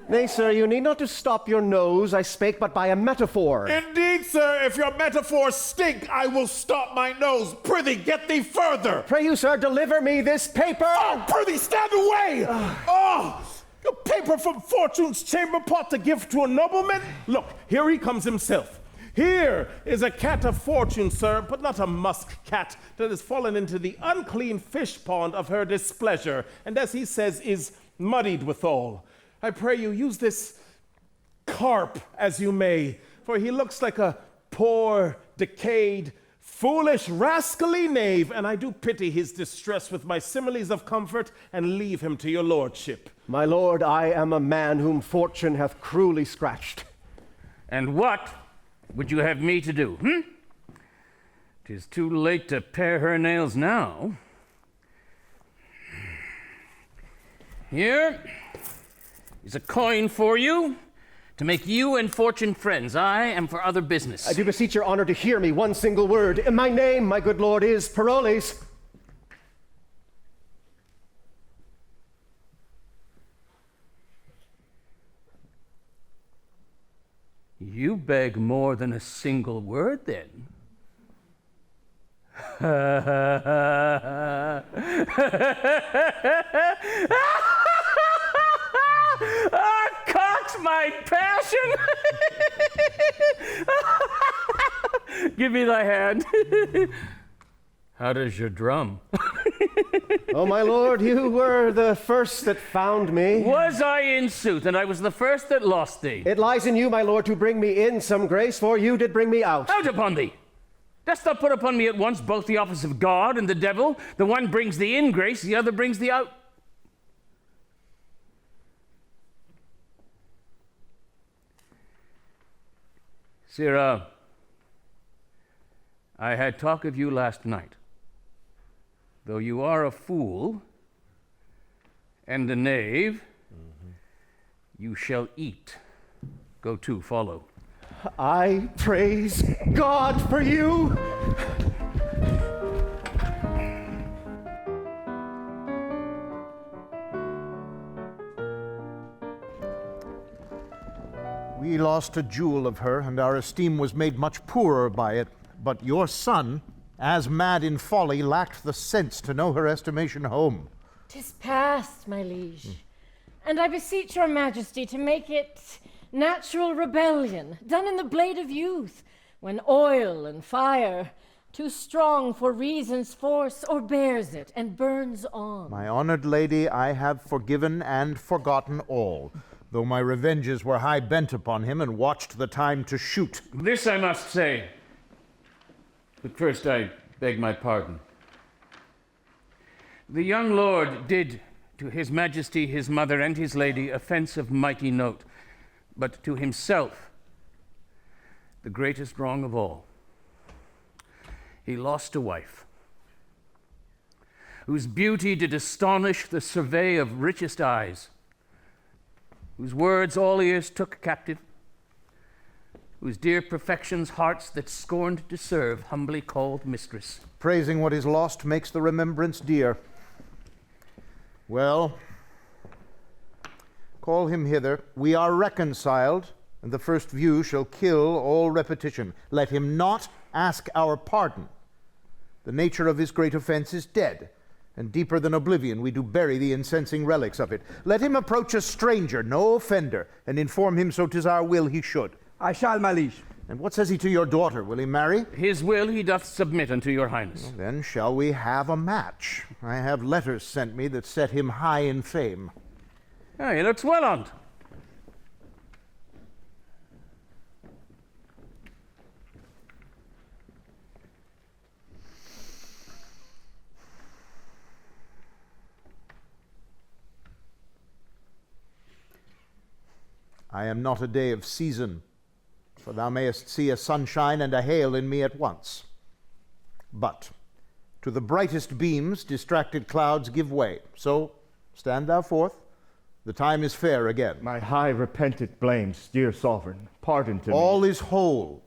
Nay, sir, you need not to stop your nose. I spake but by a metaphor.
Indeed, sir, if your metaphors stink, I will stop my nose. Prithee, get thee further.
Pray you, sir, deliver me this paper.
Oh, prithee, stand away! A paper from Fortune's chamber pot to give to a nobleman? Look, here he comes himself. Here is a cat of fortune, sir, but not a musk cat that has fallen into the unclean fish pond of her displeasure, and as he says, is muddied withal. I pray you use this carp as you may, for he looks like a poor, decayed, foolish, rascally knave, and I do pity his distress with my similes of comfort and leave him to your lordship.
My lord, I am a man whom fortune hath cruelly scratched.
And what would you have me to do, 'Tis too late to pare her nails now. Here is a coin for you, to make you and Fortune friends. I am for other business.
I do beseech your honor to hear me one single word. My name, my good lord, is Parolles.
You beg more than a single word, then. Cocks my passion! Give me thy hand. How does your drum?
Oh, my lord, you were the first that found me.
Was I in sooth, and I was the first that lost thee?
It lies in you, my lord, to bring me in some grace, for you did bring me out.
Out upon thee! Dost thou put upon me at once both the office of God and the devil? The one brings thee in grace, the other brings thee out. Sirrah, I had talk of you last night. Though you are a fool and a knave, you shall eat. Go to, follow.
I praise God for you.
We lost a jewel of her, and our esteem was made much poorer by it. But your son, as mad in folly, lacked the sense to know her estimation home.
'Tis past, my liege, and I beseech your majesty to make it natural rebellion, done in the blade of youth, when oil and fire, too strong for reason's force, o'erbears it and burns on.
My honored lady, I have forgiven and forgotten all, though my revenges were high bent upon him and watched the time to shoot.
This I must say, but first I beg my pardon. The young lord did to his majesty, his mother, and his lady offense of mighty note, but to himself the greatest wrong of all. He lost a wife, whose beauty did astonish the survey of richest eyes, whose words all ears took captive, whose dear perfections hearts that scorned to serve humbly called mistress.
Praising what is lost makes the remembrance dear. Well, call him hither. We are reconciled, and the first view shall kill all repetition. Let him not ask our pardon. The nature of his great offense is dead, and deeper than oblivion we do bury the incensing relics of it. Let him approach a stranger, no offender, and inform him so 'tis our will he should.
I shall, my liege.
And what says he to your daughter? Will he marry?
His will he doth submit unto your highness.
Well, then shall we have a match? I have letters sent me that set him high in fame.
Ah, he looks well on't.
I am not a day of season, for thou mayest see a sunshine and a hail in me at once. But to the brightest beams distracted clouds give way. So stand thou forth, the time is fair again.
My high repentant blames, dear sovereign, pardon to me.
All is whole.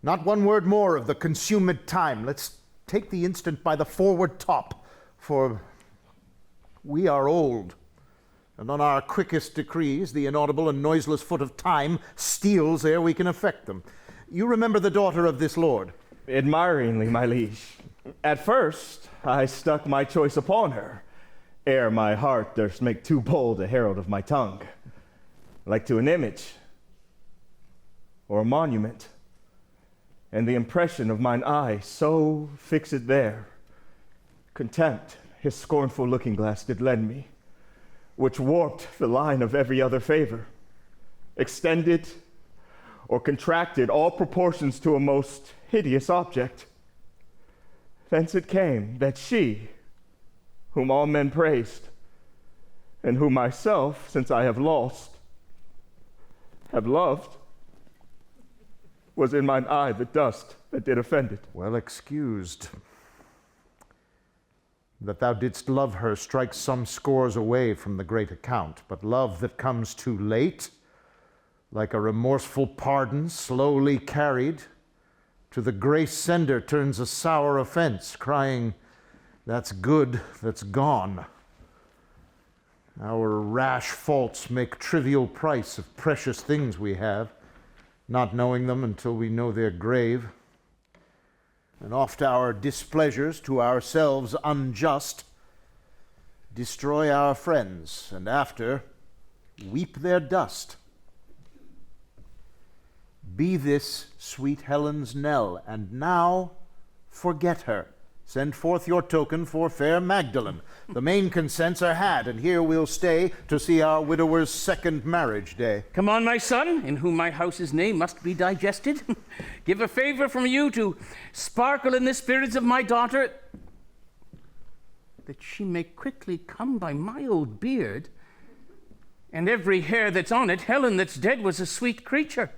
Not one word more of the consumed time. Let's take the instant by the forward top, for we are old. and on our quickest decrees the inaudible and noiseless foot of time steals ere we can effect them. You remember the daughter of this lord?
Admiringly, my liege. At first, I stuck my choice upon her, ere my heart durst make too bold a herald of my tongue, like to an image or a monument, and the impression of mine eye so fixed there, contempt his scornful looking glass did lend me, which warped the line of every other favor, extended or contracted all proportions to a most hideous object. Thence it came that she, whom all men praised, and whom myself, since I have lost, have loved, was in mine eye the dust that did offend it.
Well excused. That thou didst love her strikes some scores away from the great account, but love that comes too late, like a remorseful pardon slowly carried, to the grace sender turns a sour offense, crying, "That's good, that's gone." Our rash faults make trivial price of precious things we have, not knowing them until we know their grave. And oft our displeasures to ourselves unjust destroy our friends, and after weep their dust. Be this sweet Helen's knell, and now forget her. Send forth your token for fair Magdalene. The main consents are had, and here we'll stay to see our widower's second marriage day.
Come on, my son, in whom my house's name must be digested. Give a favor from you to sparkle in the spirits of my daughter, that she may quickly come by my old beard, and every hair that's on it. Helen that's dead was a sweet creature.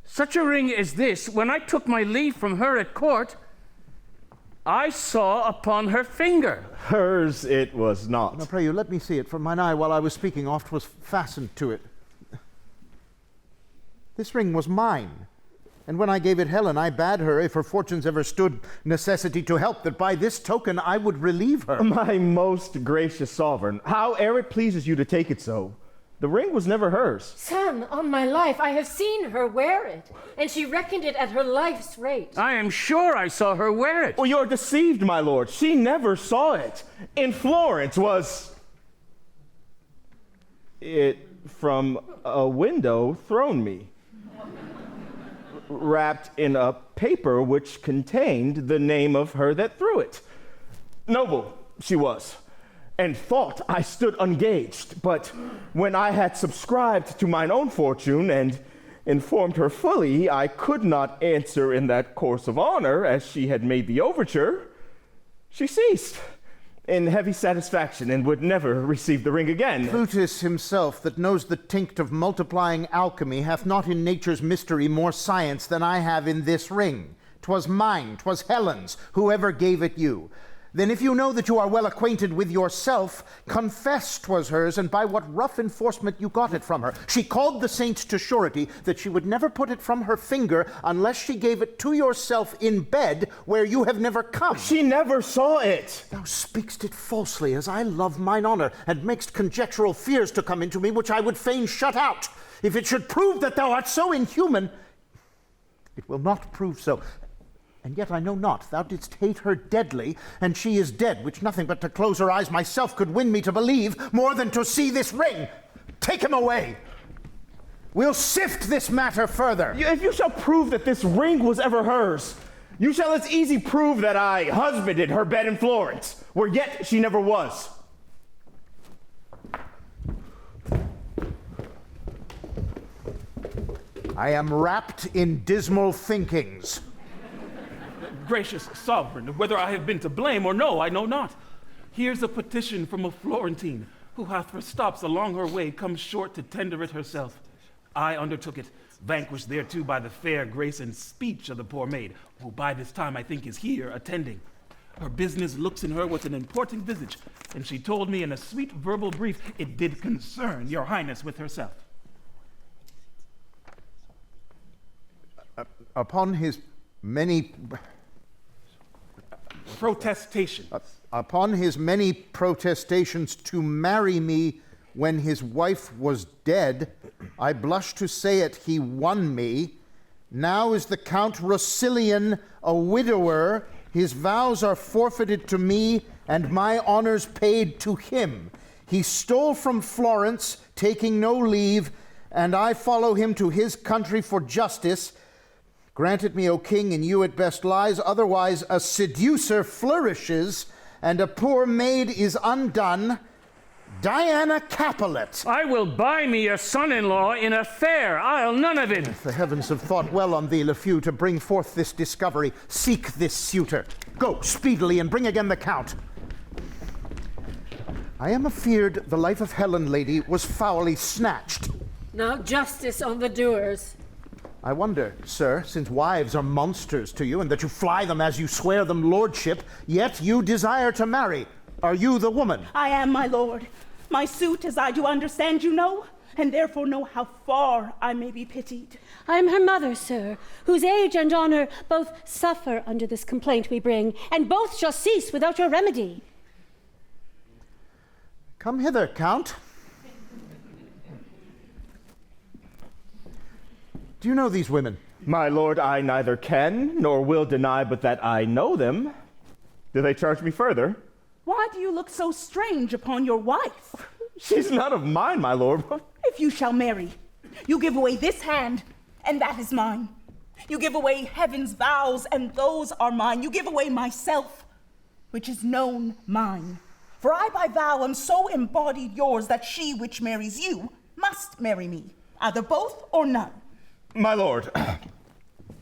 Such a ring as this, when I took my leave from her at court, I saw upon her finger.
Hers it was not.
Now pray you, let me see it, for mine eye while I was speaking oft was fastened to it. This ring was mine, and when I gave it Helen, I bade her, if her fortunes ever stood necessity to help, that by this token I would relieve her.
My most gracious sovereign, howe'er it pleases you to take it so, the ring was never hers.
Son, on my life, I have seen her wear it, and she reckoned it at her life's rate.
I am sure I saw her wear it.
Well, you're deceived, my lord. She never saw it. In Florence was it from a window thrown me, wrapped in a paper which contained the name of her that threw it. Noble she was, and thought I stood ungaged, but when I had subscribed to mine own fortune and informed her fully I could not answer in that course of honor as she had made the overture, she ceased in heavy satisfaction and would never receive the ring again.
Plutus himself, that knows the tinct of multiplying alchemy, hath not in nature's mystery more science than I have in this ring. 'Twas mine, 'twas Helen's, whoever gave it you. Then if you know that you are well acquainted with yourself, confess 'twas hers, and by what rough enforcement you got it from her. She called the saints to surety that she would never put it from her finger unless she gave it to yourself in bed, where you have never come.
She never saw it.
Thou speak'st it falsely, as I love mine honor, and makest conjectural fears to come into me, which I would fain shut out. If it should prove that thou art so inhuman, it will not prove so. And yet I know not, thou didst hate her deadly, and she is dead, which nothing but to close her eyes myself could win me to believe, more than to see this ring. Take him away. We'll sift this matter further.
If you shall prove that this ring was ever hers, you shall as easy prove that I husbanded her bed in Florence, where yet she never was.
I am wrapped in dismal thinkings.
Gracious sovereign, whether I have been to blame or no, I know not. Here's a petition from a Florentine, who hath for stops along her way come short to tender it herself. I undertook it, vanquished thereto by the fair grace and speech of the poor maid, who by this time I think is here attending. Her business looks in her with an important visage, and she told me in a sweet verbal brief it did concern your highness with herself.
Upon his many...
Protestation.
Upon his many protestations to marry me when his wife was dead, I blush to say it, he won me. Now is the Count Rossillion a widower. His vows are forfeited to me, and my honors paid to him. He stole from Florence, taking no leave, and I follow him to his country for justice. Grant it me, O king, in you it best lies, otherwise a seducer flourishes, and a poor maid is undone. Diana Capulet.
I will buy me a son-in-law in a fair. I'll none of it.
The heavens have thought well on thee, Lafew, to bring forth this discovery. Seek this suitor. Go speedily and bring again the count. I am afeard the life of Helen, lady, was foully snatched.
Now justice on the doers.
I wonder, sir, since wives are monsters to you, and that you fly them as you swear them lordship, yet you desire to marry. Are you the woman?
I am, my lord. My suit, as I do understand, you know, and therefore know how far I may be pitied.
I am her mother, sir, whose age and honor both suffer under this complaint we bring, and both shall cease without your remedy.
Come hither, Count. Do you know these women?
My lord, I neither can nor will deny but that I know them. Do they charge me further?
Why do you look so strange upon your wife?
She's none of mine, my lord.
If you shall marry, you give away this hand, and that is mine. You give away heaven's vows, and those are mine. You give away myself, which is known mine. For I by vow am so embodied yours that she which marries you must marry me, either both or none.
My lord,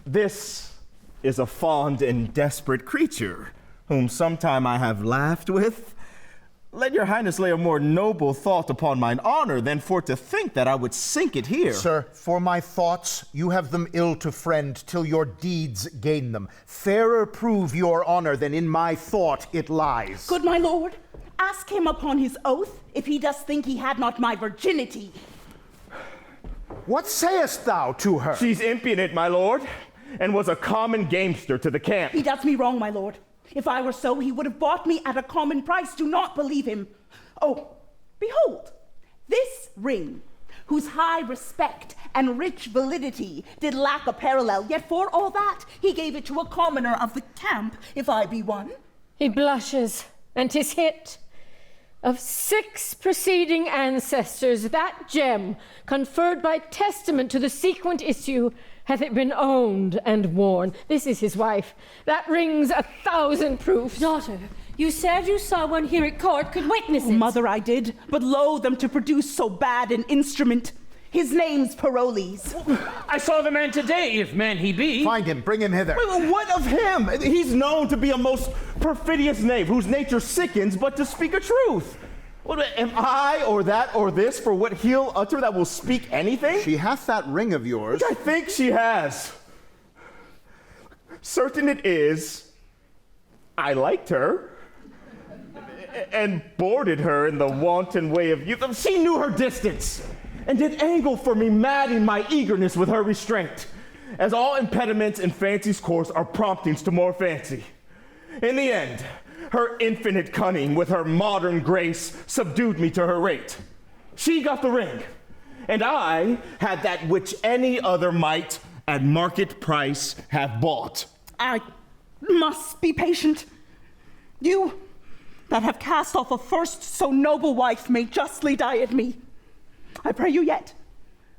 this is a fond and desperate creature, whom sometime I have laughed with. Let your highness lay a more noble thought upon mine honor than for to think that I would sink it here.
Sir, for my thoughts, you have them ill to friend till your deeds gain them. Fairer prove your honor than in my thought it lies.
Good my lord, ask him upon his oath if he does think he had not my virginity.
What sayest thou to her?
She's impudent, my lord, and was a common gamester to the camp.
He does me wrong, my lord. If I were so, he would have bought me at a common price. Do not believe him. Oh, behold, this ring, whose high respect and rich validity did lack a parallel, yet for all that he gave it to a commoner of the camp, if I be one.
He blushes, and 'tis hit. Of 6 preceding ancestors, that gem, conferred by testament to the sequent issue, hath it been owned and worn. This is his wife. That rings 1,000 proofs.
Daughter, you said you saw one here at court, could witness it.
Mother, I did, but loathe them to produce so bad an instrument. His name's Parolles.
I saw the man today, if man he be.
Find him, bring him hither.
Wait, what of him? He's known to be a most perfidious knave, whose nature sickens but to speak a truth. What, am I, or that, or this, for what he'll utter that will speak anything?
She hath that ring of yours.
Which I think she has. Certain it is, I liked her, and boarded her in the wanton way of youth. She knew her distance, and did angle for me mad in my eagerness with her restraint, as all impediments in fancy's course are promptings to more fancy. In the end, her infinite cunning with her modern grace subdued me to her rate. She got the ring, and I had that which any other might at market price have bought.
I must be patient. You that have cast off a first so noble wife may justly diet me. I pray you yet,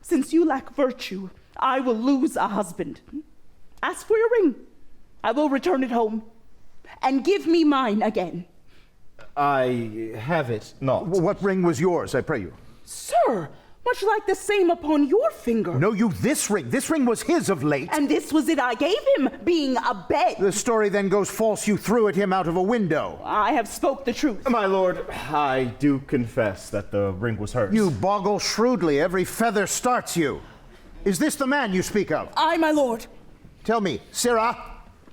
since you lack virtue, I will lose a husband. Ask for your ring. I will return it home. And give me mine again.
I have it not.
What ring was yours, I pray you?
Sir, much like the same upon your finger.
Know you this ring? This ring was his of late.
And this was it I gave him, being a bed.
The story then goes false. You threw at him out of a window.
I have spoke the truth.
My lord, I do confess that the ring was hers.
You boggle shrewdly. Every feather starts you. Is this the man you speak of?
I, my lord.
Tell me, sirrah.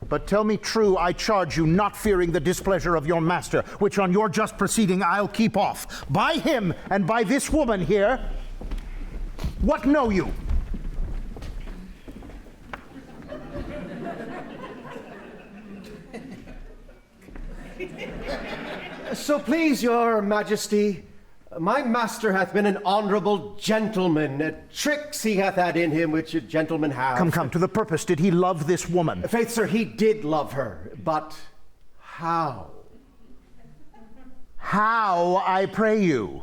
But tell me true, I charge you, not fearing the displeasure of your master, which on your just proceeding I'll keep off. By him and by this woman here, what know you?
So please your majesty, My master hath been an honorable gentleman. Tricks he hath had in him which a gentleman have.
Come, to the purpose. Did he love this woman?
Faith, sir, he did love her, but how?
How, I pray you?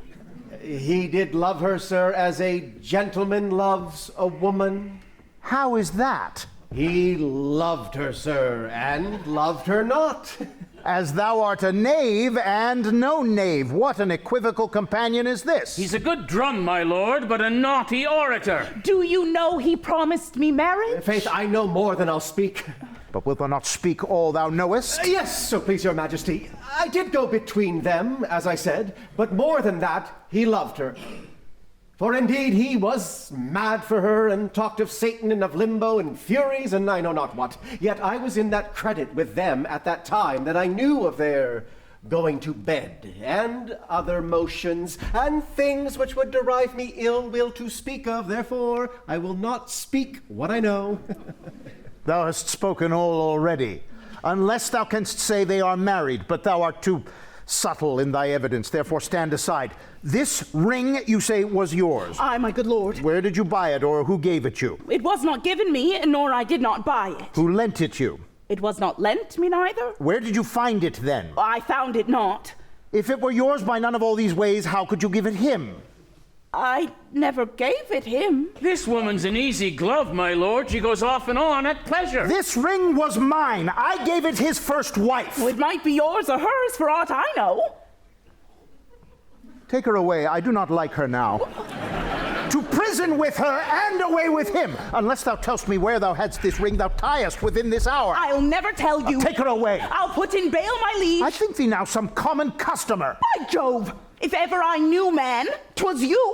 He did love her, sir, as a gentleman loves a woman.
How is that?
He loved her, sir, and loved her not.
As thou art a knave and no knave. What an equivocal companion is this?
He's a good drum, my lord, but a naughty orator.
Do you know he promised me marriage?
Faith, I know more than I'll speak.
But wilt thou not speak all thou knowest?
Yes, so please your majesty. I did go between them, as I said, but more than that, he loved her. For indeed he was mad for her, and talked of Satan and of limbo and furies and I know not what. Yet I was in that credit with them at that time that I knew of their going to bed, and other motions, and things which would derive me ill will to speak of. Therefore I will not speak what I know.
Thou hast spoken all already, unless thou canst say they are married, but thou art too subtle in thy evidence, therefore stand aside. This ring, you say, was yours?
Aye, my good lord.
Where did you buy it, or who gave it you?
It was not given me, nor I did not buy it.
Who lent it you?
It was not lent me neither.
Where did you find it then?
I found it not.
If it were yours by none of all these ways, how could you give it him?
I never gave it him.
This woman's an easy glove, my lord. She goes off and on at pleasure.
This ring was mine. I gave it his first wife.
Well, it might be yours or hers for aught I know.
Take her away. I do not like her now. To prison with her and away with him. Unless thou tell'st me where thou hadst this ring, thou tiest within this hour.
I'll never tell you.
Take her away.
I'll put in bail, my liege.
I think thee now some common customer.
By Jove, if ever I knew man, 'twas you.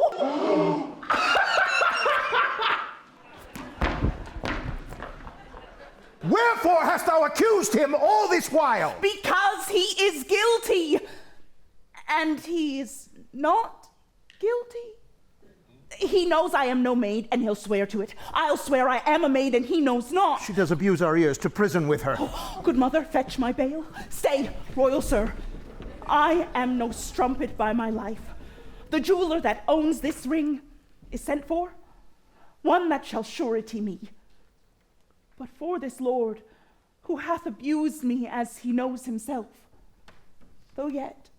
Wherefore hast thou accused him all this while?
Because he is guilty. And he is not guilty. He knows I am no maid, and he'll swear to it. I'll swear I am a maid, and he knows not.
She does abuse our ears. To prison with her.
Oh, good mother, fetch my bail. Stay, royal sir. I am no strumpet by my life. The jeweler that owns this ring is sent for, one that shall surety me. But for this lord, who hath abused me as he knows himself, though yet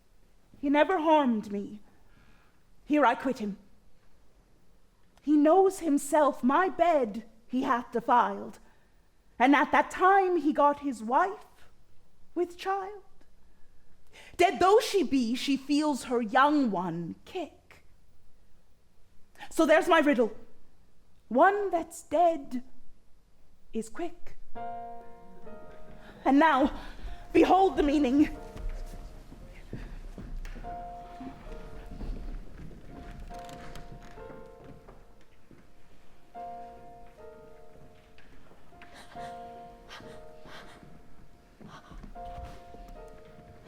he never harmed me, here I quit him. He knows himself my bed he hath defiled, and at that time he got his wife with child. Dead though she be, she feels her young one kick. So there's my riddle. One that's dead is quick. And now, behold the meaning.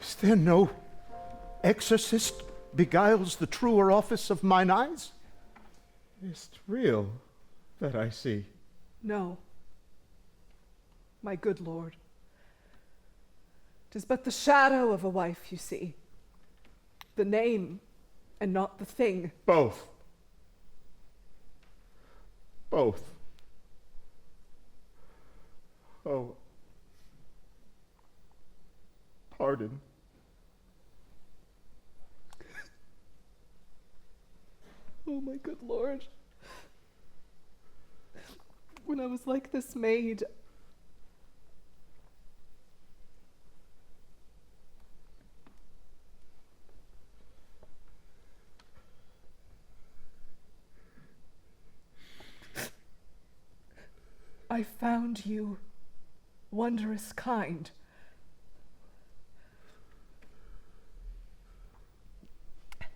Is there no exorcist beguiles the truer office of mine eyes?
Is't real that I see?
No, my good lord. 'Tis but the shadow of a wife you see, the name and not the thing.
Both. Both. Oh, pardon.
Oh, my good lord. When I was like this maid, I found you wondrous kind.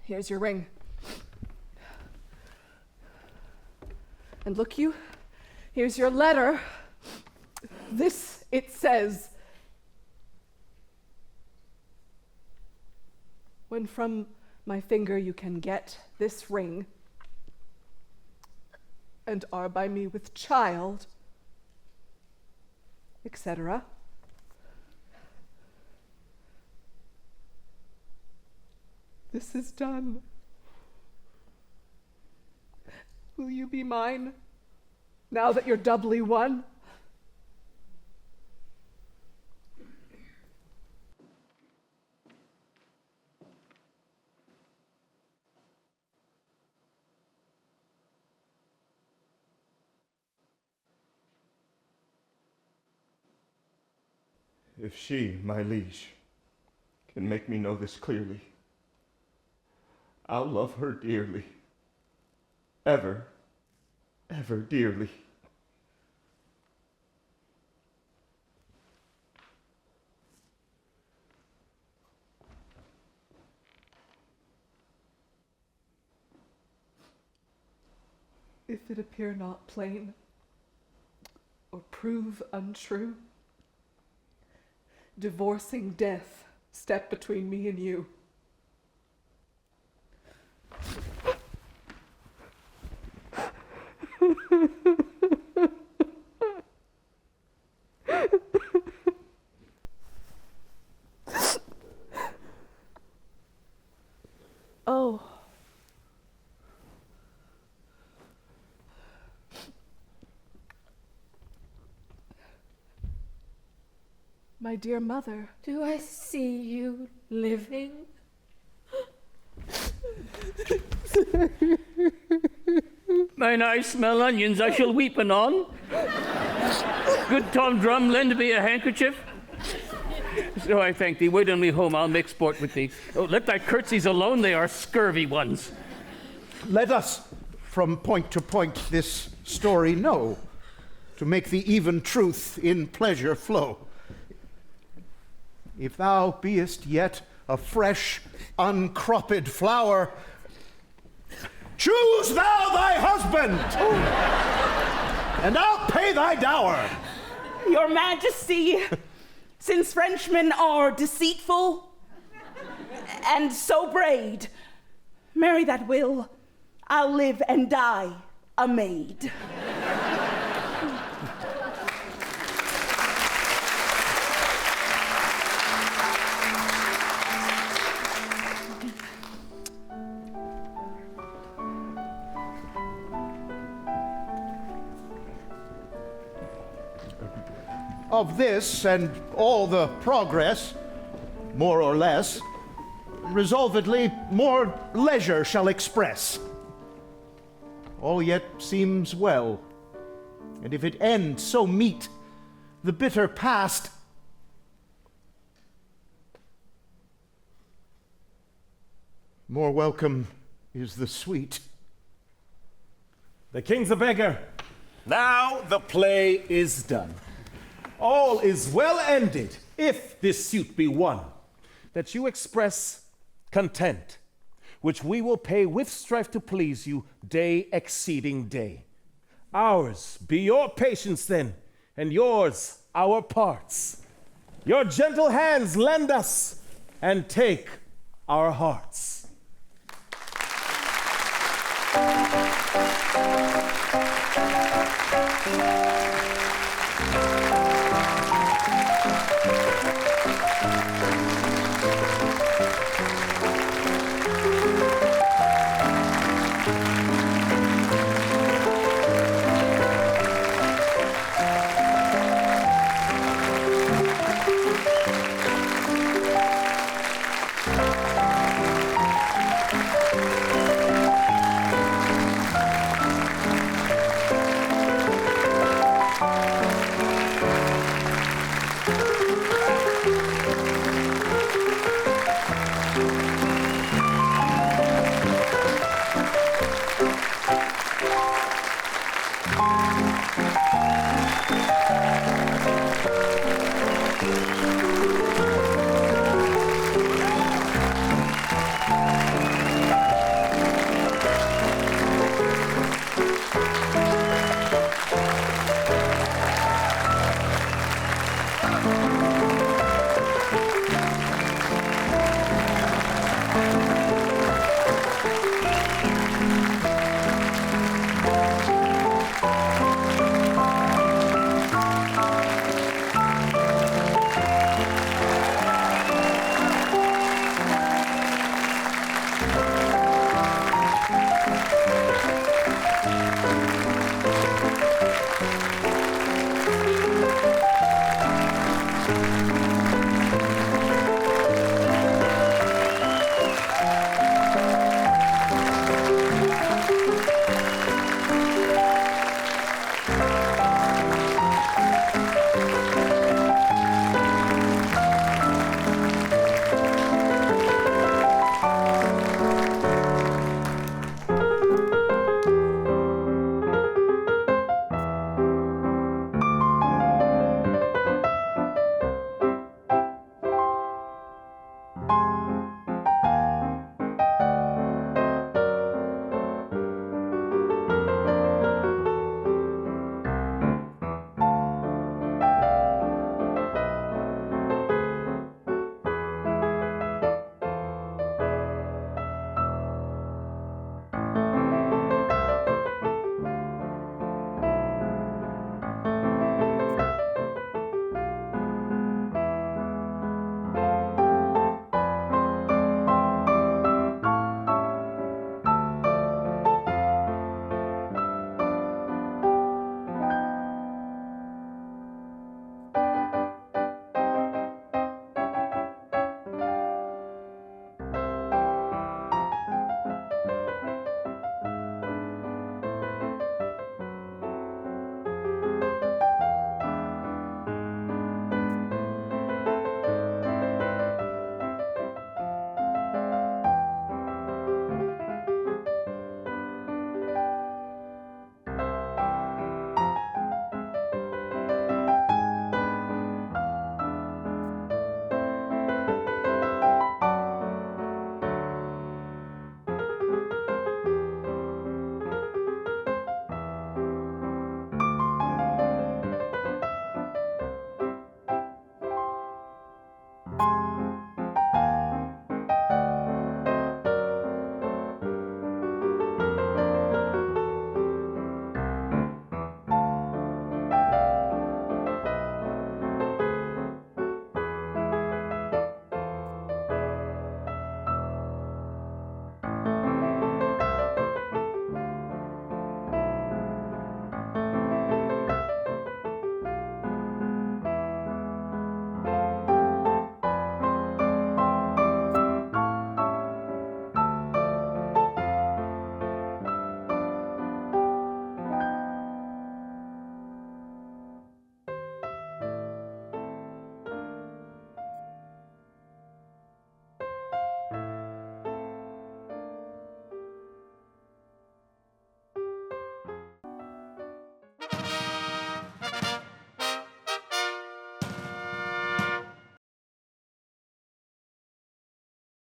Here's your ring. And look you, here's your letter. This it says. When from my finger you can get this ring, and are by me with child, etc. This is done. Will you be mine, now that you're doubly one?
If she, my liege, can make me know this clearly, I'll love her dearly, ever, ever dearly.
If it appear not plain, or prove untrue, divorcing death step between me and you. Oh. My dear mother.
Do I see you living?
Mine eyes smell onions, I shall weep anon. Good Tom Drum, lend me a handkerchief. So I thank thee. Wait on me home, I'll make sport with thee. Oh, let thy curtsies alone, they are scurvy ones.
Let us, from point to point, this story know, to make the even truth in pleasure flow. If thou beest yet a fresh, uncropped flower, choose thou thy husband, and I'll pay thy dower.
Your Majesty, since Frenchmen are deceitful and so braid, marry that will, I'll live and die a maid.
Of this and all the progress, more or less, resolvedly more leisure shall express. All yet seems well, and if it end so meet, the bitter past more welcome is the sweet.
The king's a beggar. Now the play is done. All is well ended, if this suit be won, that you express content, which we will pay with strife to please you, day exceeding day. Ours be your patience then, and yours our parts. Your gentle hands lend us, and take our hearts.